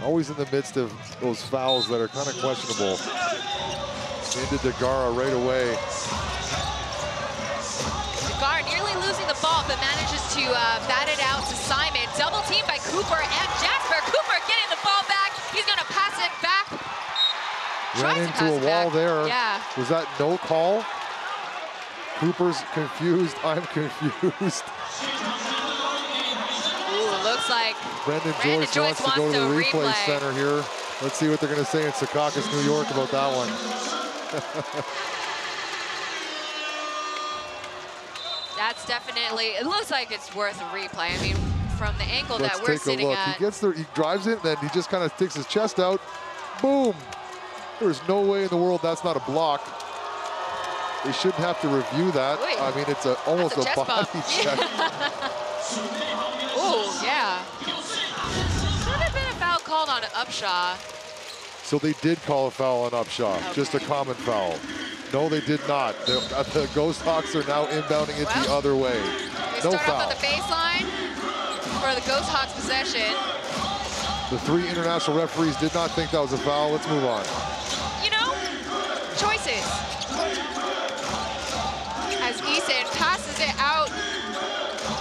Always in the midst of those fouls that are kind of questionable. Into Dagara right away. Dagara nearly losing the ball, but manages to bat it out to Simon. Double team by Cooper and Jasper. Cooper getting the ball back. He's gonna pass it back. Ran into a wall there. Yeah. Was that no call? Cooper's confused, I'm confused. Ooh, looks like Brendan Joyce wants to go to the replay center here. Let's see what they're going to say in Secaucus, New York about that one. That's definitely, it looks like it's worth a replay. I mean, from the angle that we're sitting at. He gets there, he drives it, and then he just kind of sticks his chest out. Boom! There's no way in the world that's not a block. They shouldn't have to review that. Wait, I mean, it's almost a body check. Oh, yeah. Should have been a foul called on Upshaw. So they did call a foul on Upshaw, okay. Just a common foul. No, they did not. The Ghosthawks are now inbounding it the other way. We No start foul. off on the baseline for the Ghosthawks possession. The 3 international referees did not think that was a foul. Let's move on. You know, choices. As Eason passes it out,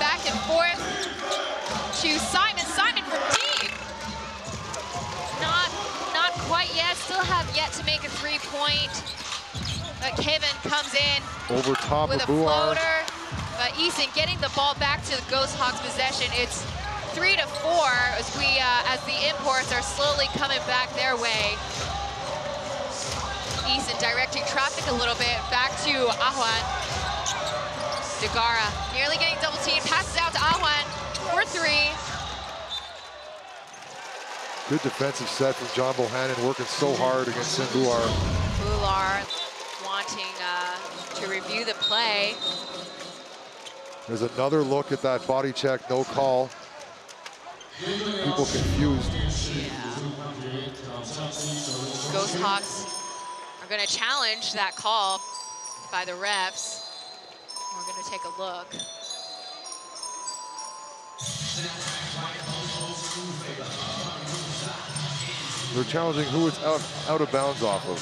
back and forth to Simon. Simon from deep. Not quite yet. Still have yet to make a 3-point. But Kevin comes in over top with of a Buar. floater. But Eason getting the ball back to the Ghosthawks possession. It's 3-4 as the imports are slowly coming back their way. Eason directing traffic a little bit back to Ahwan. Dagara nearly getting double teamed, passes out to Ahwan for 3. Good defensive set from John Bohannon, working so hard against Sim Bular. Bular wanting to review the play. There's another look at that body check, no call. People confused. Ghosthawks are going to challenge that call by the refs. We're going to take a look. They're challenging who it's out of bounds off of.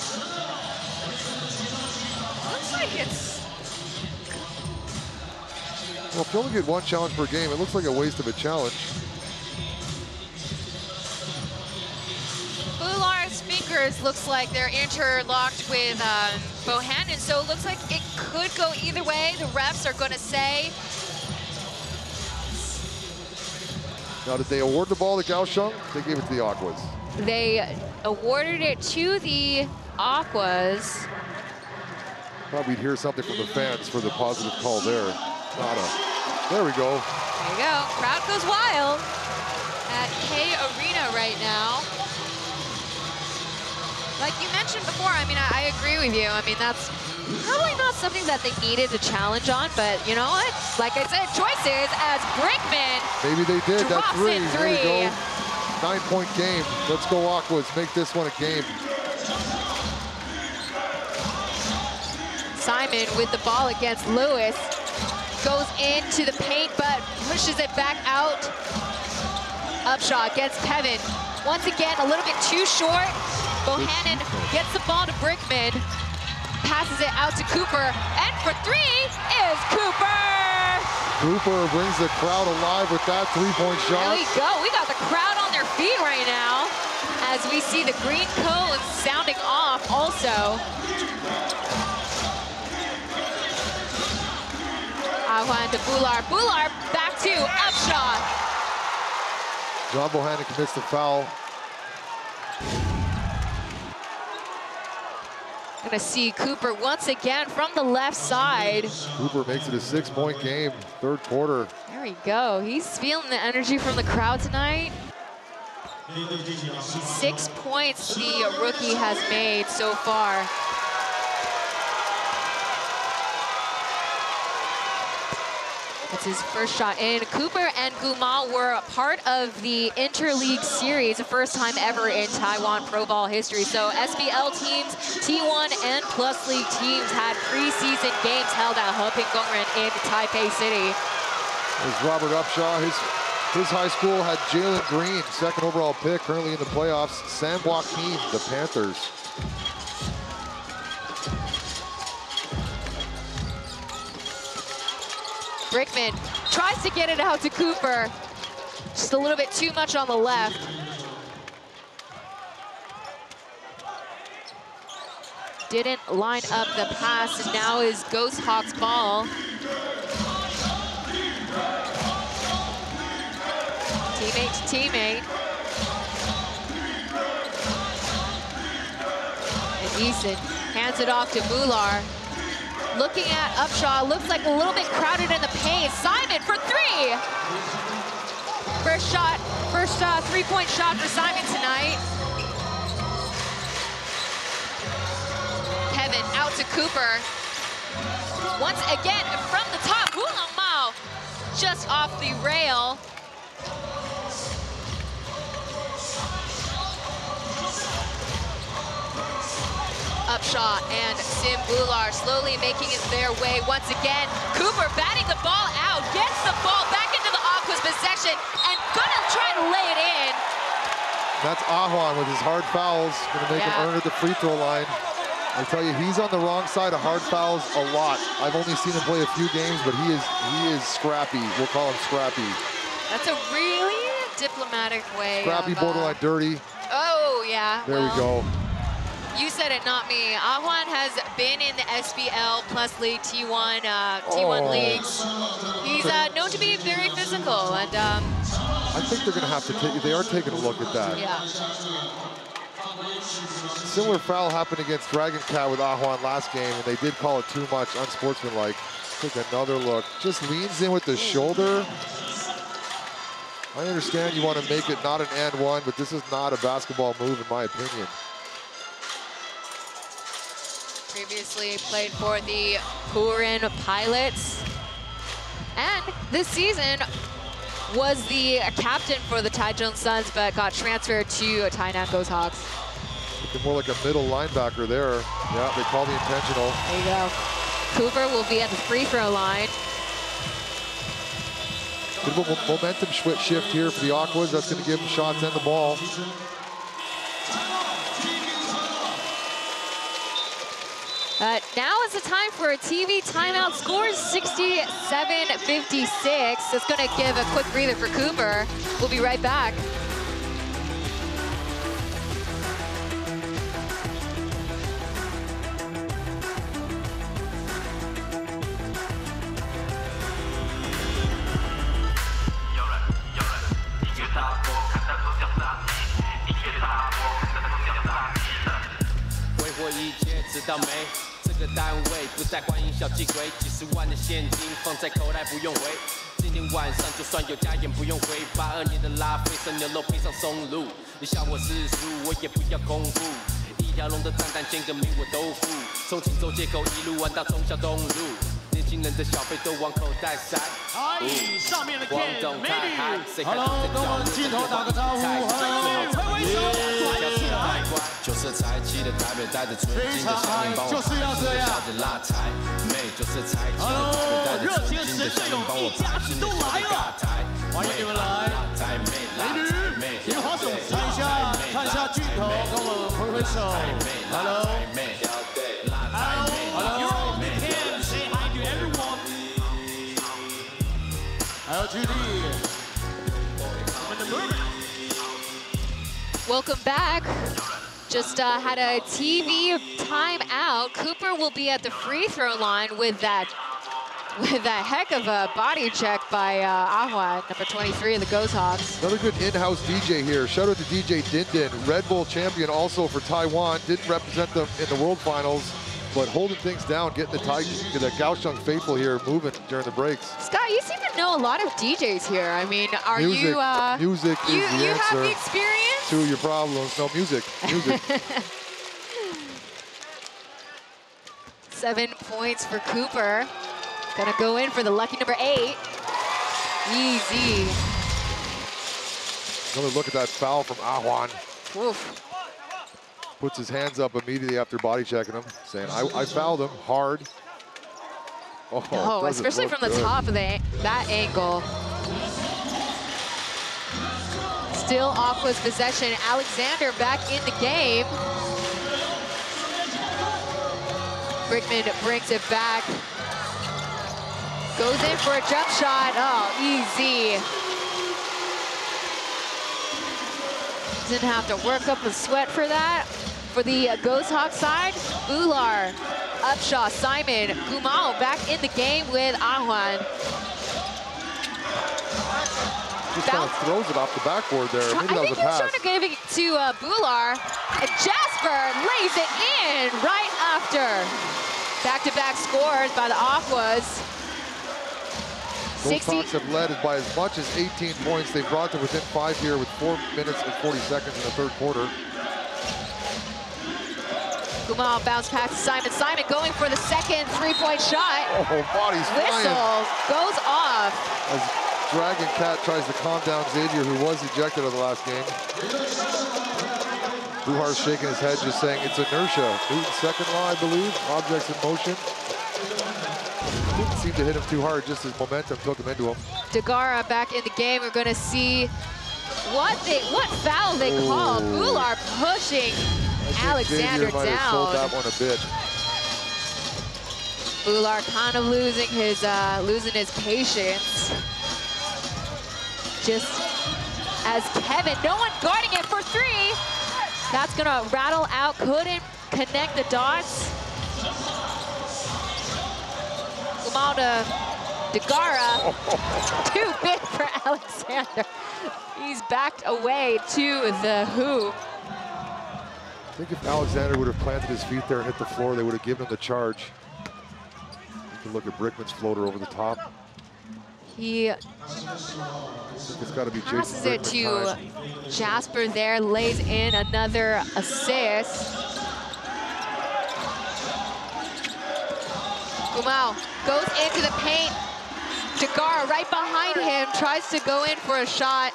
Looks like it's... Well, if you only get one challenge per game, it looks like a waste of a challenge. Bular's fingers looks like they're interlocked with Bohannon, so it looks like it could go either way. The refs are going to say. Now, did they award the ball to Kaohsiung? They gave it to the Aquas. They awarded it to the Aquas. Thought we'd hear something from the fans for the positive call there. Nada. There we go. There you go. Crowd goes wild at K Arena right now. Like you mentioned before, I mean, I agree with you. I mean, that's probably not something that they needed to challenge on, but you know what? Like I said, choices as Brickman. Maybe they did. That three. There you go. 9-point game. Let's go Aquas. Make this one a game. Simon with the ball against Lewis. Goes into the paint, but pushes it back out. Upshot against Kevin. Once again, a little bit too short. Bohannon gets the ball to Brickman. Passes it out to Cooper. And for three is Cooper! Cooper brings the crowd alive with that three-point shot. There we go. We got the crowd on their feet right now as we see the green cone sounding off also. Ahuan to Bular. Bular back to Upshot. John Bohannon commits the foul. Gonna see Cooper once again from the left side. Cooper makes it a 6-point game, third quarter. There we go. He's feeling the energy from the crowd tonight. 6 points the rookie has made so far. It's his first shot in. Cooper and Gumal were part of the Interleague Series, the first time ever in Taiwan Pro Ball history. So SBL teams, T1 and Plus League teams had preseason games held at Heping Gongren in Taipei City. There's Robert Upshaw. His high school had Jalen Green, second overall pick, currently in the playoffs. Sam Joaquin, the Panthers. Brickman tries to get it out to Cooper. Just a little bit too much on the left. Didn't line up the pass, and now is Ghosthawks' ball. Teammate to teammate. And Eason hands it off to Bular. Looking at Upshaw, looks like a little bit crowded in the paint. Simon for three. First three-point shot for Simon tonight. Kevin out to Cooper. Once again from the top, Hulong Mao just off the rail. Upshot and Sim Bular slowly making it their way once again. Cooper batting the ball out, gets the ball back into the Aquas possession and gonna try to lay it in. That's Ahuan with his hard fouls, gonna make him earn at the free throw line. I tell you, he's on the wrong side of hard fouls a lot. I've only seen him play a few games, but he is scrappy. We'll call him scrappy. That's a really diplomatic way. Scrappy, borderline dirty. Oh yeah. There we go. You said it, not me. Ahuan has been in the SBL Plus League T1 leagues. He's known to be very physical, and I think they're going to have to take. They are taking a look at that. Yeah. Similar foul happened against Dragon Cat with Ahuan last game, and they did call it too much, unsportsmanlike. Take another look. Just leans in with the shoulder. I understand you want to make it not an and one, but this is not a basketball move in my opinion. Previously played for the Purin Pilots. And this season was the captain for the Taichung Suns, but got transferred to Tainan Ghosthawks. Looking more like a middle linebacker there. Yeah, they call the intentional. There you go. Cooper will be at the free throw line. Bit of a momentum shift here for the Aquas. That's going to give them shots and the ball. Now is the time for a TV timeout. Scores 67-56. It's going to give a quick breather for Cooper. We'll be right back.这个单位不再欢迎小气鬼，几十万的现金放在口袋不用回。今天晚上就算有家宴不用回，82年的拉菲生牛肉配上松露。你笑我世俗，我也不要空腹。一条龙的蛋蛋煎个米我都付，从青州街口一路玩到忠孝东路。年轻人的小费都往口袋塞。上面的 Ken 美女 ，Hello， 跟我们镜头打个招呼 ，Hello， 挥手，转起来。就是才气的台北带着纯净的香烟帮我就是要这样。辣台妹就是才气的台北带着纯净的香烟帮我拍新的小的尬台。欢迎你们来，美女，你们好手，看一下镜头，跟我们挥挥手 ，Hello，Hello，Hello，Ken，say hi to everyone。LGD， Welcome back. Just had a TV timeout. Cooper will be at the free throw line with that heck of a body check by Ahwan, number 23 of the Ghosthawks. Another good in-house DJ here. Shout out to DJ Din Din, Red Bull champion also for Taiwan. Didn't represent them in the World Finals, but holding things down, getting the Kaohsiung faithful here moving during the breaks. Scott, you seem to know a lot of DJs here. I mean, are music, you... music is the answer have the experience? To your problems. No, music. 7 points for Cooper. Gonna go in for the lucky number 8. Easy. Another look at that foul from Ahwan. Oof. Puts his hands up immediately after body checking him, saying, I fouled him hard. Oh, especially from the top of that angle. Still Aqua's possession. Alexander back in the game. Brickman brings it back. Goes in for a jump shot. Oh, easy. Didn't have to work up a sweat for that. For the Ghosthawks side, Bular, Upshaw, Simon, Gumao back in the game with Ahwan. Just kind of throws it off the backboard there. Maybe that was a pass. I think he's trying to give it to Bular. And Jasper lays it in right after. Back-to-back scores by the Aquas. Ghosthawks have led by as much as 18 points. They brought to within 5 here with 4 minutes and 40 seconds in the third quarter. Gumao bounce pass to Simon. Simon going for the second three-point shot. Oh, body's Whistle flying. Goes off. As Dragon Cat tries to calm down Xavier, who was ejected of the last game. Buhar's shaking his head, just saying it's inertia. Newton's second law, I believe. Objects in motion. Didn't seem to hit him too hard, just his momentum took him into him. Degara back in the game. We're gonna see what foul they call. Bular pushing Alexander Xavier might have down. sold that one a bit. Bular kind of losing his patience. Just as Kevin, no one guarding it for three. That's gonna rattle out, couldn't connect the dots. Gumao to Degara, too big for Alexander. He's backed away to the hoop. I think if Alexander would have planted his feet there and hit the floor, they would have given him the charge. You can look at Brickman's floater over the top. He It's got to be passes Jason it to Brickman. Jasper there, lays in another assist. Gumao goes into the paint. Dagara right behind him, tries to go in for a shot.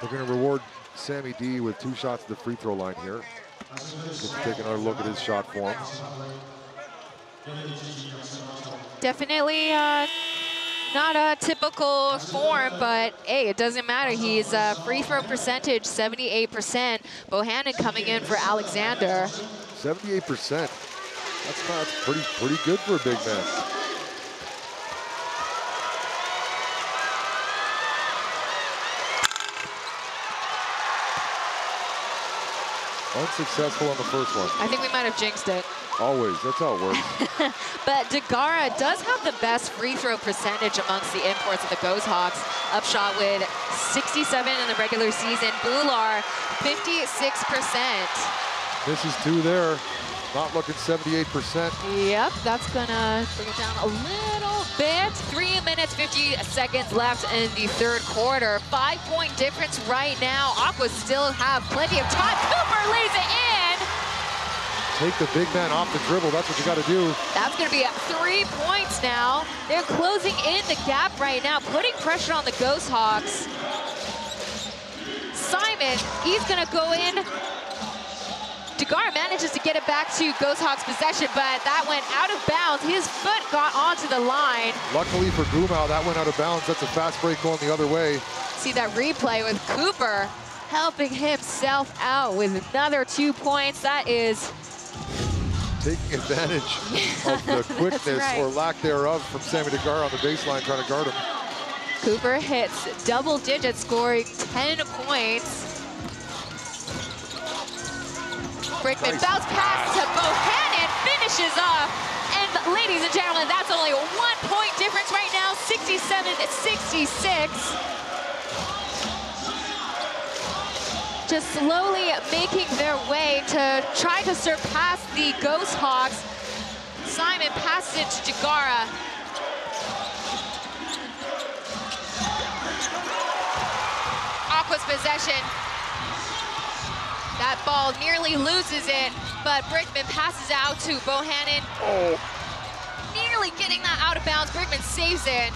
We're going to reward Sammy D with 2 shots at the free throw line here. Let's take another look at his shot form. Definitely not a typical form, but hey, it doesn't matter. He's free throw percentage, 78%. Bohannon coming in for Alexander. 78%. That's pretty good for a big man. Unsuccessful on the first one. I think we might have jinxed it. Always, that's how it works. But Dagara does have the best free throw percentage amongst the imports of the Ghosthawks. Upshot with 67 in the regular season. Bular, 56%. Misses 2 there. Not looking 78%. Yep, that's gonna bring it down a little bit. 3 minutes, 50 seconds left in the third quarter. 5-point difference right now. Aquas still have plenty of time. Cooper lays it in. Take the big man off the dribble. That's what you got to do. That's going to be 3 points now. They're closing in the gap right now, putting pressure on the Ghosthawks. Simon, he's going to go in. Dagara manages to get it back to Ghosthawks possession, but that went out of bounds. His foot got onto the line. Luckily for Gumao, that went out of bounds. That's a fast break going the other way. See that replay with Cooper helping himself out with another 2 points. That is taking advantage of the quickness right. or lack thereof from Sammy Dagara on the baseline trying to guard him. Cooper hits double digits, scoring 10 points. Brickman bounce pass to Bohannon, finishes off. And ladies and gentlemen, that's only a 1 point difference right now, 67-66. Just slowly making their way to try to surpass the Ghosthawks. Simon passes it to Dagara. Aqua's possession. That ball nearly loses it, but Brickman passes out to Bohannon. Oh. Nearly getting that out of bounds. Brickman saves it.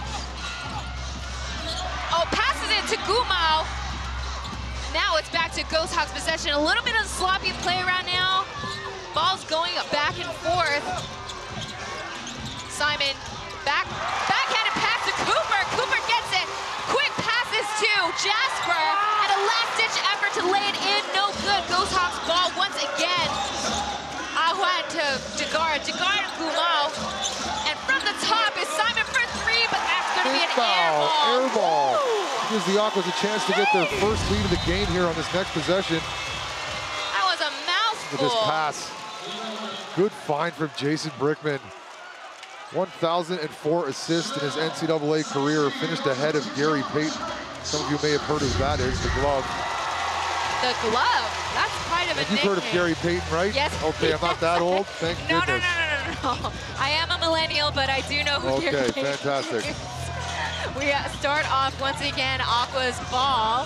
Oh, passes it to Gumao. Now it's back to Ghosthawks possession. A little bit of sloppy play around now. Ball's going back and forth. Simon, backhanded pass to Cooper. Cooper gets it. Quick passes to Jasper. And a last-ditch effort to lay it in. No good. Ghosthawks ball once again. Ahuan to Dagara. Dagara to Gumao. And from the top is Simon for 3, but that's going to be an air ball. Air ball. Gives the Aquas a chance to get their first lead of the game here on this next possession. That was a mouthful. With this pass. Good find from Jason Brickman. 1,004 assists in his NCAA career, finished ahead of Gary Payton. Some of you may have heard of that is the glove. The glove? That's quite of a nickname. You've heard of Gary Payton, right? Yes. Okay, I'm not that old. Thank goodness. No. I am a millennial, but I do know who Gary Payton is. Fantastic. We start off once again, Aqua's ball.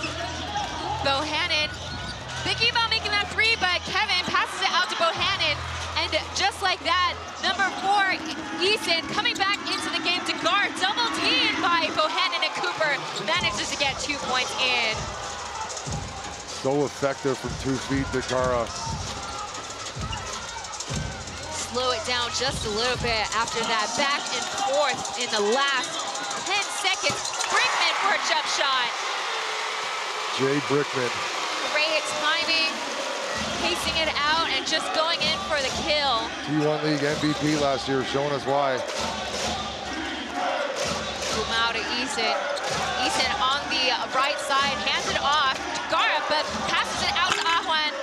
Bohannon thinking about making that 3, but Kevin passes it out to Bohannon. And just like that, number 4, Eason, coming back into the game to guard. Double teamed by Bohannon, and Cooper manages to get 2 points in. So effective from 2 feet, Dagara. Slow it down just a little bit after that back and forth in the last 10 seconds. Brickman for a jump shot. Jay Brickman. Great timing, pacing it out and just going in for the kill. T1 League MVP last year, showing us why. Gumao to Eason. Eason on the right side, hands it off. Dagara, but passes it out to Ahuan.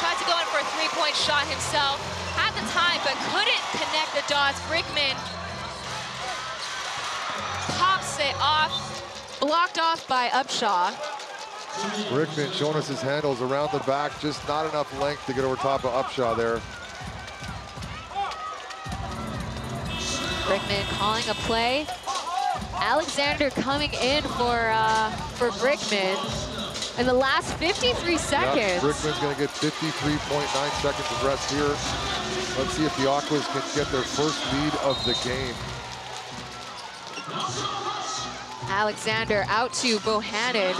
Tries to go in for a 3-point shot himself. Had the time, but couldn't connect the dots. Brickman pops it off, blocked off by Upshaw. Brickman showing us his handles around the back, just not enough length to get over top of Upshaw there. Brickman calling a play. Alexander coming in for Brickman in the last 53 seconds. Yep, Brickman's going to get 53.9 seconds of rest here. Let's see if the Aquas can get their first lead of the game. Alexander out to Bohannon.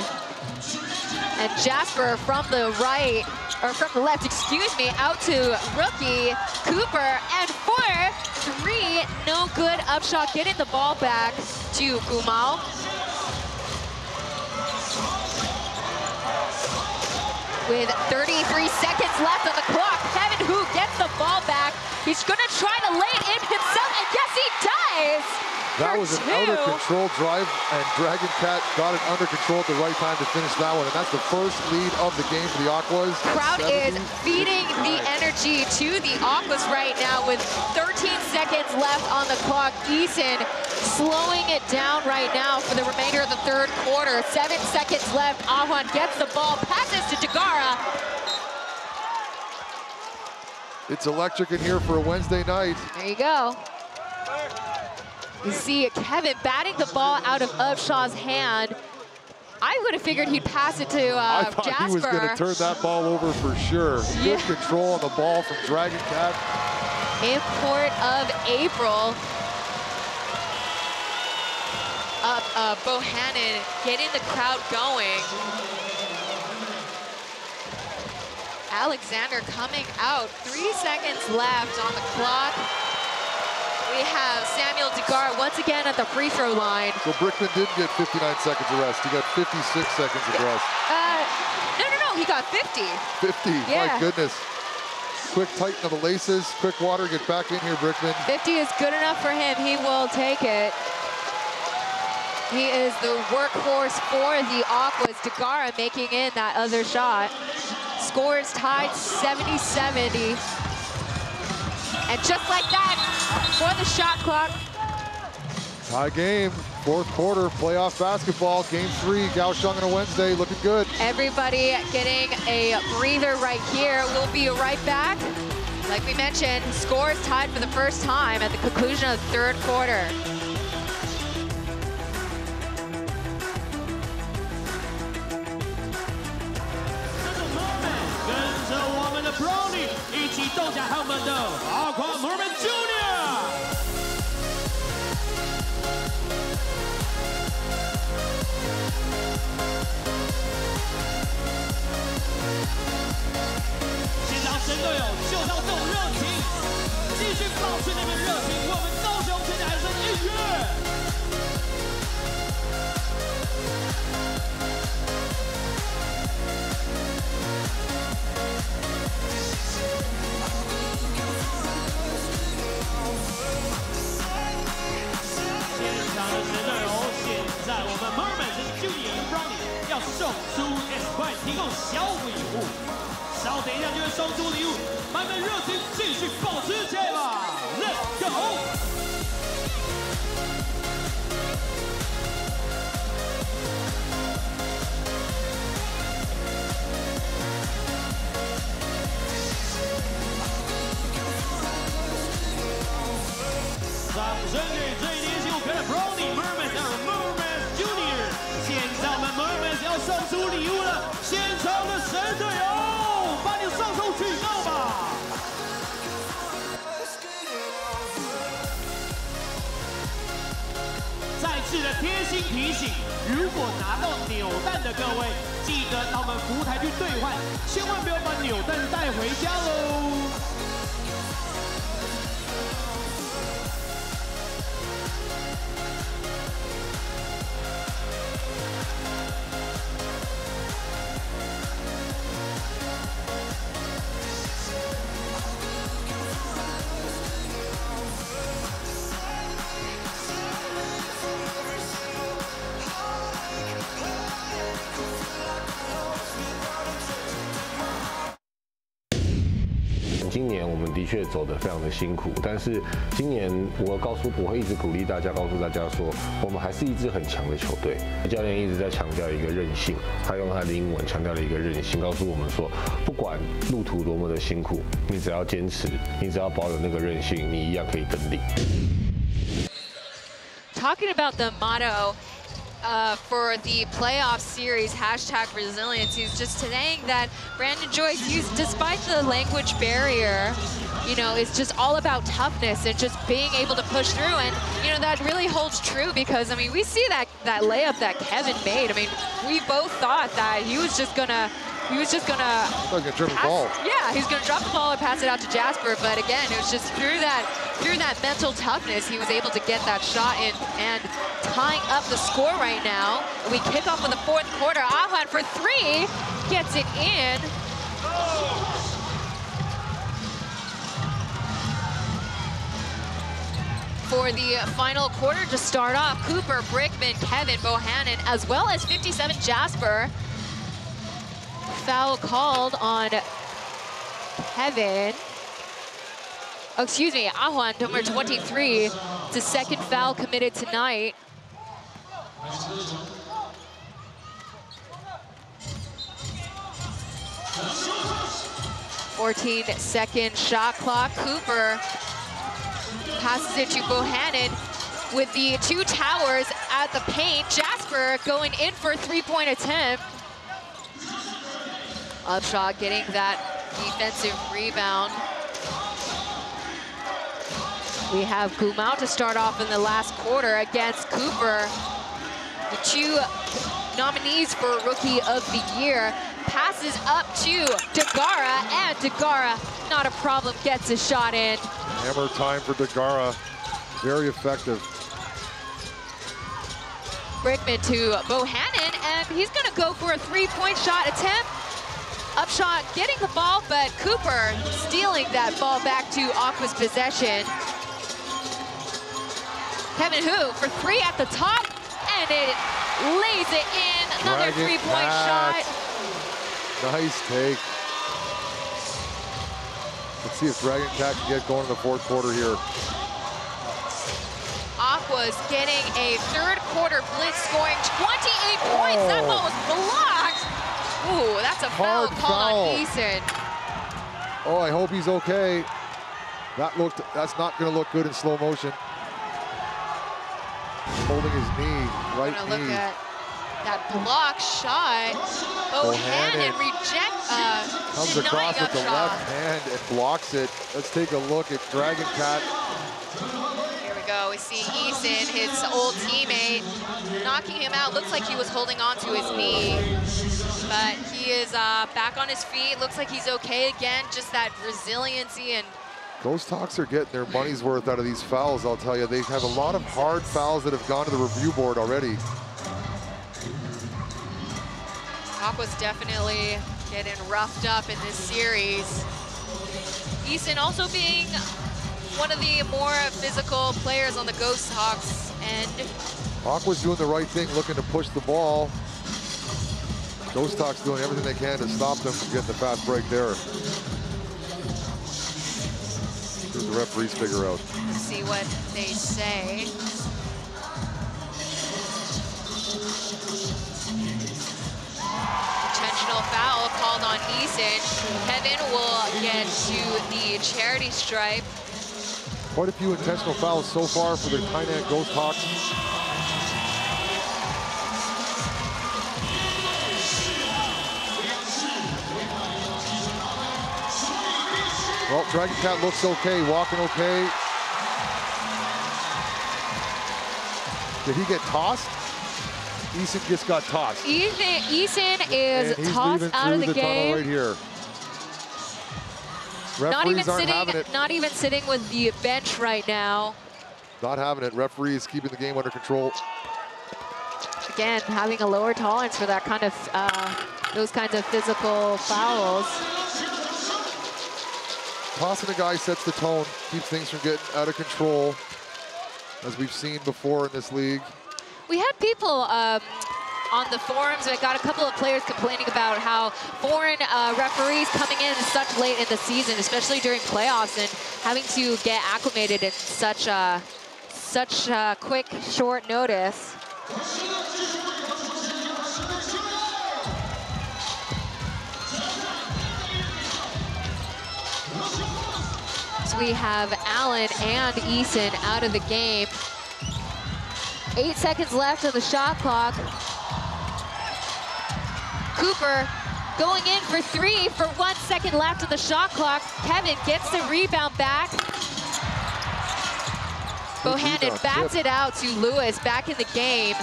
And Jasper from the right, or from the left, excuse me, out to rookie Cooper. And 4-3, no good. Upshot getting the ball back to Gumao. With 33 seconds left on the clock, Kevin Hu gets the ball back. He's gonna try to lay it in himself, and yes, he does! That was an out-of-control drive, and Dragon Cat got it under control at the right time to finish that one, and that's the first lead of the game for the Aquas. Crowd is feeding the energy to the Aquas right now with 13 seconds left on the clock. Eason slowing it down right now for the remainder of the third quarter. 7 seconds left. Ahwan gets the ball, passes to Tagara. It's electric in here for a Wednesday night. There you go. You see Kevin batting the ball out of Upshaw's hand. I would have figured he'd pass it to Jasper. I thought he was going to turn that ball over for sure. Good control on the ball from Dragon Cat. Import of April. Bohannon getting the crowd going. Alexander coming out. 3 seconds left on the clock. We have Samuel Tagara once again at the free throw line. So Brickman didn't get 59 seconds of rest. He got 56 seconds of rest. No, he got 50. 50, yeah. My goodness. Quick tighten of the laces, quick water, get back in here, Brickman. 50 is good enough for him. He will take it. He is the workhorse for the Aquas. Tagara making in that other shot. Scores tied 70-70. And just like that, for the shot clock. Tie game, fourth quarter, playoff basketball, game 3, Kaohsiung on a Wednesday, looking good. Everybody getting a breather right here. We'll be right back. Like we mentioned, scores tied for the first time at the conclusion of the third quarter. Brownie 一起斗下他们的Aquas Merman Junior。现场神队友就是要这种热情，继续保持你们热情，为我们高雄全家海参音乐。在我们 Merman Junior Brownie 要送出 S 块提供小礼物，稍等一下就会送出礼物，满满热情继续保持起来吧 ，Let's go！ 掌声给最年轻可爱的 Brownie Merman 的 Merman Junior。现在我们 Merman 要送出礼物了，现场的神队友，把你双手举高吧！再次的贴心提醒，如果拿到扭蛋的各位，记得到我们服务台去兑换，千万不要把扭蛋带回家喽。 今年我们的确走得非常的辛苦，但是今年我会一直鼓励大家，告诉大家说，我们还是一支很强的球队。教练一直在强调一个韧性，他用他的英文强调了一个韧性，告诉我们说，不管路途多么的辛苦，你只要坚持，你只要保有那个韧性，你一样可以登顶。talking about the motto for the playoff series, #resilience. He's just saying that Brandon Joyce, despite the language barrier, you know, it's just all about toughness and just being able to push through. And, you know, that really holds true because, I mean, we see that layup that Kevin made. I mean, we both thought that he was just gonna dribble the ball. Yeah, he's gonna drop the ball and pass it out to Jasper. But again, it was just through that mental toughness, he was able to get that shot in and tying up the score right now. We kick off in the fourth quarter. Ahwan for 3, gets it in. For the final quarter to start off, Cooper, Brickman, Kevin, Bohannon, as well as 57 Jasper. Foul called on Kevin. Oh, excuse me, Ahwan, number 23. It's a second foul committed tonight. "14-second shot clock. Cooper passes it to Bohannon with the 2 towers at the paint. Jasper going in for a 3-point attempt. Upshot getting that defensive rebound. We have Gumau to start off in the last quarter against Cooper. The 2 nominees for Rookie of the Year. Passes up to Degara, and Degara, not a problem, gets a shot in. Hammer time for Degara. Very effective. Brickman to Bohannon, and he's gonna go for a 3-point shot attempt. Upshot getting the ball, but Cooper stealing that ball back to Aqua's possession. Kevin Hu for 3 at the top, and it lays it in. Another 3-point shot. Nice take. Let's see if Dragon Cat can get going in the fourth quarter here. Aqua's getting a third quarter blitz, scoring 28 points. That ball was blocked. Ooh, that's a foul call on Eason. Oh, I hope he's okay. That's not gonna look good in slow motion. Holding his knee, right knee. Look at that block shot. Bohannon comes across with the left hand and blocks it. Let's take a look at Dragon Cat. Here we go. We see Eason, his old teammate, knocking him out. Looks like he was holding on to his knee, but he is back on his feet. Looks like he's okay again. Just that resiliency and. Ghosthawks are getting their money's worth out of these fouls, I'll tell you. They have a lot of hard fouls that have gone to the review board already. Aqua's definitely getting roughed up in this series. Eason also being one of the more physical players on the Ghosthawks end. Aqua's doing the right thing, looking to push the ball. Ghosthawks doing everything they can to stop them from getting the fast break there. The referees figure out. Let's see what they say. Intentional foul called on Eason. Kevin will get to the charity stripe. Quite a few intentional fouls so far for the Tainan Ghosthawks. Well, Dragon Cat looks okay, walking okay. Did he get tossed? Eason just got tossed. Eason is tossed out of the game. Right here. Referees aren't having it. Not even sitting with the bench right now. Not having it. Referees keeping the game under control. Again, having a lower tolerance for that kind of those kinds of physical fouls. Tossing a guy sets the tone, keeps things from getting out of control, as we've seen before in this league. We had people on the forums, I got a couple of players complaining about how foreign referees coming in such late in the season, especially during playoffs, and having to get acclimated in such quick, short notice. So we have Allen and Eason out of the game. 8 seconds left on the shot clock. Cooper going in for 3 for 1 second left on the shot clock. Kevin gets the rebound back. Bohannon bats it out to Lewis back in the game.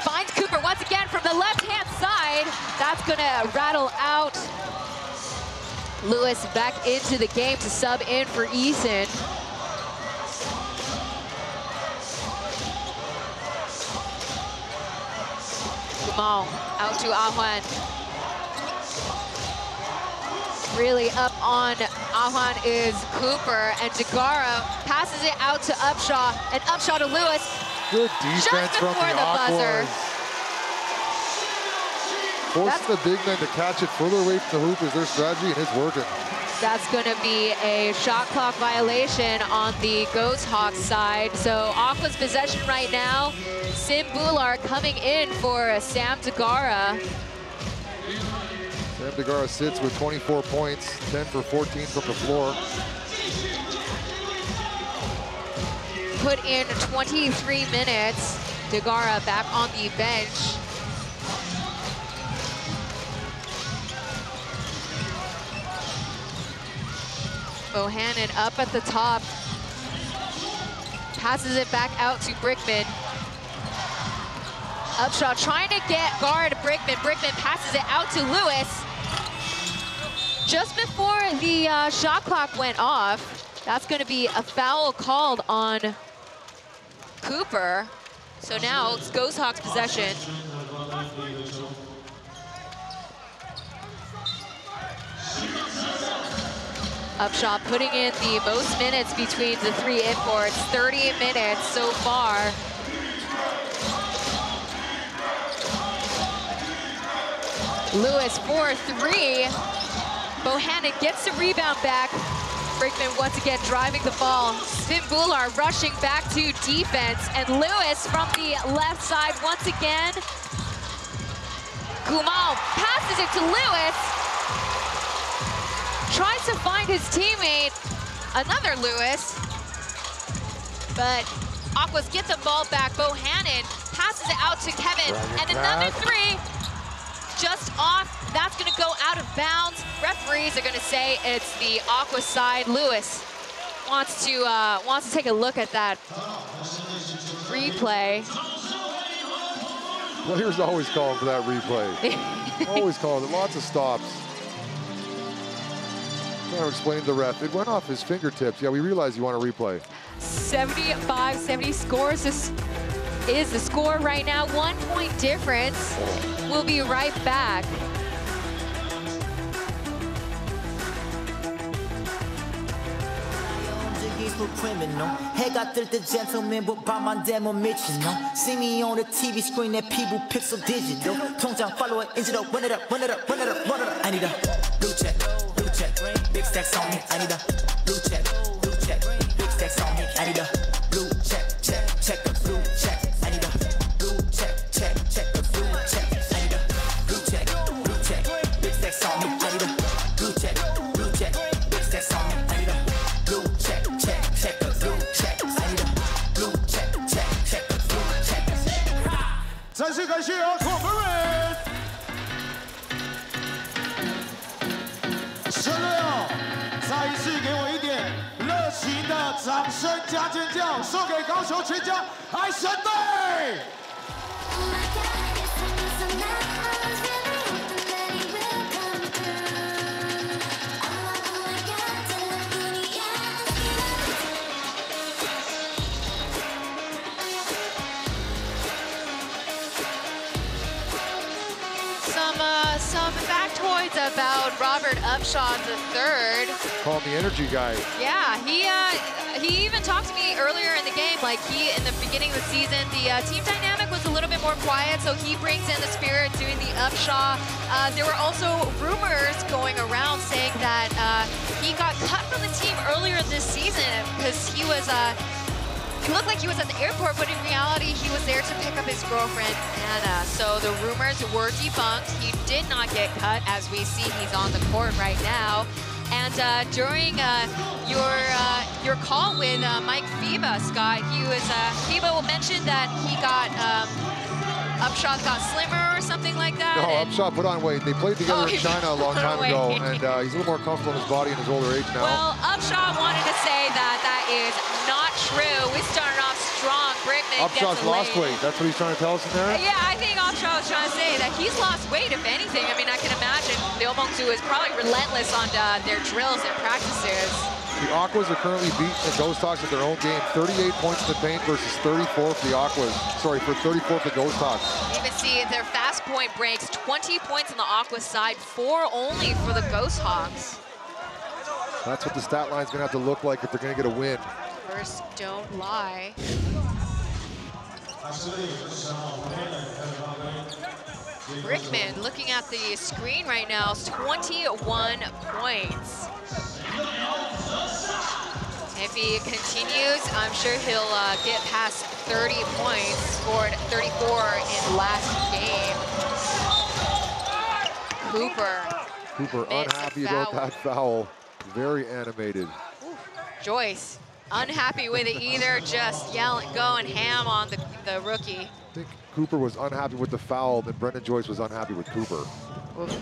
Finds Cooper once again from the left-hand side. That's gonna rattle out. Lewis back into the game to sub in for Eason. Kumal out to Ahwan. Really up on Ahwan is Cooper, and Jagara passes it out to Upshaw, and Upshaw to Lewis. Good defense from the Aquas. Forcing the big men to catch it further away from the hoop is their strategy, and it's working. That's going to be a shot clock violation on the Ghosthawks side. So Aqua's possession right now. Sim Bular coming in for Sam Dagara. Sam Dagara sits with 24 points, 10 for 14 from the floor. Put in 23 minutes. Dagara back on the bench. Bohannon up at the top. Passes it back out to Brickman. Upshaw trying to guard Brickman. Brickman passes it out to Lewis. Just before the shot clock went off, that's going to be a foul called on Cooper. So now it's Ghosthawks possession. Upshaw putting in the most minutes between the three imports, 30 minutes so far. Lewis for 3. Bohannon gets the rebound back. Brickman once again driving the ball. Sim Bular rushing back to defense, and Lewis from the left side once again. Kumal passes it to Lewis. Tries to find his teammate, another Lewis. But Aquas get the ball back. Bohannon passes it out to Kevin, and another 3. Just off, that's gonna go out of bounds. Referees are gonna say it's the Aqua side. Lewis wants to take a look at that replay. Players always calling for that replay. Always calling it, lots of stops. Trying to explain to the ref, it went off his fingertips. Yeah, we realize you want a replay. 75-70 scores is the score right now. 1 point difference. We'll be right back. Criminal. 해가 뜰 때 gentleman, but 밤만 되면 미친놈. See me on the TV screen, that people pixel digital. 통장 follow it, into the run it up, run it up, run it up, run it up. I need a blue check, big stacks on me. I need a blue check, big stacks on me. I need a blue check, check a blue check. I need a blue check, check a blue check. I need a blue check, big stacks on me. I need a blue check, big stacks on me. I need a blue check a blue check. I need a blue check a blue check. 再次感谢 Aquas。神队友，再一次给我一点热情的掌声加尖叫，送给高雄全家海神队。Some factoids about Robert Upshaw III. Call him the energy guy. Yeah, he even talked to me earlier in the game. Like in the beginning of the season, the team dynamic was a little bit more quiet, so he brings in the spirit doing the Upshaw. There were also rumors going around saying that he got cut from the team earlier this season because he was. It looked like he was at the airport, but in reality, he was there to pick up his girlfriend, Anna. So the rumors were debunked. He did not get cut. As we see, he's on the court right now. And during your call with Mike Fiba, Scott, Fiba mentioned that he got Upshot got slimmer or something like that. No, Upshot put on weight. They played together in China a long time ago, and he's a little more comfortable in his body in his older age now. Well, Upshot wanted to say that that is not true. We started off strong. Brickman Upshot's lost weight. That's what he's trying to tell us in there? Yeah, I think Upshot was trying to say that he's lost weight, if anything. I mean, I can imagine Liu Mengzu is probably relentless on their drills and practices. The Aquas are currently beating the Ghosthawks at their own game. 38 points in the paint versus 34 for the Aquas. Sorry, for 34 for the Ghosthawks. You can see their fast point breaks, 20 points on the Aquas side, 4 only for the Ghosthawks. That's what the stat line's gonna have to look like if they're gonna get a win. First, don't lie. Brickman, looking at the screen right now, is 21 points. If he continues, I'm sure he'll get past 30 points, scored 34 in last game. Cooper unhappy about that foul. Very animated. Joyce, unhappy with it either, just yelling, going ham on the rookie. I think Cooper was unhappy with the foul, and Brendan Joyce was unhappy with Cooper. Oof.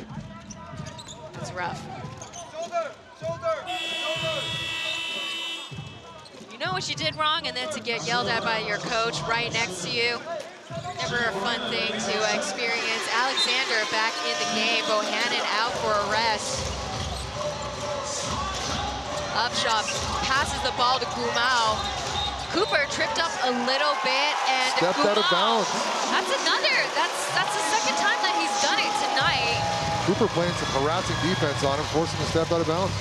That's rough. You know what you did wrong, and then to get yelled at by your coach right next to you. Never a fun thing to experience. Alexander back in the game. Bohannon out for a rest. Upshot passes the ball to Gumao. Cooper tripped up a little bit and stepped out of bounds. That's the second time that he's done it tonight. Cooper playing some harassing defense on him, forcing him to step out of bounds.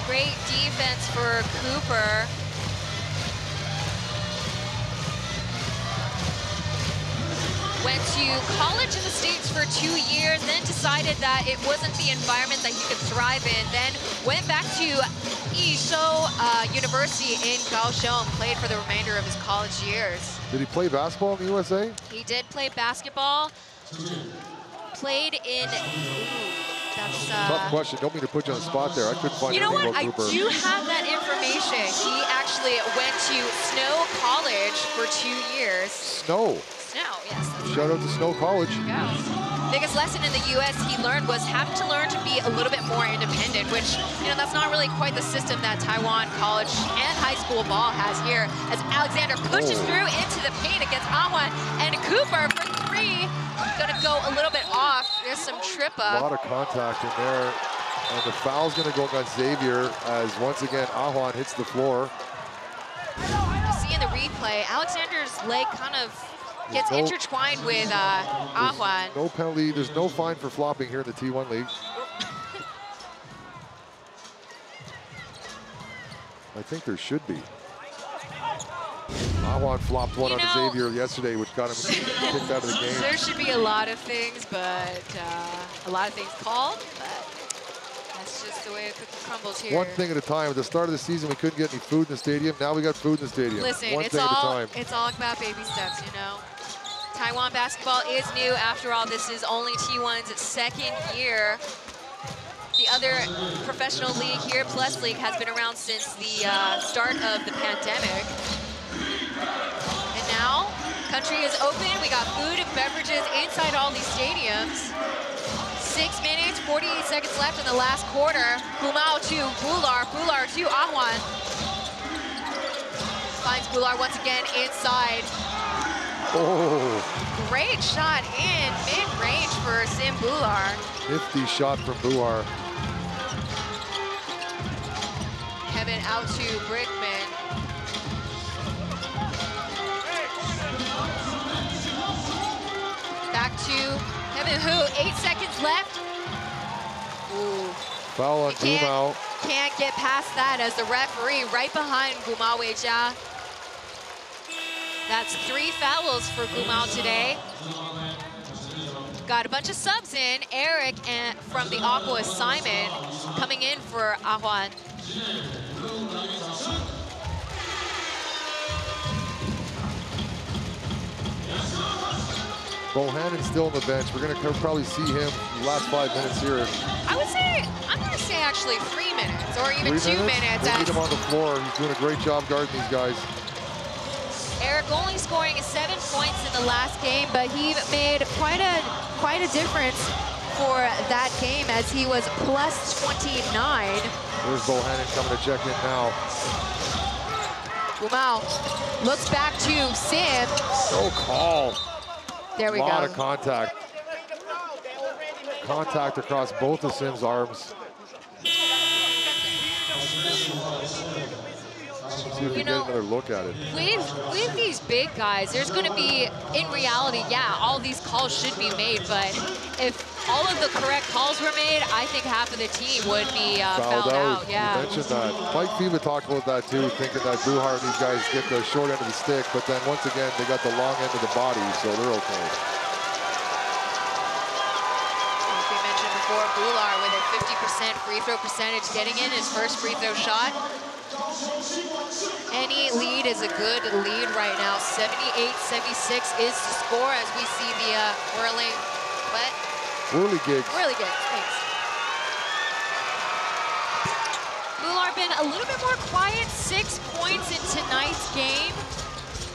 Great defense for Cooper. Went to college in the States for 2 years, then decided that it wasn't the environment that he could thrive in, then went back to Yishou University in Kaohsiung, played for the remainder of his college years. Did he play basketball in the USA? He did play basketball. Played in... That's tough question. Don't mean to put you on the spot there. I couldn't find anything about Cooper. I do have that information. He actually went to Snow College for 2 years. Snow? Snow, yes. Shout out to Snow College. Yeah. Biggest lesson in the U.S. he learned was having to learn to be a little bit more independent, which, you know, that's not really quite the system that Taiwan college and high school ball has here. As Alexander pushes through into the paint against Ahwan, and Cooper for 3. Gonna go a little bit off. There's some trip up. A lot of contact in there. And the foul's gonna go against Xavier as once again Ahwan hits the floor. You see in the replay, Alexander's leg kind of gets intertwined with Ahwan. No penalty, there's no fine for flopping here in the T1 League. I think there should be. Ahwan flopped one on Xavier yesterday, which got him kicked out of the game. There should be a lot of things, but a lot of things called, but that's just the way a cookie crumbles here. One thing at a time. At the start of the season, we couldn't get any food in the stadium. Now we got food in the stadium. Listen, it's all about baby steps, you know. Taiwan basketball is new. After all, this is only T1's second year. The other professional league here, Plus League, has been around since the start of the pandemic. And now, country is open. We got food and beverages inside all these stadiums. 6 minutes, 48 seconds left in the last quarter. Gumao to Bular, Bular to Ahwan. Finds Bular once again inside. Oh. Great shot in mid-range for Sim Bular. Nifty shot from Bular. Kevin out to Brickman. Back to Kevin Hu, 8 seconds left. Ooh. Foul on Gumao. Can't get past that as the referee right behind Gumao Weijia. That's 3 fouls for Gumao today. Got a bunch of subs in. Eric and from the Aquas, Simon coming in for Ahwan. Bohannon's still on the bench. We're going to probably see him the last 5 minutes here. I would say, I'm going to say actually 3 minutes or even 2 minutes. They need him on the floor. He's doing a great job guarding these guys. Eric only scoring 7 points in the last game, but he made quite a difference for that game as he was plus 29. There's Bohannon coming to check in now. Gumao looks back to Sim. No call. There we go. A lot of contact. Contact across both of Sim's arms. See if we get another look at it. With these big guys, there's going to be, in reality, yeah, all these calls should be made, but if all of the correct calls were made, I think half of the team would be fouled out. Yeah. You mentioned that. Mike Fiva talked about that too, thinking that Buhar and these guys get the short end of the stick, but then once again, they got the long end of the body, so they're okay. Like we mentioned before, Buhar with a 50% free throw percentage getting in his first free throw shot. Any lead is a good lead right now. 78-76 is the score as we see the whirling, what? Whirligigs. Whirligigs, thanks. Buhar been a little bit more quiet, 6 points in tonight's game.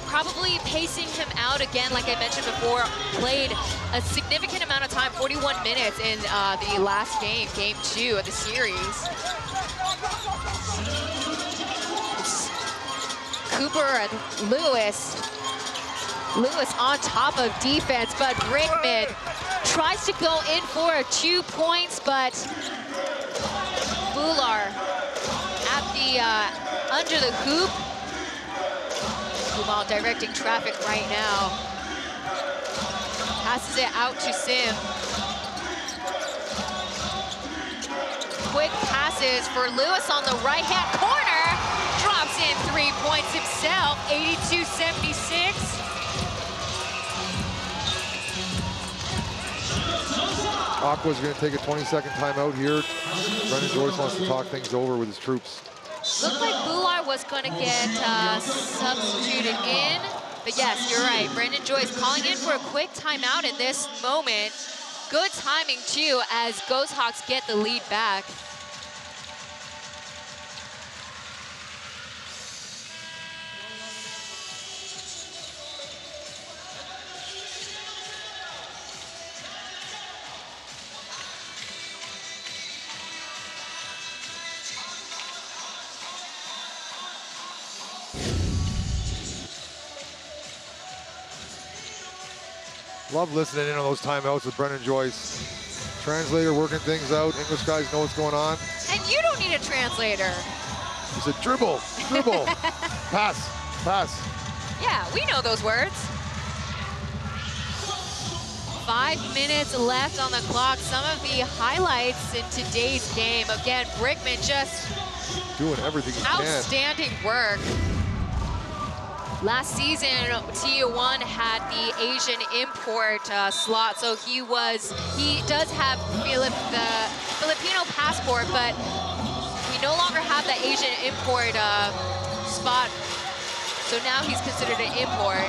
Probably pacing him out again, like I mentioned before, played a significant amount of time, 41 minutes in the last game, game 2 of the series. Cooper and Lewis on top of defense, but Brickman tries to go in for 2 points, but Buhar at the under the hoop. Gumao directing traffic right now. Passes it out to Sim. Quick passes for Lewis on the right-hand corner. Drops in 3 points himself, 82-76. Aqua's going to take a 20-second timeout here. Brendan Joyce wants to talk things over with his troops. Looked like Buhar was going to get substituted in. But yes, you're right. Brendan Joyce calling in for a quick timeout in this moment. Good timing, too, as Ghosthawks get the lead back. Love listening in on those timeouts with Brendan Joyce. Translator working things out. English guys know what's going on. And you don't need a translator. He said dribble, dribble, pass, pass. Yeah, we know those words. 5 minutes left on the clock. Some of the highlights in today's game. Again, Brickman just doing everything he can. Outstanding work. Last season, TU1 had the Asian import slot, so he does have the Filipino passport, but we no longer have the Asian import spot, so now he's considered an import.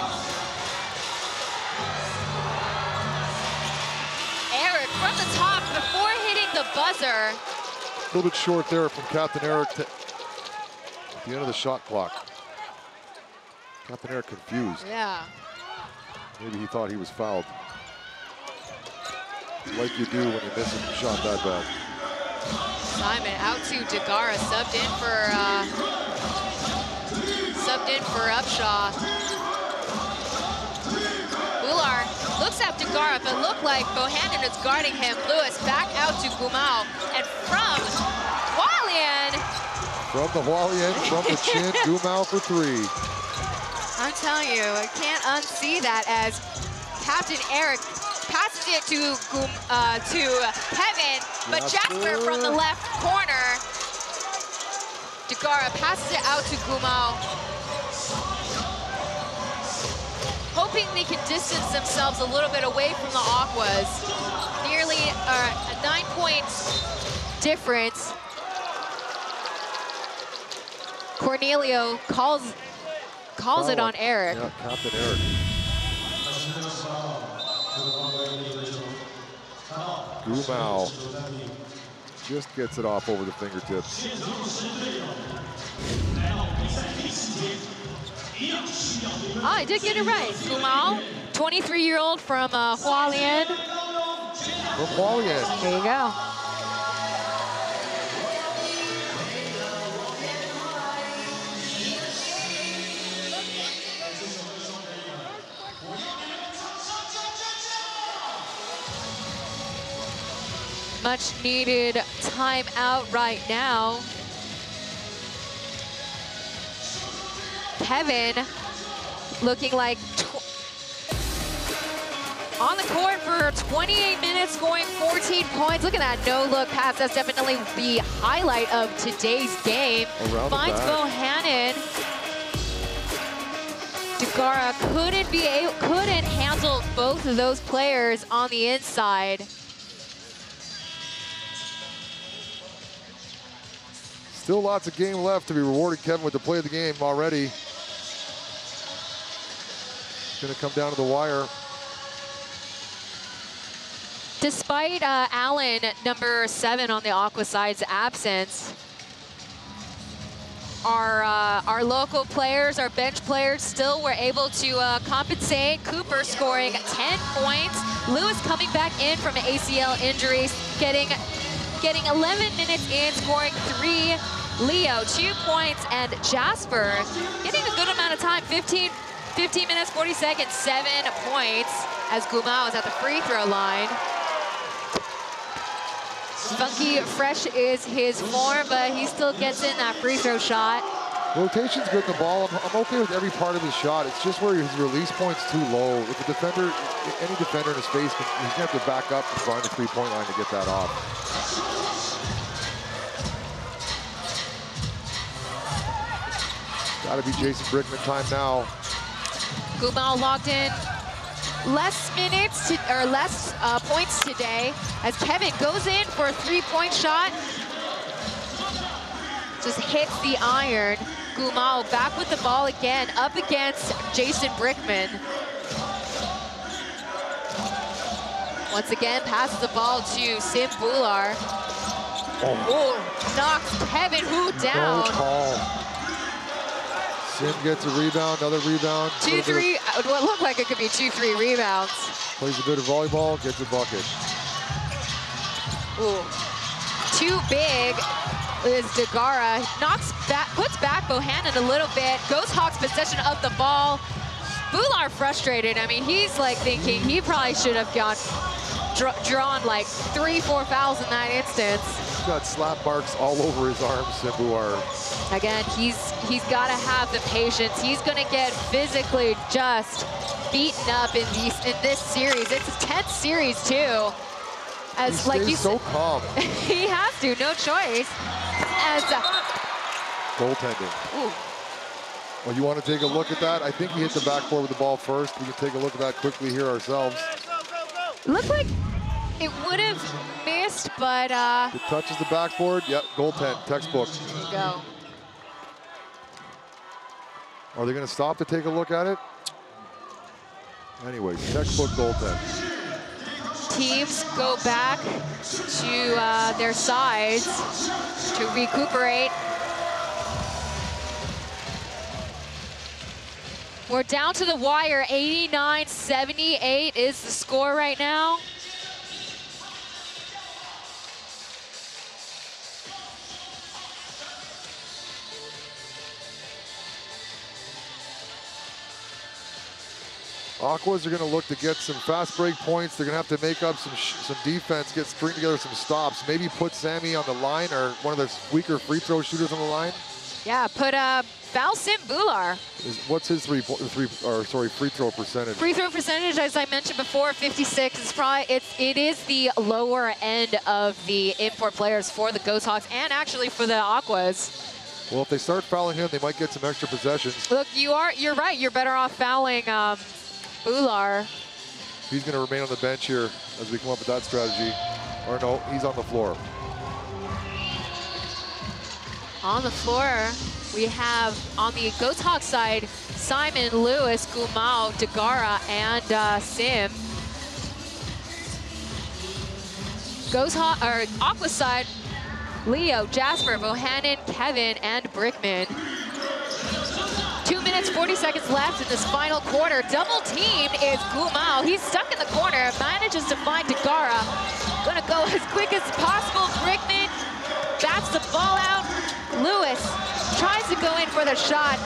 Eric from the top before hitting the buzzer. A little bit short there from Captain Eric at the end of the shot clock. Captain Eric confused. Yeah. Maybe he thought he was fouled. Like you do when you miss a shot that bad. Simon out to Degara, subbed in for Upshaw. Buhar looks at Degara, but looked like Bohannon is guarding him. Lewis back out to Gumao, and from Hualien. From the Hualien, from the chin, Gumao for 3. I'm telling you, I can't unsee that as Captain Eric passes it to Kevin, but Jasper from the left corner. Degara passes it out to Gumao. Hoping they can distance themselves a little bit away from the Aquas. Nearly a 9-point difference. Cornelio calls it on Eric. Yeah, Captain Eric. Gumao just gets it off over the fingertips. Oh, I did get it right. Gumao, 23-year-old from Hualien. From Hualien. There you go. Much needed timeout right now. Kevin looking like on the court for 28 minutes, scoring 14 points. Look at that no-look pass. That's definitely the highlight of today's game. Finds Bohannon. Degara couldn't handle both of those players on the inside. Still lots of game left to be rewarded. Kevin with the play of the game already. It's gonna come down to the wire. Despite Allen, number 7 on the Aqua side's absence, our local players, our bench players still were able to compensate. Cooper scoring 10 points. Lewis coming back in from ACL injuries, getting 11 minutes in, scoring 3. Leo, 2 points, and Jasper getting a good amount of time, 15 minutes, 40 seconds, 7 points, as Gumao is at the free throw line. Funky Fresh is his form, but he still gets in that free throw shot. Rotation's good in the ball. I'm okay with every part of his shot. It's just where his release point's too low. If a defender, any defender in his face, he's gonna have to back up and find the three-point line to get that off. Gotta be Jason Brickman time now. Gumao logged in less minutes or less points today as Kevin goes in for a three-point shot. Just hits the iron. Gumao back with the ball again, up against Jason Brickman. Once again, passes the ball to Sim Bular. Oh, knocks Kevin Hu down. No call. Sim gets a rebound, another rebound. 2-3, what looked like it could be 2-3 rebounds. Plays a bit of volleyball, gets a bucket. Ooh. Too big is Degara. Knocks back, puts back Bohannon a little bit. Ghosthawks possession of the ball. Bular frustrated. I mean, he's like thinking he probably should have drawn like 3-4 fouls in that instance. He's got slap marks all over his arms, Simbuar. Again, he's got to have the patience. He's going to get physically just beaten up in this series. It's a tense series too. As he stays so calm. He has to, no choice. As goaltending. Ooh. Well, you want to take a look at that? I think he hit the backboard with the ball first. We can take a look at that quickly here ourselves. Looked like it would have missed, but it touches the backboard. Yep, goaltend, textbook. There you go. Are they going to stop to take a look at it? Anyways, textbook goaltend. Teams go back to their sides to recuperate. We're down to the wire. 89-78 is the score right now. Aquas are going to look to get some fast break points. They're going to have to make up some defense, string together some stops. Maybe put Sammy on the line or one of the weaker free throw shooters on the line. Yeah, put foul Sim Bular. What's his free throw percentage? Free throw percentage, as I mentioned before, 56. It is the lower end of the import players for the Ghosthawks and actually for the Aquas. Well, if they start fouling him, they might get some extra possessions. Look, you're right. You're better off fouling Bular. He's going to remain on the bench here as we come up with that strategy. Or no, he's on the floor. On the floor, we have on the Ghosthawks side, Simon, Lewis, Gumao, Degara, and Sim. Aquas side, Leo, Jasper, Bohannon, Kevin, and Brickman. 2 minutes, 40 seconds left in this final quarter. Double teamed is Gumao. He's stuck in the corner, manages to find Dagara. Gonna go as quick as possible. Brickman bats the ball out. Lewis tries to go in for the shot.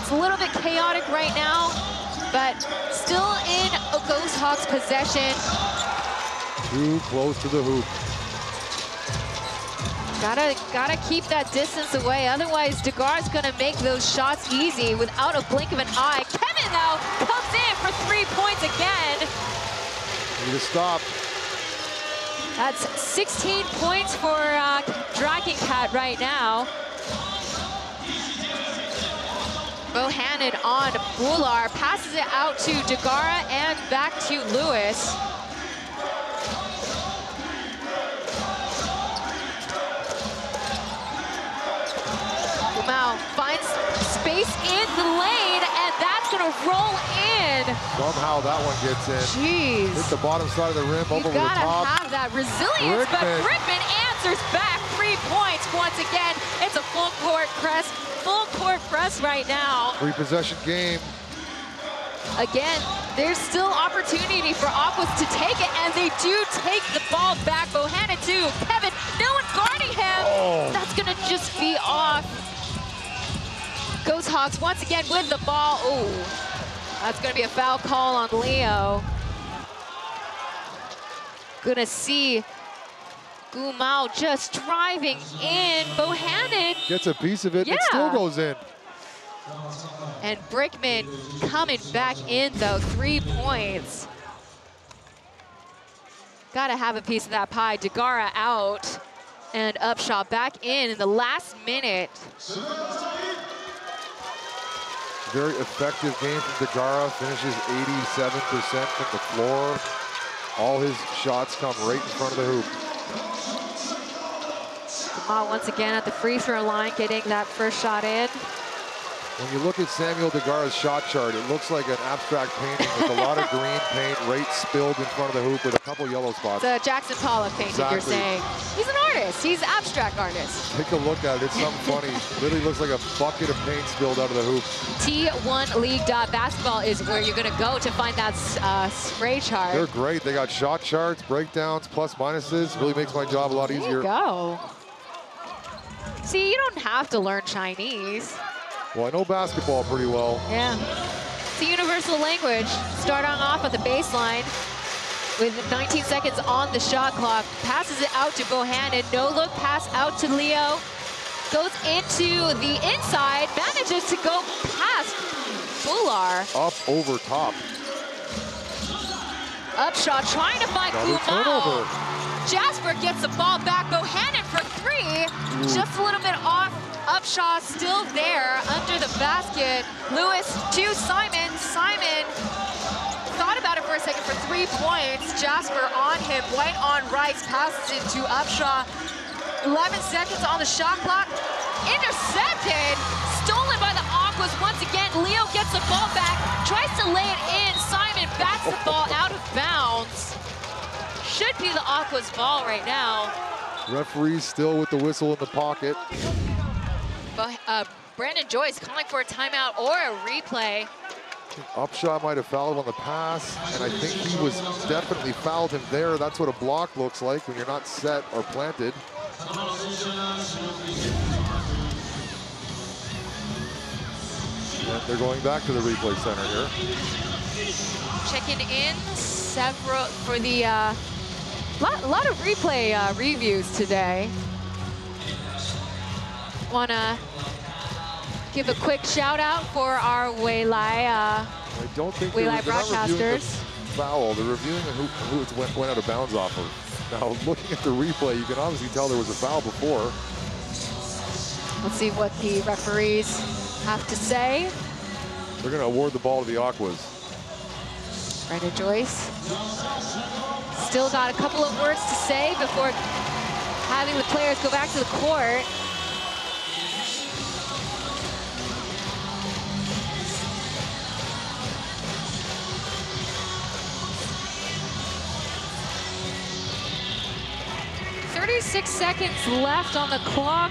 It's a little bit chaotic right now, but still in a Ghosthawks possession. Too close to the hoop. Gotta keep that distance away, otherwise Dagara's gonna make those shots easy without a blink of an eye. Kevin, though, comes in for 3 points again. Need to stop. That's 16 points for Dragon Cat right now. Bohannon on Bular, passes it out to Dagara and back to Lewis. Gumao finds space in the lane, and that's gonna roll in. Somehow that one gets in. Jeez. Hit the bottom side of the rim, over the top. You gotta have that resilience, but Brickman answers back. 3 points once again. It's a full court press right now. 3-possession game. Again, there's still opportunity for Aquas to take it, and they do take the ball back. Bohannon too. Kevin, no one's guarding him. Oh. That's gonna just be off. Ghosthawks once again with the ball. Oh, that's gonna be a foul call on Leo. Gonna see Gumao just driving in. Bohannon gets a piece of it, it still goes in. And Brickman coming back in though, 3 points. Gotta have a piece of that pie. Dagara out and Upshaw back in the last minute. Very effective game from Dagara, finishes 87% from the floor. All his shots come right in front of the hoop. Gumao once again at the free throw line, getting that first shot in. When you look at Samuel Dagara's shot chart, it looks like an abstract painting with a lot of green paint right spilled in front of the hoop with a couple yellow spots. It's a Jackson Pollock painting, you're saying. He's an artist. He's an abstract artist. Take a look at it. It's something funny. Literally looks like a bucket of paint spilled out of the hoop. T1League.basketball is where you're going to go to find that spray chart. They're great. They got shot charts, breakdowns, plus minuses. Really makes my job a lot easier. There you go. See, you don't have to learn Chinese. Well, I know basketball pretty well. Yeah. It's a universal language. Starting off at the baseline with 19 seconds on the shot clock. Passes it out to Bohannon. No look pass out to Leo. Goes into the inside. Manages to go past Bular. Up over top. Upshaw trying to find Gumao. Jasper gets the ball back. Bohannon for 3. Just a little bit off. Upshaw still there under the basket. Lewis to Simon. Simon thought about it for a second for 3 points. Jasper on him, white on Rice, passes it to Upshaw. 11 seconds on the shot clock. Intercepted, stolen by the Aquas once again. Leo gets the ball back, tries to lay it in. Simon bats the ball out of bounds. Should be the Aquas ball right now. Referee's still with the whistle in the pocket. Brandon Joyce calling for a timeout or a replay. Upshaw might have fouled him on the pass, and I think he was definitely fouled him there. That's what a block looks like when you're not set or planted. And they're going back to the replay center here. Checking in several for the lot of replay reviews today. Wanna give a quick shout out for our Weilai I don't think Weilai broadcasters. Foul. They're reviewing who it went out of bounds off of. Now, looking at the replay, you can obviously tell there was a foul before. Let's see what the referees have to say. They're going to award the ball to the Aquas. Brandon Joyce still got a couple of words to say before having the players go back to the court. 36 seconds left on the clock.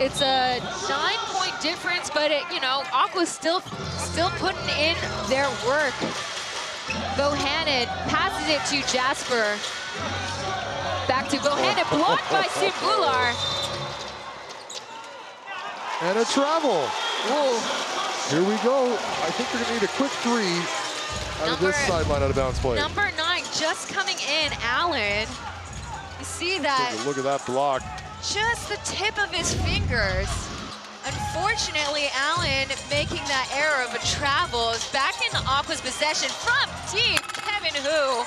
It's a 9-point difference, but you know, Aqua's still putting in their work. Bohannon passes it to Jasper. Back to Bohannon, blocked by Simbular. And a travel. Ooh. Here we go. I think they're gonna need a quick three out of this sideline out of bounds play. Number 9 just coming in, Allen. You see that? Look at that block. Just the tip of his fingers. Unfortunately, Allen making that error of a travel is back in the Aqua's possession from Team Kevin Hu.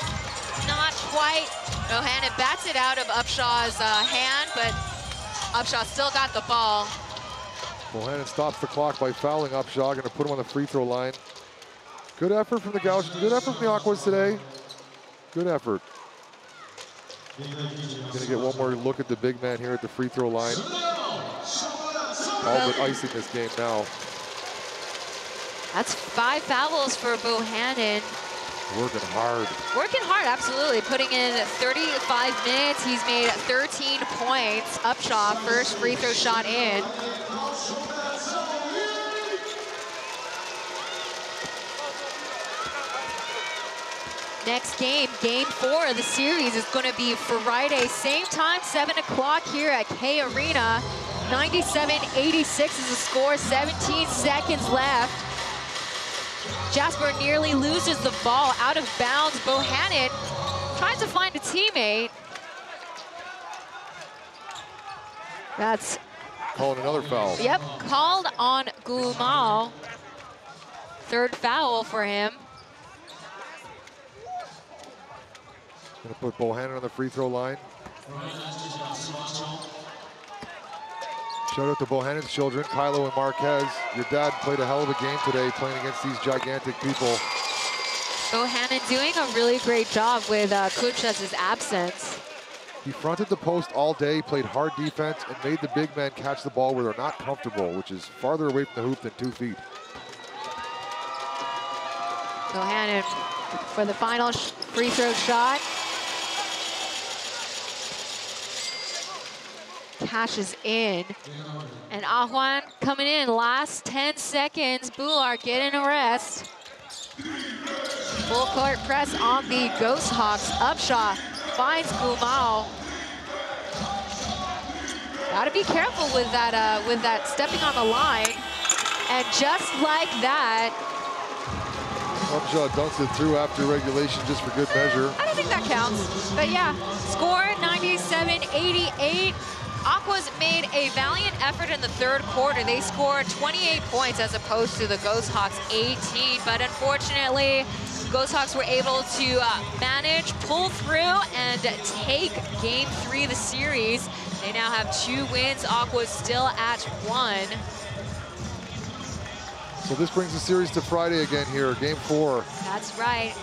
Not quite. Bohannon bats it out of Upshaw's hand, but Upshaw still got the ball. Bohannon stops the clock by fouling Upshaw, gonna put him on the free throw line. Good effort from the Gaussians, good effort from the Aquas today. Good effort. Gonna get one more look at the big man here at the free throw line. All but icing this game now. That's 5 fouls for Bohannon. Working hard. Working hard, absolutely. Putting in 35 minutes. He's made 13 points. Upshaw, first free throw shot in. Next game, game 4 of the series, is going to be Friday, same time, 7 o'clock here at K Arena. 97-86 is the score, 17 seconds left. Jasper nearly loses the ball out of bounds. Bohannon tries to find a teammate. That's calling another foul. Yep, called on Gumao. Third foul for him. Gonna put Bohannon on the free throw line. Shout out to Bohannon's children, Kylo and Marquez. Your dad played a hell of a game today playing against these gigantic people. Bohannon doing a really great job with Kuchez's absence. He fronted the post all day, played hard defense, and made the big men catch the ball where they're not comfortable, which is farther away from the hoop than 2 feet. Bohannon for the final free throw shot. Cashes in. And Ahuan coming in, last 10 seconds. Bular getting a rest. Full court press on the Ghosthawks. Upshaw finds Gumao. Gotta be careful with that stepping on the line. And just like that, Upshaw dunks it through after regulation just for good measure. I don't think that counts. But yeah, score 97-88. Aquas made a valiant effort in the third quarter. They scored 28 points as opposed to the Ghosthawks 18. But unfortunately, Ghosthawks were able to manage, pull through, and take game 3 of the series. They now have 2 wins. Aquas still at 1. So this brings the series to Friday again here, game 4. That's right.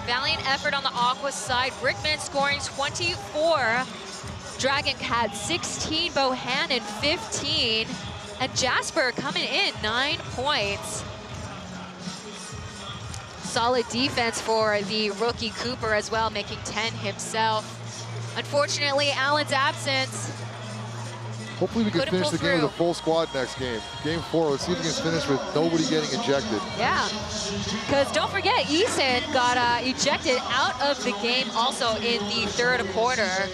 Valiant effort on the Aquas side. Brickman scoring 24. Dragon had 16, Bohannon 15, and Jasper coming in 9 points. Solid defense for the rookie Cooper as well, making 10 himself. Unfortunately, Allen's absence. Hopefully we can finish the game with a full squad next game. Game 4, let's see if we can finish with nobody getting ejected. Yeah, because don't forget, Eason got ejected out of the game also in the third quarter.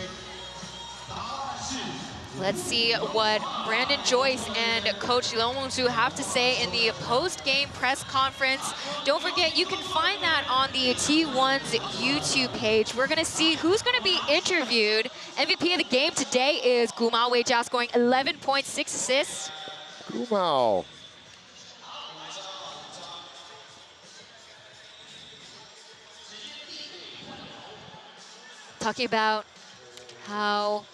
Let's see what Brandon Joyce and Coach Leonwoo have to say in the post-game press conference. Don't forget, you can find that on the T1's YouTube page. We're going to see who's going to be interviewed. MVP of the game today is Gumao Wei-Jiao, scoring 11.6 assists. Gumao. Talking about how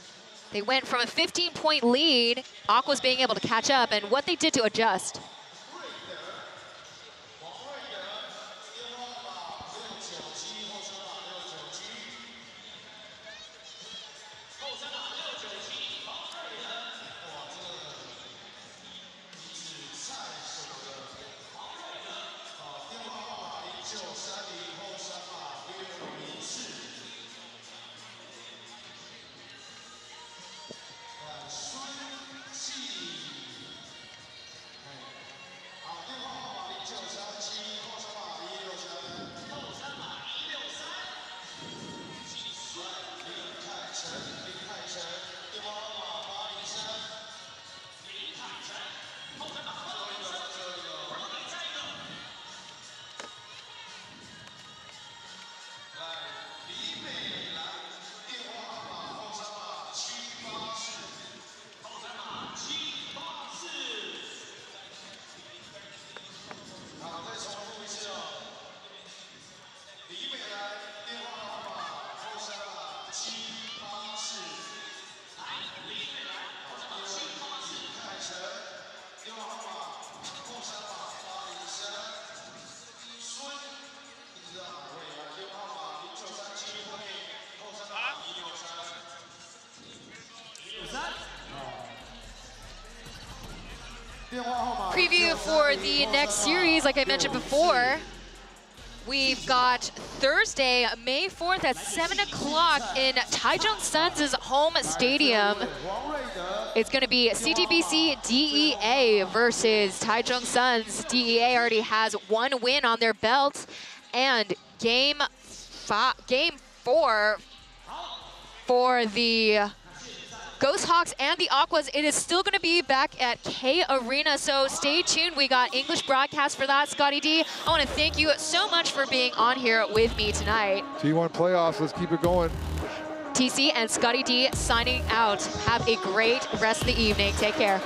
they went from a 15-point lead, Aquas being able to catch up, and what they did to adjust. for the next series, like I mentioned before, we've got Thursday, May 4th at 7 o'clock in Taichung Suns' home stadium. It's going to be CTBC DEA versus Taichung Suns. DEA already has 1 win on their belt, and game 4 for the Ghosthawks and the Aquas, it is still going to be back at K Arena, so stay tuned. We got English broadcast for that. Scotty D, I want to thank you so much for being on here with me tonight. T1 playoffs, let's keep it going. TC and Scotty D signing out. Have a great rest of the evening. Take care.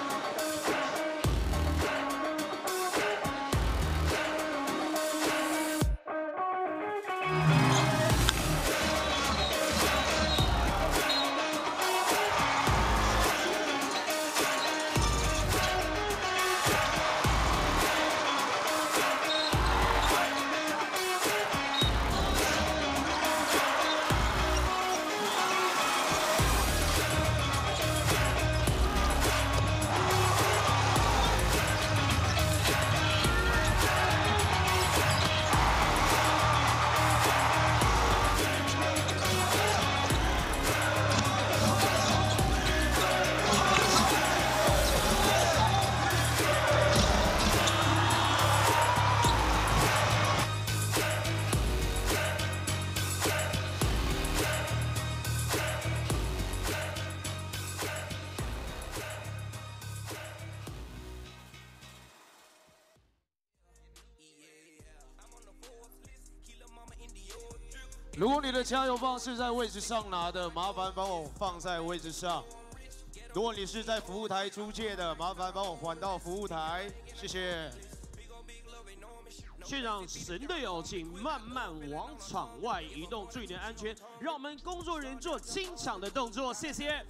如果你的加油棒是在位置上拿的，麻烦帮我放在位置上。如果你是在服务台租借的，麻烦帮我还到服务台，谢谢。现场神队友请慢慢往场外移动，注意你的安全。让我们工作人员做清场的动作，谢谢。